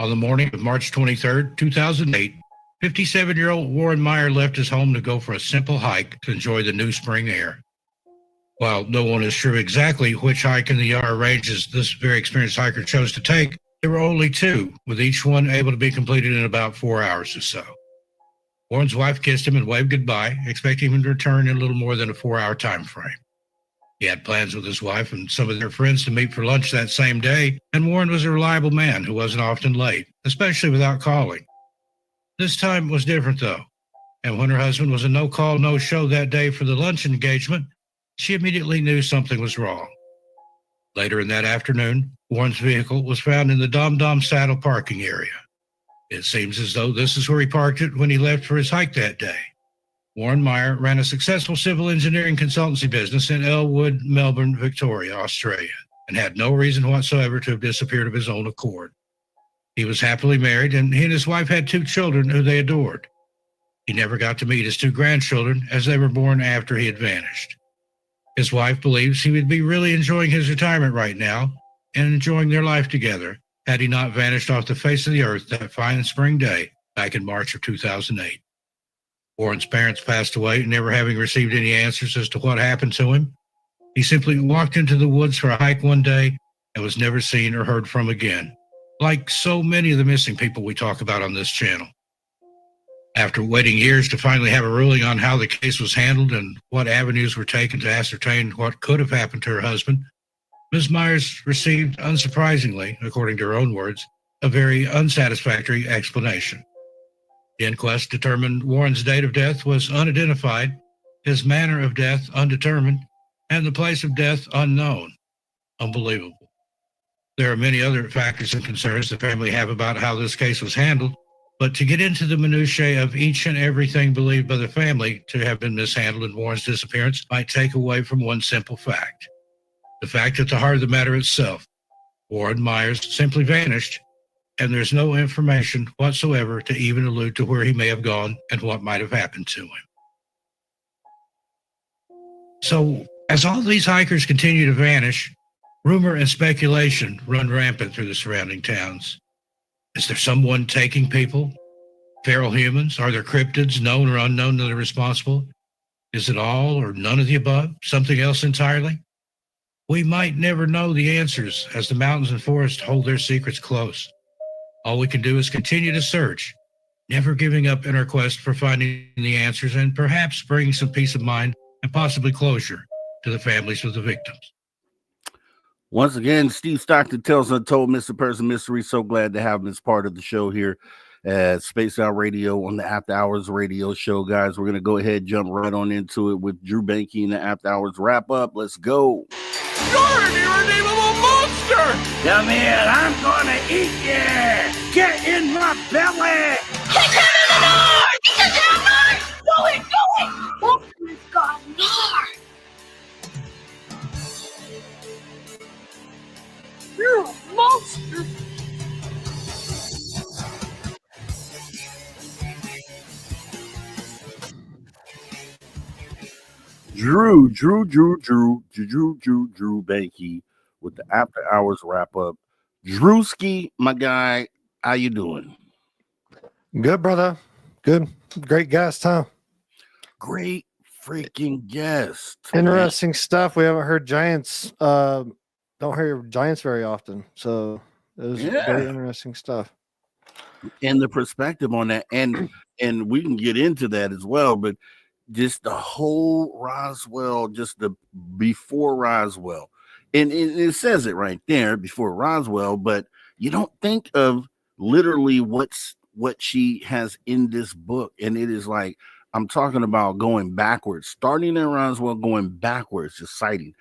On the morning of March 23, 2008, 57-year-old Warren Meyer left his home to go for a simple hike to enjoy the new spring air. While no one is sure exactly which hike in the Yarra Ranges this very experienced hiker chose to take, there were only 2, with each one able to be completed in about 4 hours or so. Warren's wife kissed him and waved goodbye, expecting him to return in a little more than a 4-hour time frame. He had plans with his wife and some of their friends to meet for lunch that same day, and Warren was a reliable man who wasn't often late, especially without calling. This time was different, though, and when her husband was a no-call, no-show that day for the lunch engagement, she immediately knew something was wrong. Later in that afternoon, Warren's vehicle was found in the Dom Dom Saddle parking area. It seems as though this is where he parked it when he left for his hike that day. Warren Meyer ran a successful civil engineering consultancy business in Elwood, Melbourne, Victoria, Australia, and had no reason whatsoever to have disappeared of his own accord. He was happily married, and he and his wife had 2 children who they adored. He never got to meet his 2 grandchildren, as they were born after he had vanished. His wife believes he would be really enjoying his retirement right now and enjoying their life together had he not vanished off the face of the earth that fine spring day back in March of 2008. Warren's parents passed away, never having received any answers as to what happened to him. He simply walked into the woods for a hike one day and was never seen or heard from again, like so many of the missing people we talk about on this channel. After waiting years to finally have a ruling on how the case was handled and what avenues were taken to ascertain what could have happened to her husband, Ms. Myers received, unsurprisingly, according to her own words, a very unsatisfactory explanation. The inquest determined Warren's date of death was unidentified, his manner of death undetermined, and the place of death unknown. Unbelievable. There are many other factors and concerns the family have about how this case was handled, but to get into the minutiae of each and everything believed by the family to have been mishandled in Warren's disappearance might take away from one simple fact. The fact at the heart of the matter itself. Warren Myers simply vanished, and there's no information whatsoever to even allude to where he may have gone and what might have happened to him. So, as all these hikers continue to vanish, rumor and speculation run rampant through the surrounding towns. Is there someone taking people? Feral humans? Are there cryptids, known or unknown, that are responsible? Is it all or none of the above? Something else entirely? We might never know the answers, as the mountains and forests hold their secrets close. All we can do is continue to search, never giving up in our quest for finding the answers and perhaps bringing some peace of mind and possibly closure to the families of the victims.
Once again, Steve Stockton tells Untold Mr. Person Mystery. So glad to have him as part of the show here at Space Out Radio on the After Hours Radio Show, guys. We're going to go ahead and jump right on into it with Drew Banky and the After Hours wrap up. Let's go.
You're an irredeemable monster!
Come here, I'm going to eat you. Get in my belly.
Kick him in the north! Kick him north! Do it!
Monster's gone north.
You're a monster!
Drew Banky with the After Hours wrap up. Drewski, my guy, how you doing?
Good, brother. Good. Great guest, huh?
Great freaking guest.
Interesting stuff. We haven't heard Giants. Don't hear Giants very often. So it was very interesting stuff.
And the perspective on that, and we can get into that as well, but just the whole Roswell, just the before Roswell. And it says it right there, before Roswell, but you don't think of literally what she has in this book. And it is like, I'm talking about going backwards, starting in Roswell, going backwards, just citing.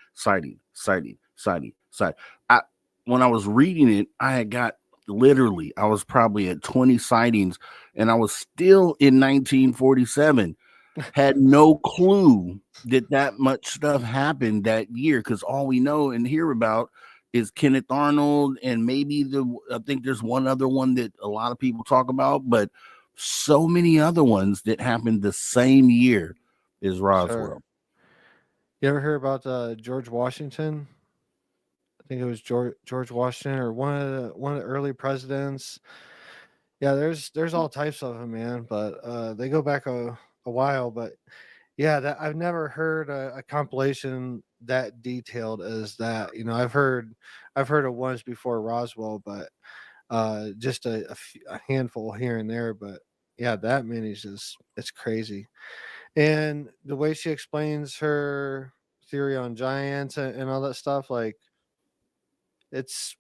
When I was reading it, I was probably at 20 sightings, and I was still in 1947. Had no clue that much stuff happened that year, because all we know and hear about is Kenneth Arnold, and maybe I think there's one other one that a lot of people talk about, but so many other ones that happened the same year as Roswell.
Sure. You ever hear about George Washington? I think it was George Washington, or one of the early presidents. Yeah, there's all types of them, man. But they go back a while. But yeah, that I've never heard a compilation that detailed as that. You know, I've heard of ones before Roswell, but just a handful here and there. But yeah, that many is just, it's crazy. And the way she explains her theory on giants and all that stuff, like, it's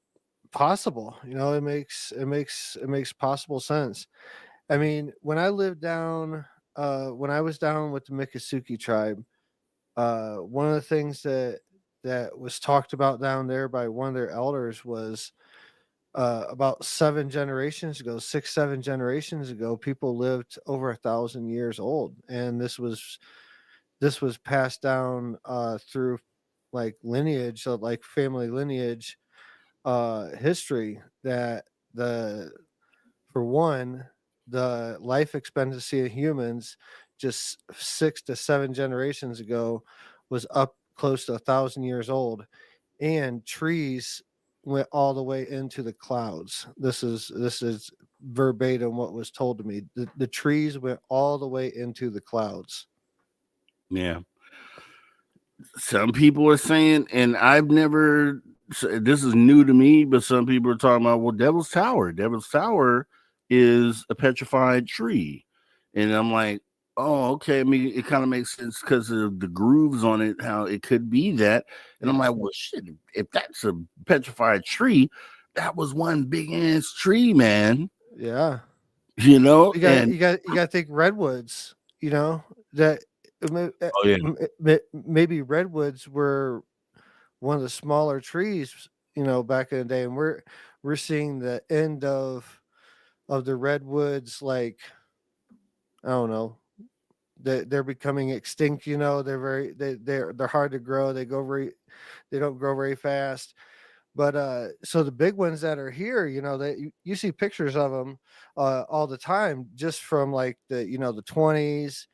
possible, you know, it makes possible sense. I mean, when I was down with the Miccosukee tribe, one of the things that was talked about down there by one of their elders was about 7 generations ago, 7 generations ago, people lived over 1,000 years old, and this was passed down through like lineage, so like family lineage history, that the for one, the life expectancy of humans just 6 to 7 generations ago was up close to 1,000 years old, and trees went all the way into the clouds. This is verbatim what was told to me. The trees went all the way into the clouds.
Yeah. Some people are saying, and I've never, this is new to me, but some people are talking about, well, Devil's Tower. Devil's Tower is a petrified tree. And I'm like, oh, okay. I mean, it kind of makes sense because of the grooves on it, how it could be that. And I'm like, well, shit, if that's a petrified tree, that was one big ass tree, man.
Yeah.
You know,
You got to think redwoods, that
oh yeah,
maybe redwoods were one of the smaller trees, back in the day, and we're seeing the end of the redwoods, like, I don't know, they're becoming extinct. They're hard to grow. They don't grow very fast. But so the big ones that are here, that you see pictures of them all the time, just from like the 20s,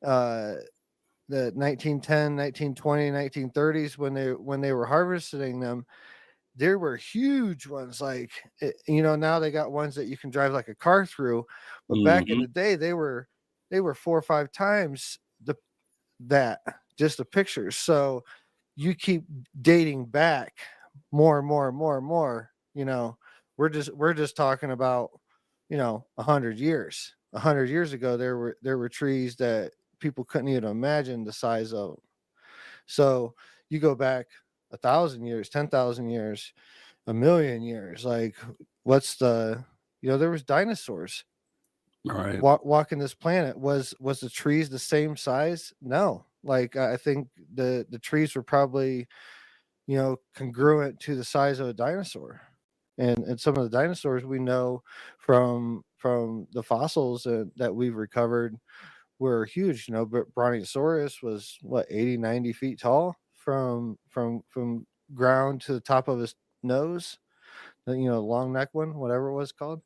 the 1910, 1920, 1930s, when they were harvesting them. There were huge ones, like, now they got ones that you can drive like a car through, but back in the day they were 4 or 5 times that, just the pictures. So you keep dating back more and more and more and more. We're just talking about 100 years. 100 years ago, there were trees that people couldn't even imagine the size of them. So you go back 1,000 years, 10,000 years, 1,000,000 years. Like, what's the there was dinosaurs.
all right.
Walking this planet. Was the trees the same size? No. Like, I think the trees were probably congruent to the size of a dinosaur, and some of the dinosaurs we know from the fossils that we've recovered were huge. But Brontosaurus was what, 80, 90 feet tall from ground to the top of his nose. The long neck one, whatever it was called.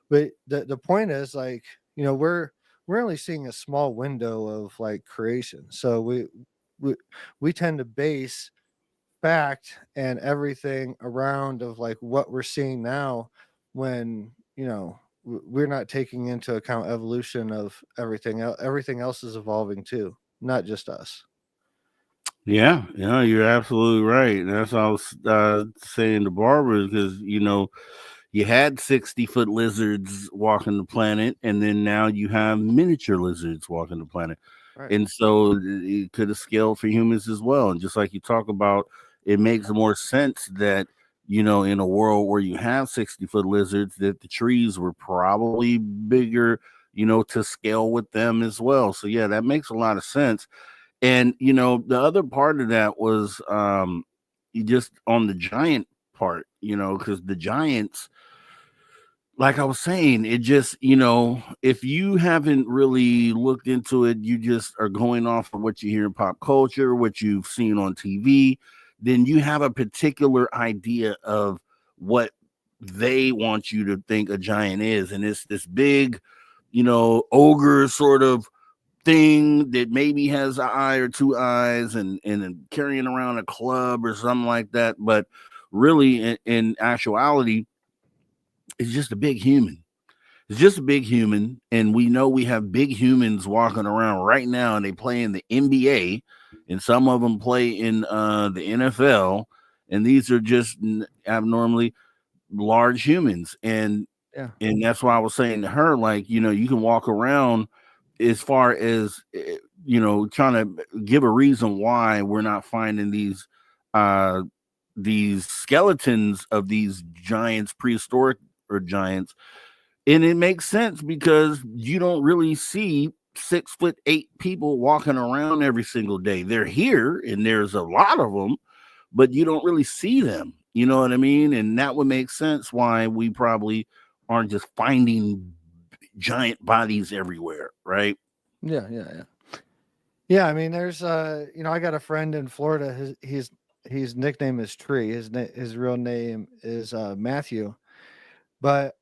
But the point is, like, we're only seeing a small window of like creation. So we tend to base fact and everything around of like what we're seeing now, when we're not taking into account evolution of everything else. Everything else is evolving too, not just us.
Yeah, you're absolutely right. And that's what I was saying to Barbara, because you had 60-foot lizards walking the planet, and then now you have miniature lizards walking the planet.
Right.
And so it could have scaled for humans as well. And just like you talk about, it makes more sense that, in a world where you have 60-foot lizards, that the trees were probably bigger, to scale with them as well. So yeah, that makes a lot of sense. And the other part of that was you just on the giant part, because the giants, like I was saying, it just, if you haven't really looked into it, you just are going off of what you hear in pop culture, what you've seen on TV, then you have a particular idea of what they want you to think a giant is. And it's this big, ogre sort of thing that maybe has an eye or two eyes, and carrying around a club or something like that. But really, in actuality, it's just a big human. It's just a big human. And we know we have big humans walking around right now, and they play in the NBA, and some of them play in the NFL. And these are just abnormally large humans. And that's why I was saying to her, like, you can walk around, as far as trying to give a reason why we're not finding these skeletons of these giants, prehistoric or giants. And it makes sense because you don't really see 6'8" people walking around every single day. They're here, and there's a lot of them, but you don't really see them. You know what I mean? And that would make sense why we probably aren't just finding giant bodies everywhere, right?
Yeah, yeah. I mean, there's I got a friend in Florida. His nickname is Tree. His real name is Matthew. But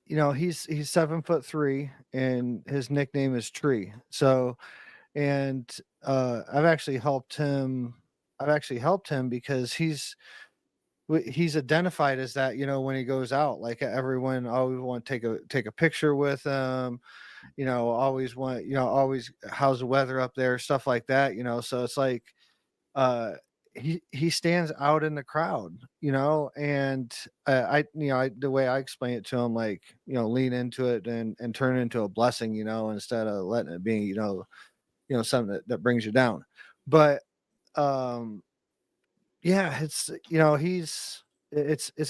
he's 7'3" and his nickname is Tree. So, and I've actually helped him. Because he's identified as that. When he goes out, like everyone always want to take a picture with him. Always how's the weather up there, stuff like that. So it's like uh he stands out in the crowd, and the way I explain it to him, like, lean into it and turn it into a blessing, instead of letting it be, something that brings you down. But um yeah, it's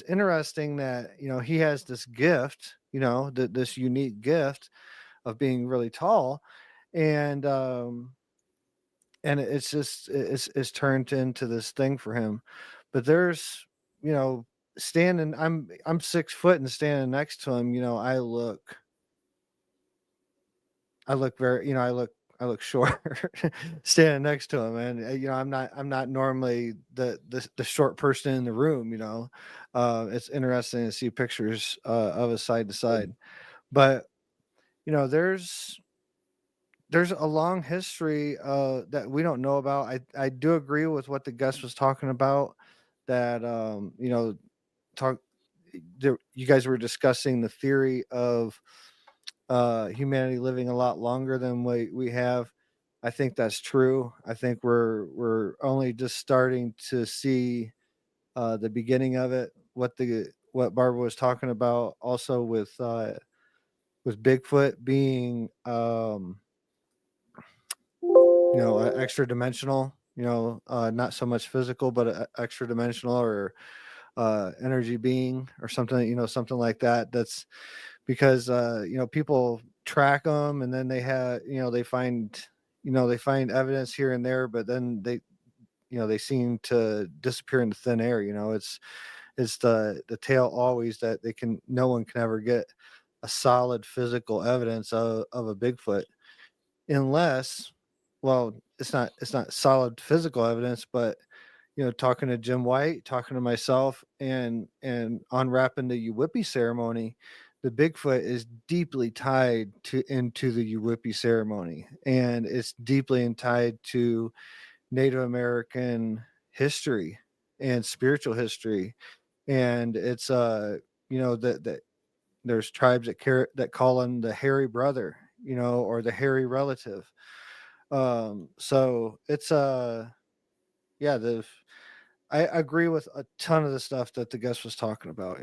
interesting that he has this gift, this unique gift of being really tall, and it's just it's turned into this thing for him. But there's, you know standing, I'm 6 foot, and standing next to him, I look very, I look short standing next to him. And I'm not normally the short person in the room. It's interesting to see pictures of us side to side. But there's a long history that we don't know about. I do agree with what the guest was talking about, that talk you guys were discussing the theory of humanity living a lot longer than we have. I think that's true. I think we're only just starting to see the beginning of it. What Barbara was talking about also with Bigfoot being extra dimensional, not so much physical, but extra dimensional, or energy being, or something, something like that. That's because people track them, and then they find evidence here and there, but then they seem to disappear into thin air. It's the tale always that no one can ever get a solid physical evidence of a Bigfoot, unless, well, it's not solid physical evidence, but talking to Jim White, talking to myself, and unwrapping the Uwhippie ceremony, the Bigfoot is deeply tied into the Uwhippie ceremony, and it's deeply tied to Native American history and spiritual history. And it's that there's tribes that call him the hairy brother, or the hairy relative. So it's yeah, I agree with a ton of the stuff that the guest was talking about.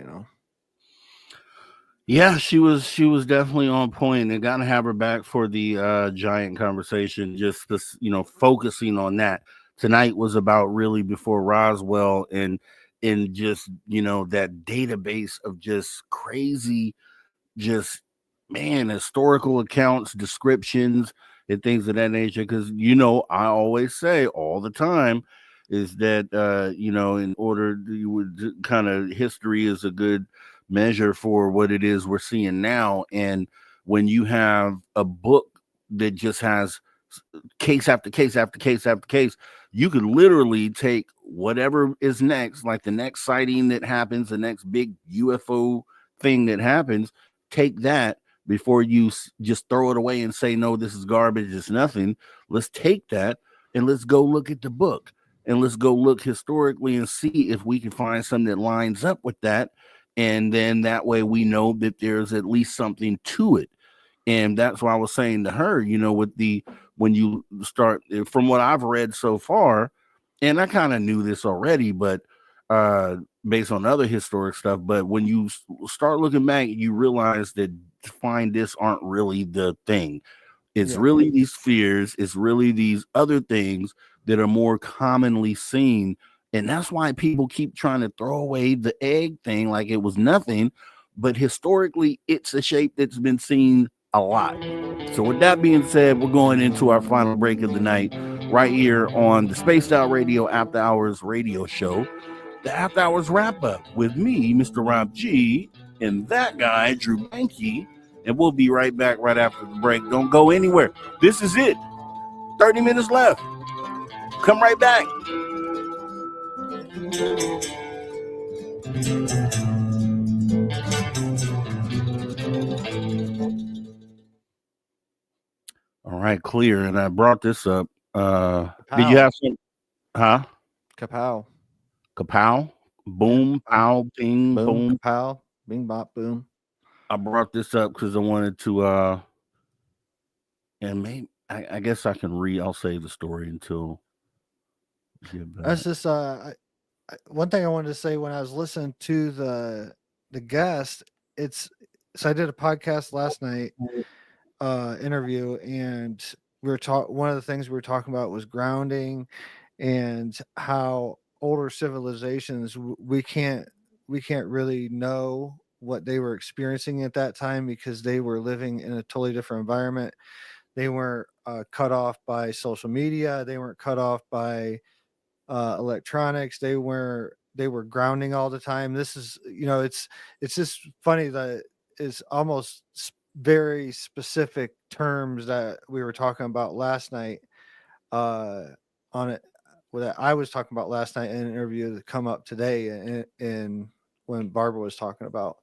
Yeah, she was definitely on point, and gotta have her back for the giant conversation. Just this, focusing on that. Tonight was about really before Roswell, and just that database of just crazy, just, man, historical accounts, descriptions, and things of that nature. Because I always say all the time is that in order you would kind of, history is a good measure for what it is we're seeing now. And when you have a book that just has case after case after case after case, you could literally take whatever is next, like the next sighting that happens, the next big UFO thing that happens, take that before you just throw it away and say, no, this is garbage, it's nothing. Let's take that and let's go look at the book, and let's go look historically and see if we can find something that lines up with that. And then that way we know that there's at least something to it. And that's why I was saying to her, when you start, from what I've read so far, and I kind of knew this already, but based on other historic stuff, but when you start looking back, you realize that find this aren't really the thing. It's really these fears, it's really these other things that are more commonly seen. And that's why people keep trying to throw away the egg thing like it was nothing. But historically, it's a shape that's been seen a lot. So with that being said, we're going into our final break of the night right here on the Spaced Out Radio After Hours radio show. the After Hours Wrap Up with me, Mr. Rob G, and that guy, Drew Banky. And we'll be right back right after the break. Don't go anywhere. This is it. 30 minutes left. Come right back. All right, clear. And I brought this up. Did you have some? Huh?
Kapow.
Kapow? Boom, pow, ping,
Boom,
boom.
kapow. Bing, bop, boom.
I brought this up because I wanted to, and maybe I guess I can I'll save the story until.
That's just one thing I wanted to say when I was listening to the guest. So I did a podcast last night, interview, and we were one of the things we were talking about was grounding, and how older civilizations we can't really know what they were experiencing at that time because they were living in a totally different environment. They weren't cut off by social media. They weren't cut off by electronics. They were grounding all the time. This is, it's just funny that it's almost very specific terms that we were talking about last night on it, that I was talking about last night in an interview that come up today, and when Barbara was talking about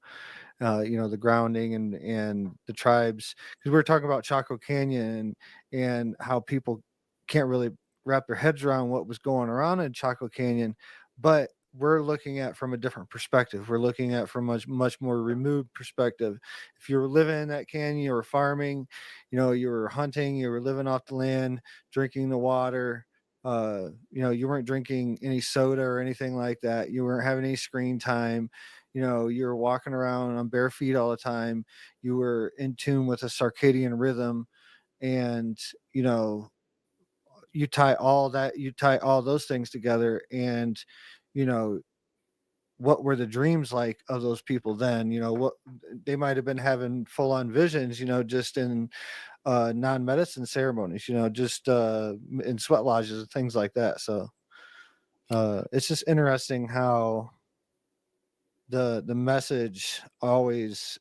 the grounding and the tribes, because we were talking about Chaco Canyon and how people can't really wrap their heads around what was going around in Chaco Canyon, but we're looking at from a different perspective. We're looking at from much more removed perspective. If you were living in that canyon, you were farming, you were hunting, you were living off the land, drinking the water. You weren't drinking any soda or anything like that. You weren't having any screen time. You were walking around on bare feet all the time. You were in tune with a circadian rhythm, and you tie all those things together, and what were the dreams like of those people then? What they might have been having full on visions, just in non-medicine ceremonies, just in sweat lodges and things like that. So it's just interesting how the message always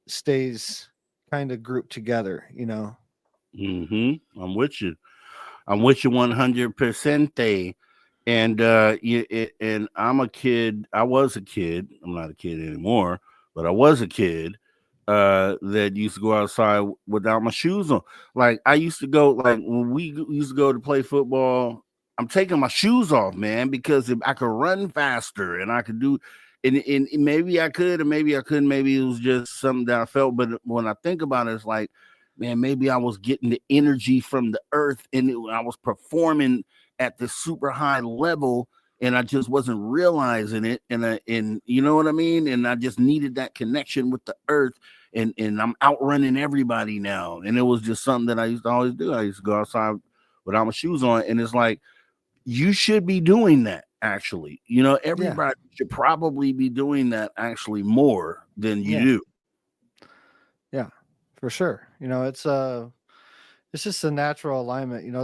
stays kind of grouped together.
I'm with you. I'm with you 100%. And and I'm a kid. I was a kid. I'm not a kid anymore, but I was a kid that used to go outside without my shoes on. Like I used to go, like when we used to go to play football, I'm taking my shoes off, man, because if I could run faster and I could do, and maybe I could, or maybe I couldn't. Maybe it was just something that I felt. But when I think about it, it's like, man, maybe I was getting the energy from the earth, and I was performing at this super high level, and I just wasn't realizing it. And you know what I mean? And I just needed that connection with the earth, and I'm outrunning everybody now. And it was just something that I used to always do. I used to go outside without my shoes on, and it's like, you should be doing that. Actually, everybody should probably be doing that actually more than you do.
Yeah, for sure. It's just a natural alignment. And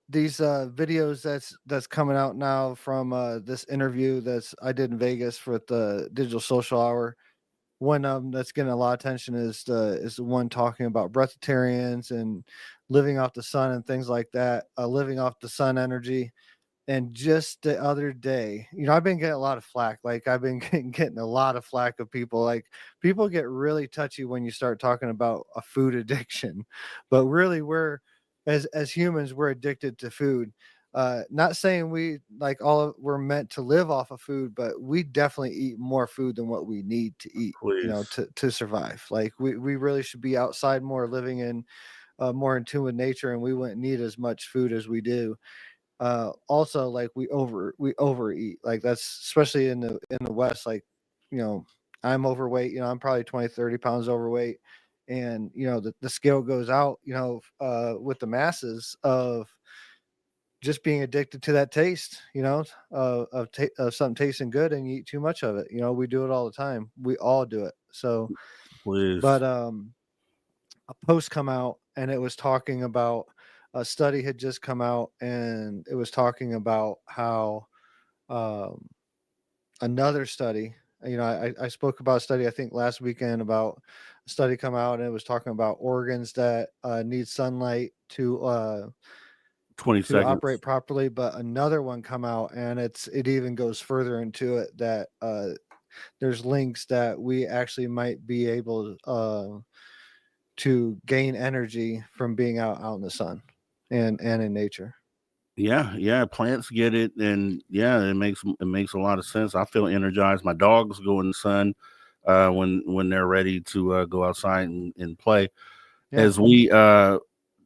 these videos that's coming out now from this interview I did in Vegas with the Digital Social Hour. One of them that's getting a lot of attention is the one talking about breatharians and living off the sun and things like that, living off the sun energy. And just the other day, I've been getting a lot of flack. Like I've been getting a lot of flack of people. Like people get really touchy when you start talking about a food addiction, but really we're as humans, we're addicted to food. Not saying we're meant to live off of food, but we definitely eat more food than what we need to eat, to survive. Like we really should be outside more, living in more in tune with nature, and we wouldn't need as much food as we do. Also, like we overeat. Like that's especially in the West. Like, I'm overweight. I'm probably 20, 30 pounds overweight, and the scale goes out. With the masses of just being addicted to that taste. Of something tasting good, and you eat too much of it. We do it all the time. We all do it. So,
Please.
but a post come out, and it was talking about a study had just come out, and it was talking about how um, another study. I spoke about a study I think last weekend about a study come out, and it was talking about organs that need sunlight
20
to
seconds.
operate properly. But another one come out, and it even goes further into it that there's links that we actually might be able to gain energy from being out in the sun and in nature.
Yeah, plants get it, and yeah, it makes a lot of sense. I feel energized. My dogs go in the sun when they're ready to go outside and play.
Yeah.
As we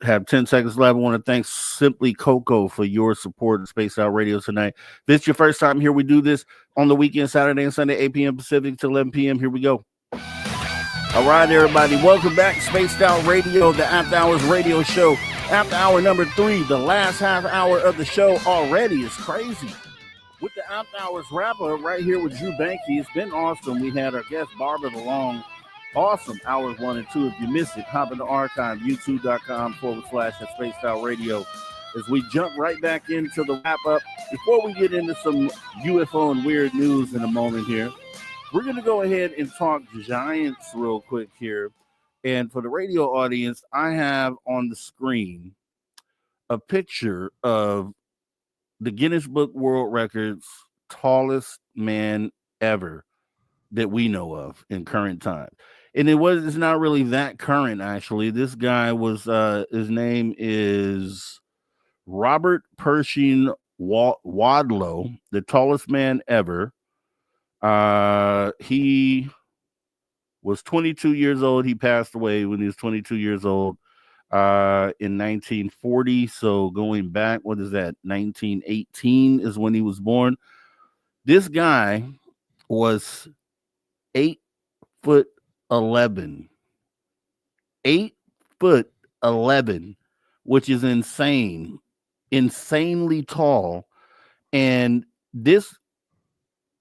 have 10 seconds left, I want to thank Simply Cocoa for your support of Space Out Radio tonight. If this is your first time here, we do this on the weekend, Saturday and Sunday, 8 p.m. Pacific to 11 p.m. Here we go. All right, everybody, welcome back. Spaced Out Radio, the After Hours Radio Show. After hour number 3, the last half hour of the show already is crazy. With the After Hours wrap-up right here with Drew Banky, it's been awesome. We had our guest, Barbara DeLong. Awesome hours 1 and 2. If you missed it, hop in the archive, youtube.com/Spaced Out Radio. As we jump right back into the wrap-up, before we get into some UFO and weird news in a moment here, we're going to go ahead and talk giants real quick here. And for the radio audience, I have on the screen a picture of the Guinness Book World Records tallest man ever that we know of in current time. And it's not really that current, actually. This guy was, his name is Robert Pershing Wadlow, the tallest man ever. He was 22 years old. He passed away when he was 22 years old in 1940. So going back, what is that? 1918 is when he was born. This guy was 8'11". 8'11", which is insane, insanely tall. And this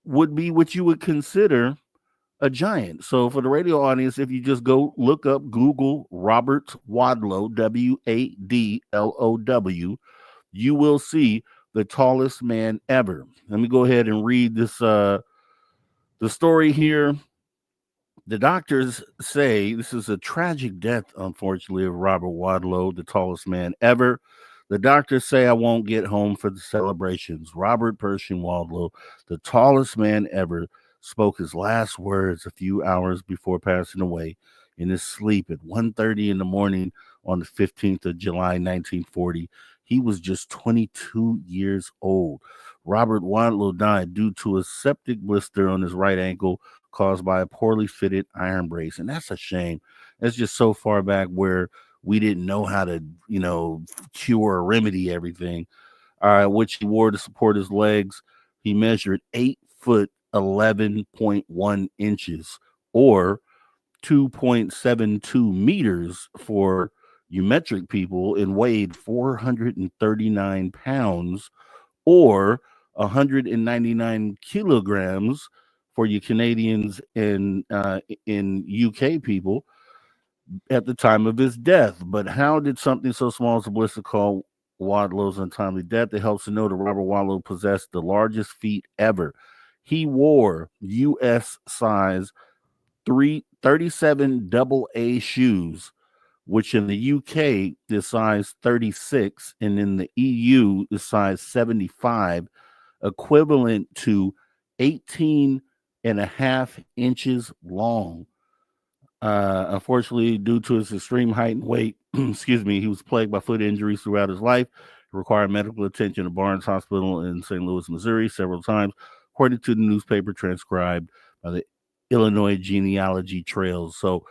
would be what you would consider a giant. So for the radio audience, if you just go look up, Google Robert Wadlow, Wadlow, you will see the tallest man ever. Let me go ahead and read this the story here. The doctors say this is a tragic death, unfortunately, of Robert Wadlow, the tallest man ever. The doctors say I won't get home for the celebrations. Robert Pershing Wadlow, the tallest man ever, spoke his last words a few hours before passing away in his sleep at 1:30 in the morning on the 15th of July, 1940. He was just 22 years old. Robert Wadlow died due to a septic blister on his right ankle caused by a poorly fitted iron brace. And that's a shame. That's just so far back where we didn't know how to, cure or remedy everything, which he wore to support his legs. He measured 8'11.1" or 2.72 meters for metric people, and weighed 439 pounds or 199 kilograms for you Canadians and in UK people at the time of his death. But how did something so small as a blister cause Wadlow's untimely death? It helps to know that Robert Wadlow possessed the largest feet ever. He wore U.S. size 37 AA shoes, which in the UK is size 36, and in the EU is size 75, equivalent to 18.5 inches long. Unfortunately, due to his extreme height and weight, he was plagued by foot injuries throughout his life. He required medical attention at Barnes Hospital in St. Louis, Missouri, several times, according to the newspaper transcribed by the Illinois Genealogy Trails. So,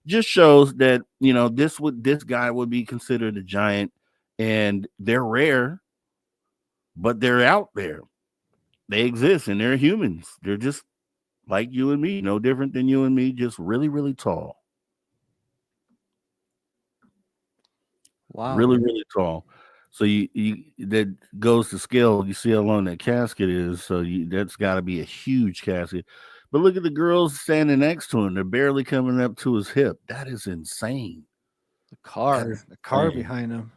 just shows that this guy would be considered a giant, and they're rare, but they're out there. They exist, and they're humans. They're just like you and me, no different than you and me, just really, really tall.
Wow.
Really, really tall. So you that goes to scale. You see how long that casket is. So that's got to be a huge casket. But look at the girls standing next to him. They're barely coming up to his hip. That is insane.
The car behind him.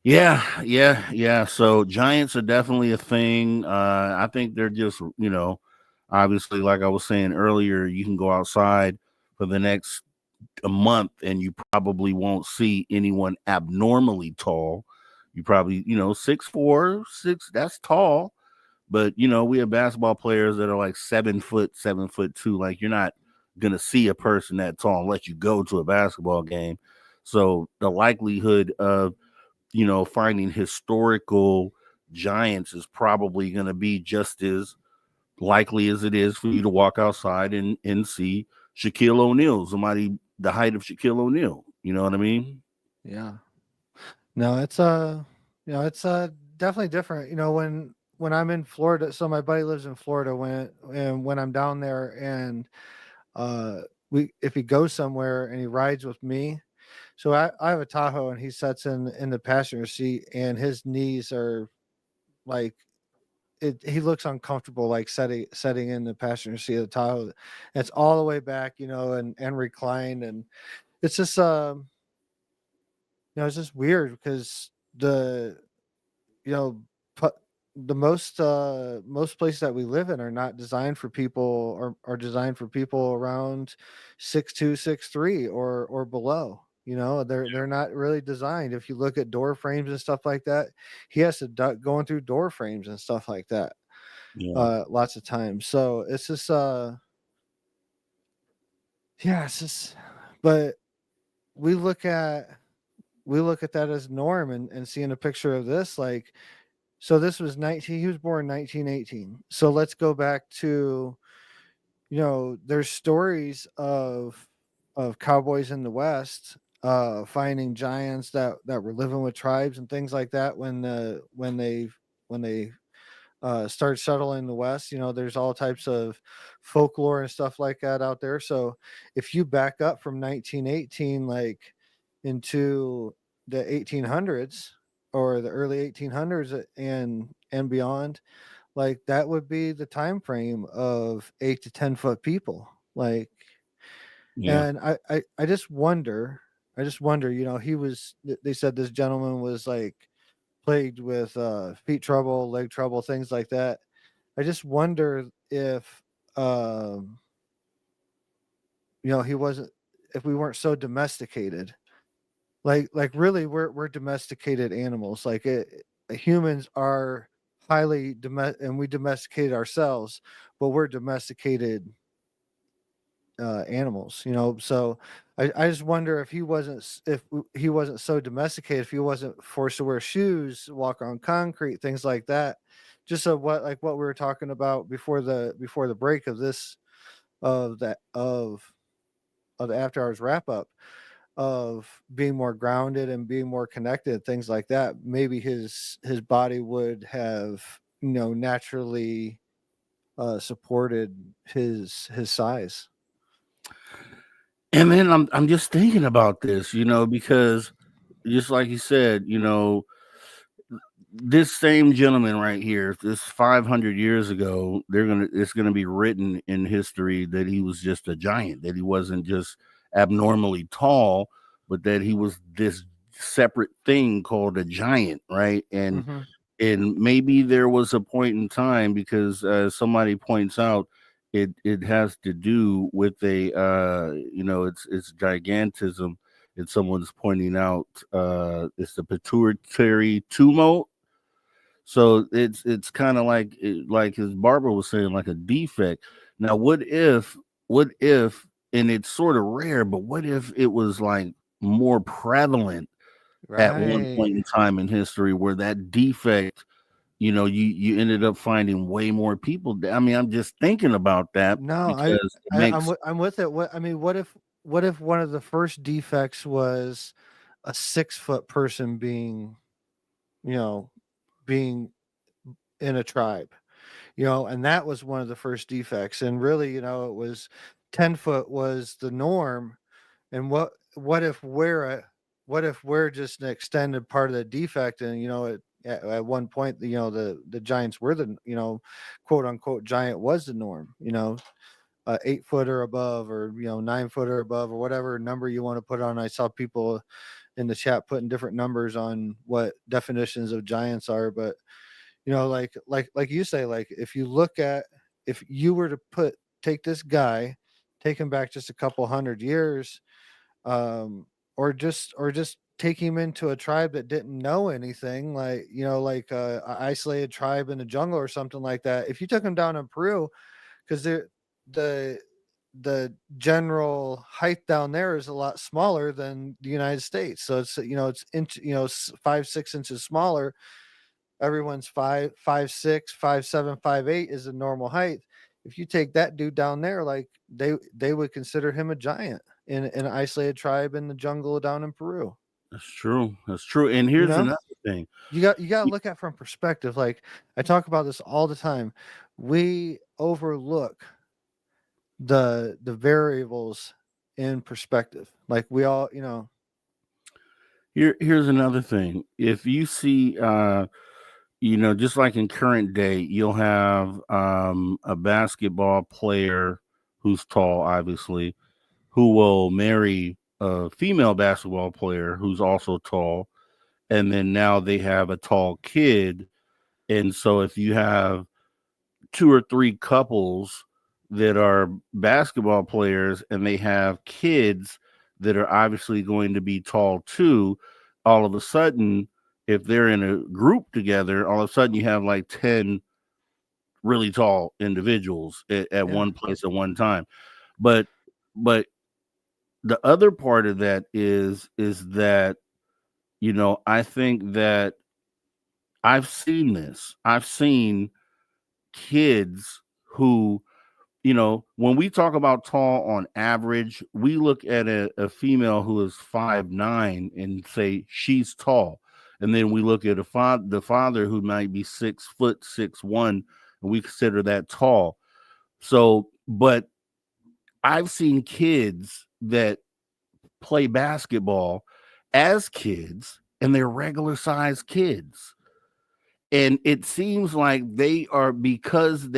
Yeah. So giants are definitely a thing. I think they're just, obviously, like I was saying earlier, you can go outside for the next a month and you probably won't see anyone abnormally tall. You probably, 6'4", six, that's tall. But we have basketball players that are like 7 foot, 7'2". Like you're not gonna see a person that tall unless you go to a basketball game. So the likelihood of finding historical giants is probably going to be just as likely as it is for you to walk outside and see Shaquille O'Neal, somebody the height of Shaquille O'Neal. You know what I mean?
Yeah. No, it's definitely different. When I'm in Florida, so my buddy lives in Florida. When I'm down there, and we if he goes somewhere and he rides with me, so I have a Tahoe and he sits in the passenger seat and his knees are like he looks uncomfortable like setting in the passenger seat of the Tahoe. It's all the way back, and reclined, and it's just it's just weird because you know pu- the most places that we live in are not designed for people, or are designed for people around 6'2", 6'3", or below. They're not really designed. If you look at door frames and stuff like that, he has to duck going through door frames and stuff like that
Yeah.
lots of times. So it's just yeah, it's just but we look at that as norm, and seeing a picture of this, like, so this was 19 he was born 1918. So let's go back to, there's stories of cowboys in the West finding giants that were living with tribes and things like that when they start settling the West. There's all types of folklore and stuff like that out there. So if you back up from 1918, like into the 1800s or the early 1800s and beyond, like that would be the time frame of 8 to 10 foot people. Like,
Yeah.
and I just wonder, they said this gentleman was like plagued with feet trouble, leg trouble, things like that. I just wonder if um, he wasn't if we weren't so domesticated. Like really we're domesticated animals. Like humans are highly and we domesticated ourselves, but we're domesticated animals, so I just wonder if he wasn't so domesticated, if he wasn't forced to wear shoes, walk on concrete, things like that. Just so what we were talking about before the break of this of the after hours wrap up, of being more grounded and being more connected, things like that. Maybe his body would have naturally supported his size.
And then I'm just thinking about this, because just like you said, this same gentleman right here, this 500 years ago, it's gonna be written in history that he was just a giant, that he wasn't just abnormally tall, but that he was this separate thing called a giant, right? And
Hmm.
maybe there was a point in time, because somebody points out it has to do with it's gigantism, and someone's pointing out it's the pituitary tumult. So it's kind of like his barber was saying, like a defect. Now, what if, and it's sort of rare, but what if it was like more prevalent at one point
Right.
in time in history, where that defect, you ended up finding way more people. I mean, I'm just thinking about that
No,
because it makes.
I'm with it. What if one of the first defects was a 6 foot person you know, being in a tribe, and that was one of the first defects. And really, it was 10 foot was the norm. And what if we're just an extended part of the defect? And at one point, the giants were the quote unquote giant was the norm. 8 foot or above, or 9 foot or above, or whatever number you want to put on. I saw people in the chat putting different numbers on what definitions of giants are, but like you say, like if you were to take this guy, take him back just a couple hundred years, or just take him into a tribe that didn't know anything, like a isolated tribe in the jungle or something like that. If you took him down in Peru, because the the general height down there is a lot smaller than the United States, so it's 5-6 inches smaller. Everyone's 5'6", 5'7", 5'8" is a normal height. If you take that dude down there, like they would consider him a giant in an isolated tribe in the jungle down in Peru.
That's true. That's true. And
You
here's
know,
another thing.
you got to look at it from perspective. Like I talk about this all the time. We overlook the variables in perspective. Like we all,
Here's another thing. If you see, just like in current day, you'll have a basketball player who's tall, obviously, who will marry a female basketball player who's also tall, and then now they have a tall kid. And so if you have 2 or 3 couples that are basketball players and they have kids that are obviously going to be tall too, all of a sudden, if they're in a group together, all of a sudden you have like 10 really tall individuals at one place at one time. But the other part of that is that, I think that I've seen this. I've seen kids who, when we talk about tall on average, we look at a female who is 5'9" and say she's tall. And then we look at the father who might be 6', 6'1", and we consider that tall. So, but I've seen kids that play basketball as kids and they're regular sized kids. And it seems like they are, because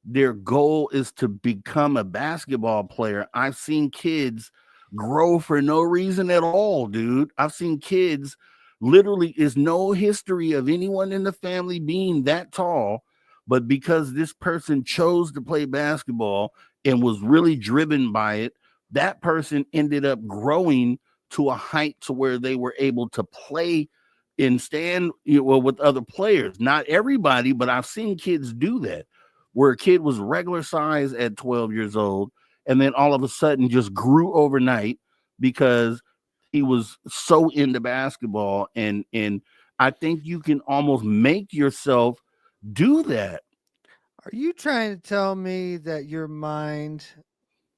their goal is to become a basketball player. I've seen kids grow for no reason at all, dude. I've seen kids, literally is no history of anyone in the family being that tall, but because this person chose to play basketball and was really driven by it, that person ended up growing to a height to where they were able to play and stand with other players. Not everybody, but I've seen kids do that, where a kid was regular size at 12 years old and then all of a sudden just grew overnight because he was so into basketball. And I think you can almost make yourself do that.
Are you trying to tell me that your mind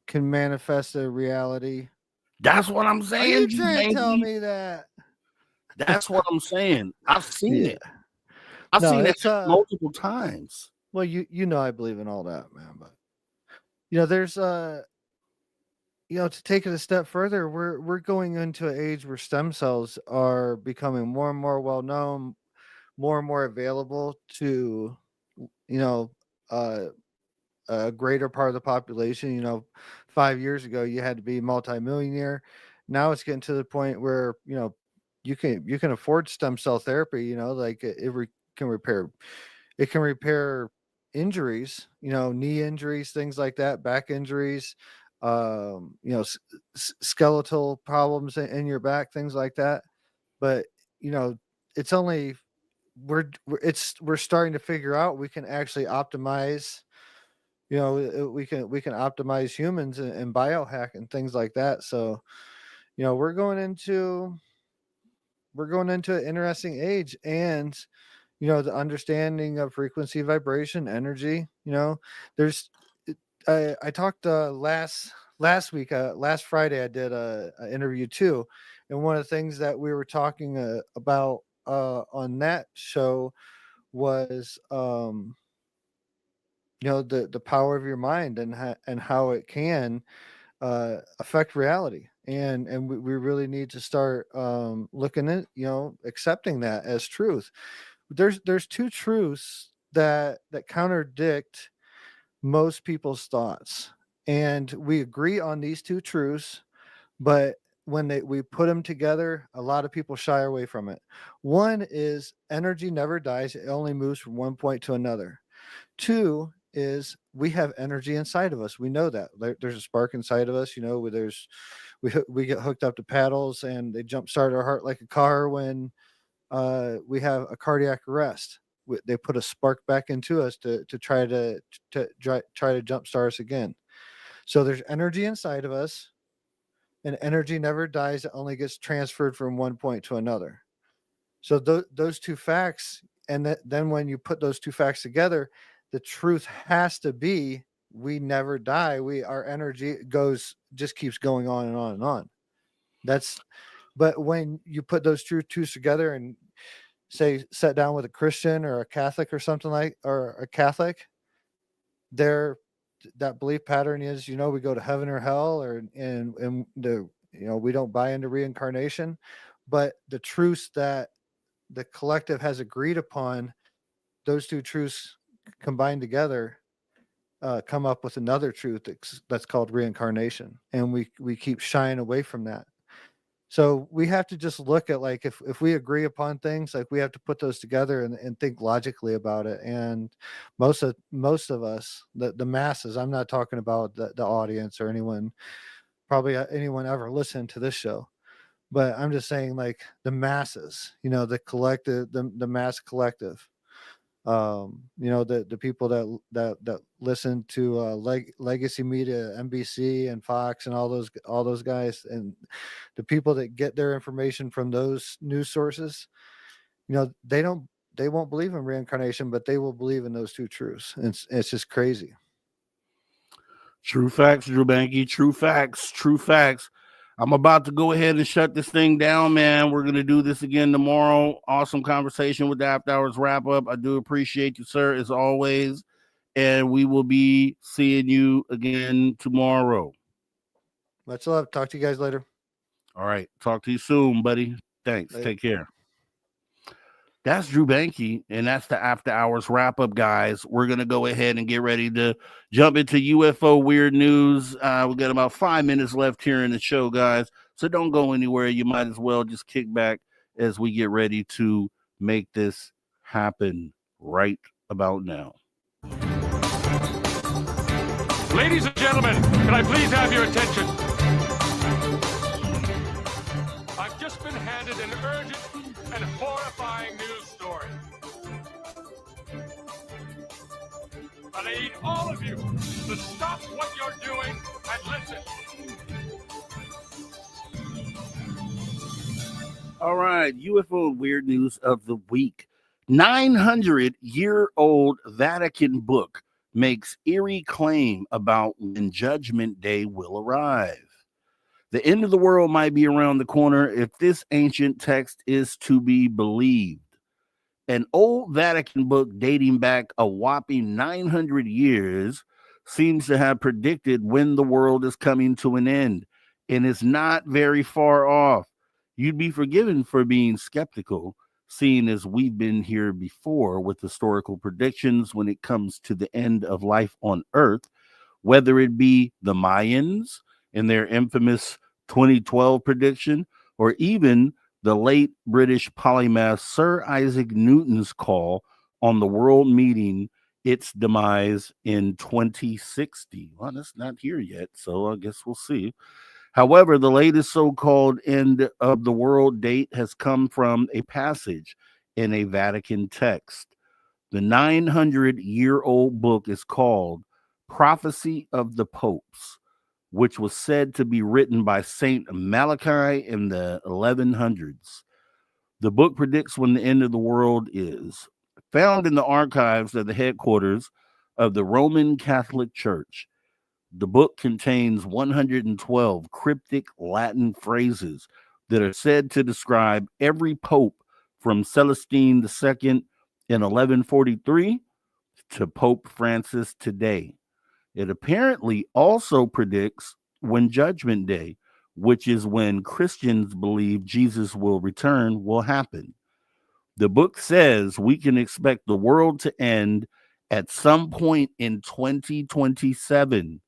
can manifest a reality?
That's what I'm saying.
Are you trying to tell me that?
That's what I'm saying. I've seen it. I've seen it multiple times.
Well, I believe in all that, man. But there's to take it a step further, we're going into an age where stem cells are becoming more and more well known, more and more available to a greater part of the population. 5 years ago you had to be multimillionaire. Now it's getting to the point where you can afford stem cell therapy. Like can repair injuries, knee injuries, things like that, back injuries, skeletal problems in your back, things like that. But it's only we're starting to figure out we can actually optimize. We can optimize humans and biohack and things like that. So we're going into an interesting age, and the understanding of frequency, vibration, energy. There's I talked last week, last Friday I did a interview too, and one of the things that we were talking about on that show was the power of your mind and how it can affect reality. And we really need to start looking at accepting that as truth. There's 2 truths that contradict most people's thoughts, and we agree on these 2 truths, but we put them together, a lot of people shy away from it. One is energy never dies; it only moves from one point to another. Two is we have energy inside of us. We know that there's a spark inside of us. Where we get hooked up to paddles and they jump start our heart like a car when we have a cardiac arrest. They put a spark back into us to try to jumpstart us again. So there's energy inside of us, and energy never dies. It only gets transferred from one point to another. So those two facts, and then when you put those two facts together, the truth has to be we never die. Our energy just keeps going on and on and on. But when you put those truths together and say sit down with a Christian or a Catholic or something or a Catholic, that belief pattern is, we go to heaven or hell, and we don't buy into reincarnation, but the truths that the collective has agreed upon, those two truths combined together come up with another truth that's called reincarnation, and we keep shying away from that. So we have to just look at, like, if we agree upon things, like, we have to put those together and think logically about it. And most of us, the masses, I'm not talking about the audience or anyone, probably anyone ever listened to this show, but I'm just saying, like, the masses, the collective, the mass collective, the people that listen to legacy media, NBC and Fox and all those guys, and the people that get their information from those news sources, they won't believe in reincarnation, but they will believe in those two truths. It's just crazy.
True facts, Drew Banky. True facts. True facts. I'm about to go ahead and shut this thing down, man. We're going to do this again tomorrow. Awesome conversation with the After Hours wrap up. I do appreciate you, sir, as always. And we will be seeing you again tomorrow.
Much love. Talk to you guys later.
All right. Talk to you soon, buddy. Thanks.
Later.
Take care. That's Drew Banky, and that's the After Hours wrap up, guys. We're going to go ahead and get ready to jump into UFO weird news. We got about 5 minutes left here in the show, guys. So don't go anywhere. You might as well just kick back as we get ready to make this happen right about now.
Ladies and gentlemen, can I please have your attention? I've just been handed an urgent and horrifying news story. But I need all of you to stop what you're doing and listen.
All right, UFO weird news of the week. 900-year-old Vatican book makes eerie claim about when Judgment Day will arrive. The end of the world might be around the corner if this ancient text is to be believed. An old Vatican book dating back a whopping 900 years seems to have predicted when the world is coming to an end, and is not very far off. You'd be forgiven for being skeptical, seeing as we've been here before with historical predictions when it comes to the end of life on Earth, whether it be the Mayans and their infamous 2012 prediction, or even the late British polymath Sir Isaac Newton's call on the world meeting its demise in 2060. Well, that's not here yet, so I guess we'll see. However, the latest so-called end of the world date has come from a passage in a Vatican text. The 900-year-old book is called Prophecy of the Popes, which was said to be written by Saint Malachi in the 1100s. The book predicts when the end of the world is. Found in the archives of the headquarters of the Roman Catholic Church, the book contains 112 cryptic Latin phrases that are said to describe every pope from Celestine II in 1143 to Pope Francis today. It apparently also predicts when Judgment Day, which is when Christians believe Jesus will return, will happen. The book says we can expect the world to end at some point in 2027.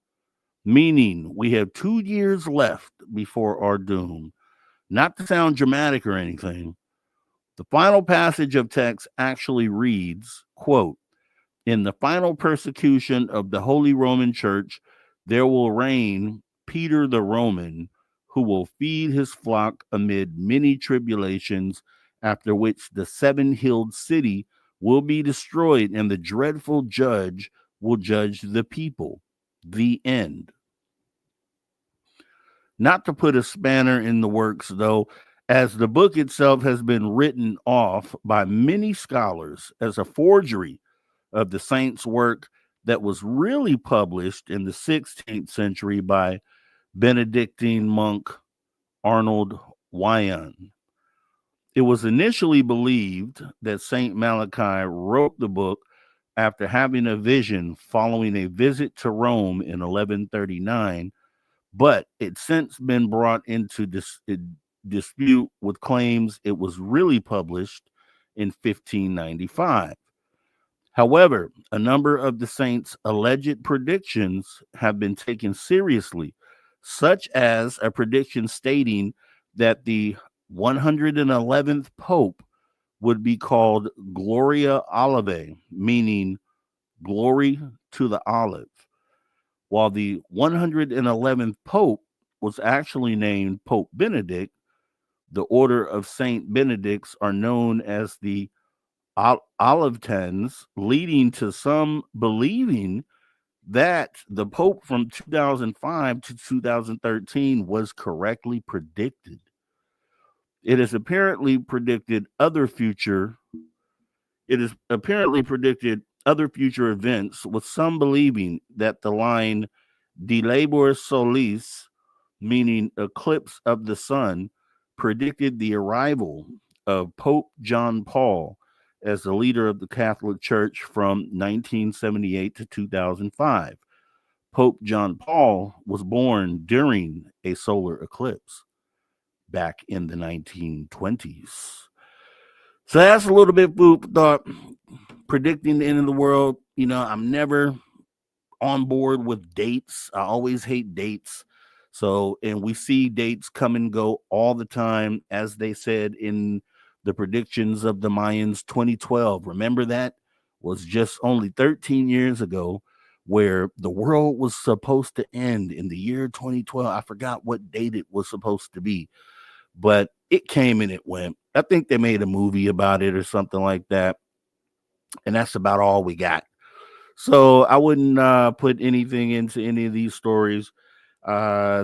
meaning we have 2 years left before our doom. Not to sound dramatic or anything, the final passage of text actually reads, quote, "In the final persecution of the Holy Roman Church, there will reign Peter the Roman, who will feed his flock amid many tribulations, after which the seven-hilled city will be destroyed, and the dreadful judge will judge the people." The end. Not to put a spanner in the works, though, as the book itself has been written off by many scholars as a forgery of the saint's work that was really published in the 16th century by Benedictine monk Arnold Wyon. It was initially believed that Saint Malachi wrote the book after having a vision following a visit to Rome in 1139, but it's since been brought into dispute with claims it was really published in 1595. However, a number of the saint's alleged predictions have been taken seriously, such as a prediction stating that the 111th Pope would be called Gloria Olivae, meaning glory to the olive, while the 111th Pope was actually named Pope Benedict. The order of Saint Benedicts are known as the Olivetans, leading to some believing that the Pope from 2005 to 2013 was correctly predicted. It has apparently predicted other future events, with some believing that the line "De labor solis," meaning eclipse of the sun, predicted the arrival of Pope John Paul as the leader of the Catholic Church from 1978 to 2005. Pope John Paul was born during a solar eclipse back in the 1920s. So that's a little bit food for thought. Predicting the end of the world. I'm never on board with dates. I always hate dates. And we see dates come and go all the time, as they said in the predictions of the Mayans 2012. Remember, that was just only 13 years ago, where the world was supposed to end in the year 2012. I forgot what date it was supposed to be, but it came and it went. I think they made a movie about it or something like that. And that's about all we got. So I wouldn't put anything into any of these stories,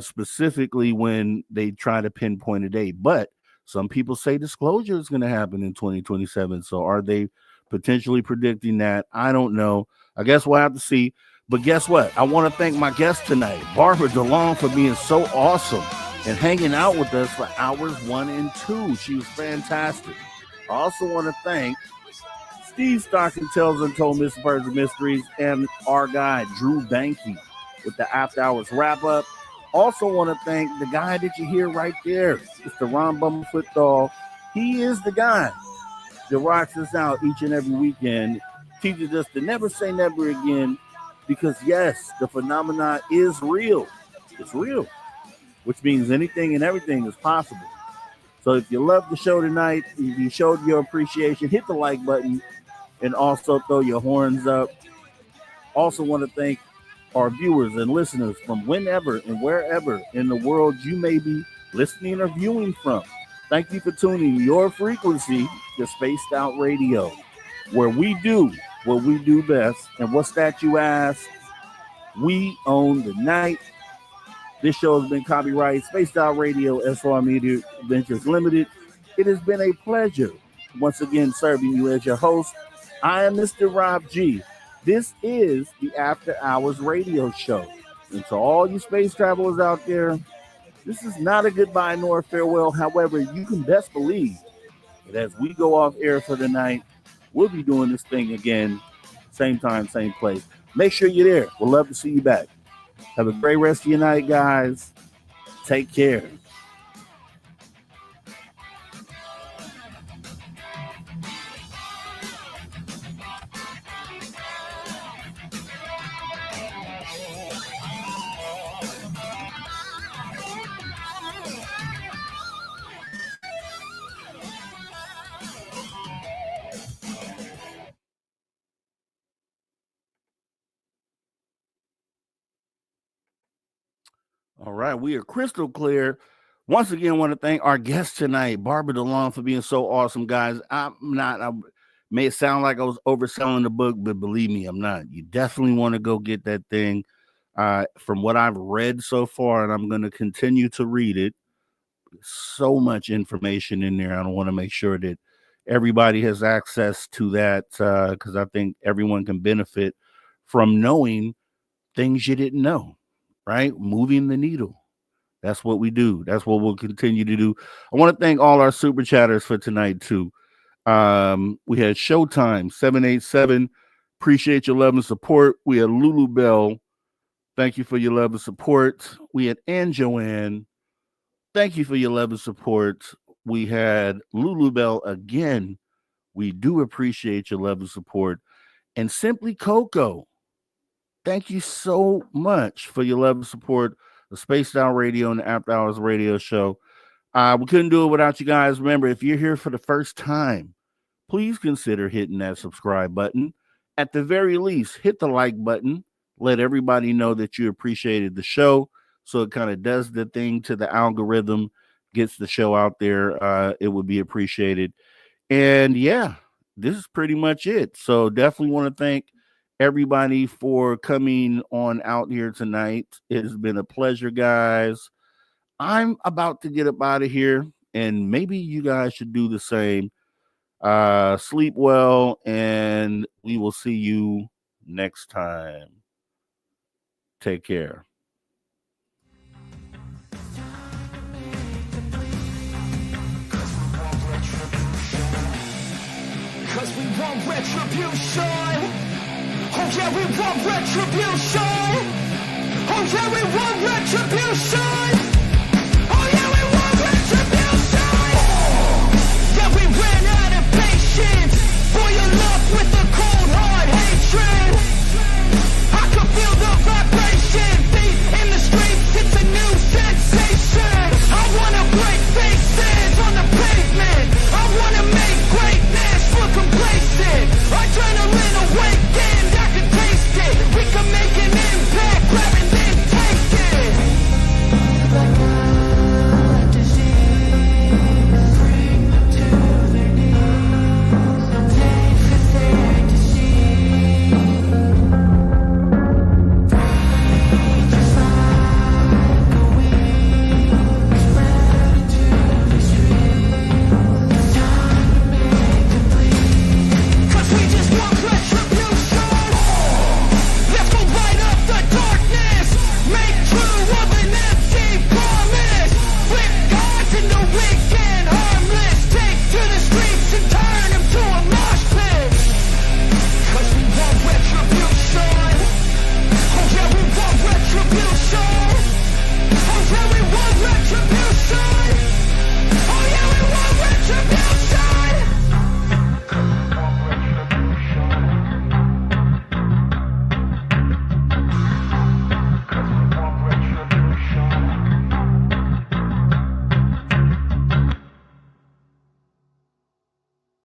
specifically when they try to pinpoint a date. But some people say disclosure is going to happen in 2027. So are they potentially predicting that? I don't know. I guess we'll have to see. But guess what? I want to thank my guest tonight, Barbara DeLong, for being so awesome and hanging out with us for hours 1 and 2. She was fantastic. I also want to thank Steve Stockton Tells Untold Mysteries and our guy, Drew Banky, with the After Hours wrap-up. Also want to thank the guy that you hear right there, Mr. Ron Bumblefoot Doll. He is the guy that rocks us out each and every weekend, teaches us to never say never again, because, yes, the phenomena is real. It's real, which means anything and everything is possible. So if you love the show tonight, if you showed your appreciation, hit the like button and also throw your horns up. Also want to thank our viewers and listeners from whenever and wherever in the world you may be listening or viewing from. Thank you for tuning your frequency to Spaced Out Radio, where we do what we do best. And what's that, you ask? We own the night. This show has been copyrighted Spaced Out Radio, SR Media Ventures Limited. It has been a pleasure once again serving you as your host. I am Mr. Rob G. This is the After Hours Radio Show. And to all you space travelers out there, this is not a goodbye nor a farewell. However, you can best believe that as we go off air for the night, we'll be doing this thing again, same time, same place. Make sure you're there. We'll love to see you back. Have a great rest of your night, guys. Take care. All right, we are crystal clear. Once again, want to thank our guest tonight, Barbara DeLong, for being so awesome, guys. I may sound like I was overselling the book, but believe me, I'm not. You definitely want to go get that thing. From what I've read so far, and I'm going to continue to read it, so much information in there. I want to make sure that everybody has access to that because I think everyone can benefit from knowing things you didn't know, right? Moving the needle. That's what we do. That's what we'll continue to do. I want to thank all our super chatters for tonight, too. We had Showtime 787. Appreciate your love and support. We had Lulu Bell. Thank you for your love and support. We had Ann Joanne. Thank you for your love and support. We had Lulu Bell again. We do appreciate your love and support. And Simply Coco. Thank you so much for your love and support. The Spaced Out Radio and the After Hours Radio Show. We couldn't do it without you guys. Remember, if you're here for the first time, please consider hitting that subscribe button. At the very least, hit the like button. Let everybody know that you appreciated the show. So it kind of does the thing to the algorithm, gets the show out there. It would be appreciated. And yeah, this is pretty much it. So definitely want to thank everybody for coming on out here tonight. It has been a pleasure, guys. I'm about to get up out of here, and maybe you guys should do the same. Sleep well, and we will see you next time. Take care.
Cause we want retribution. Oh yeah, we want retribution. Oh yeah, we want retribution.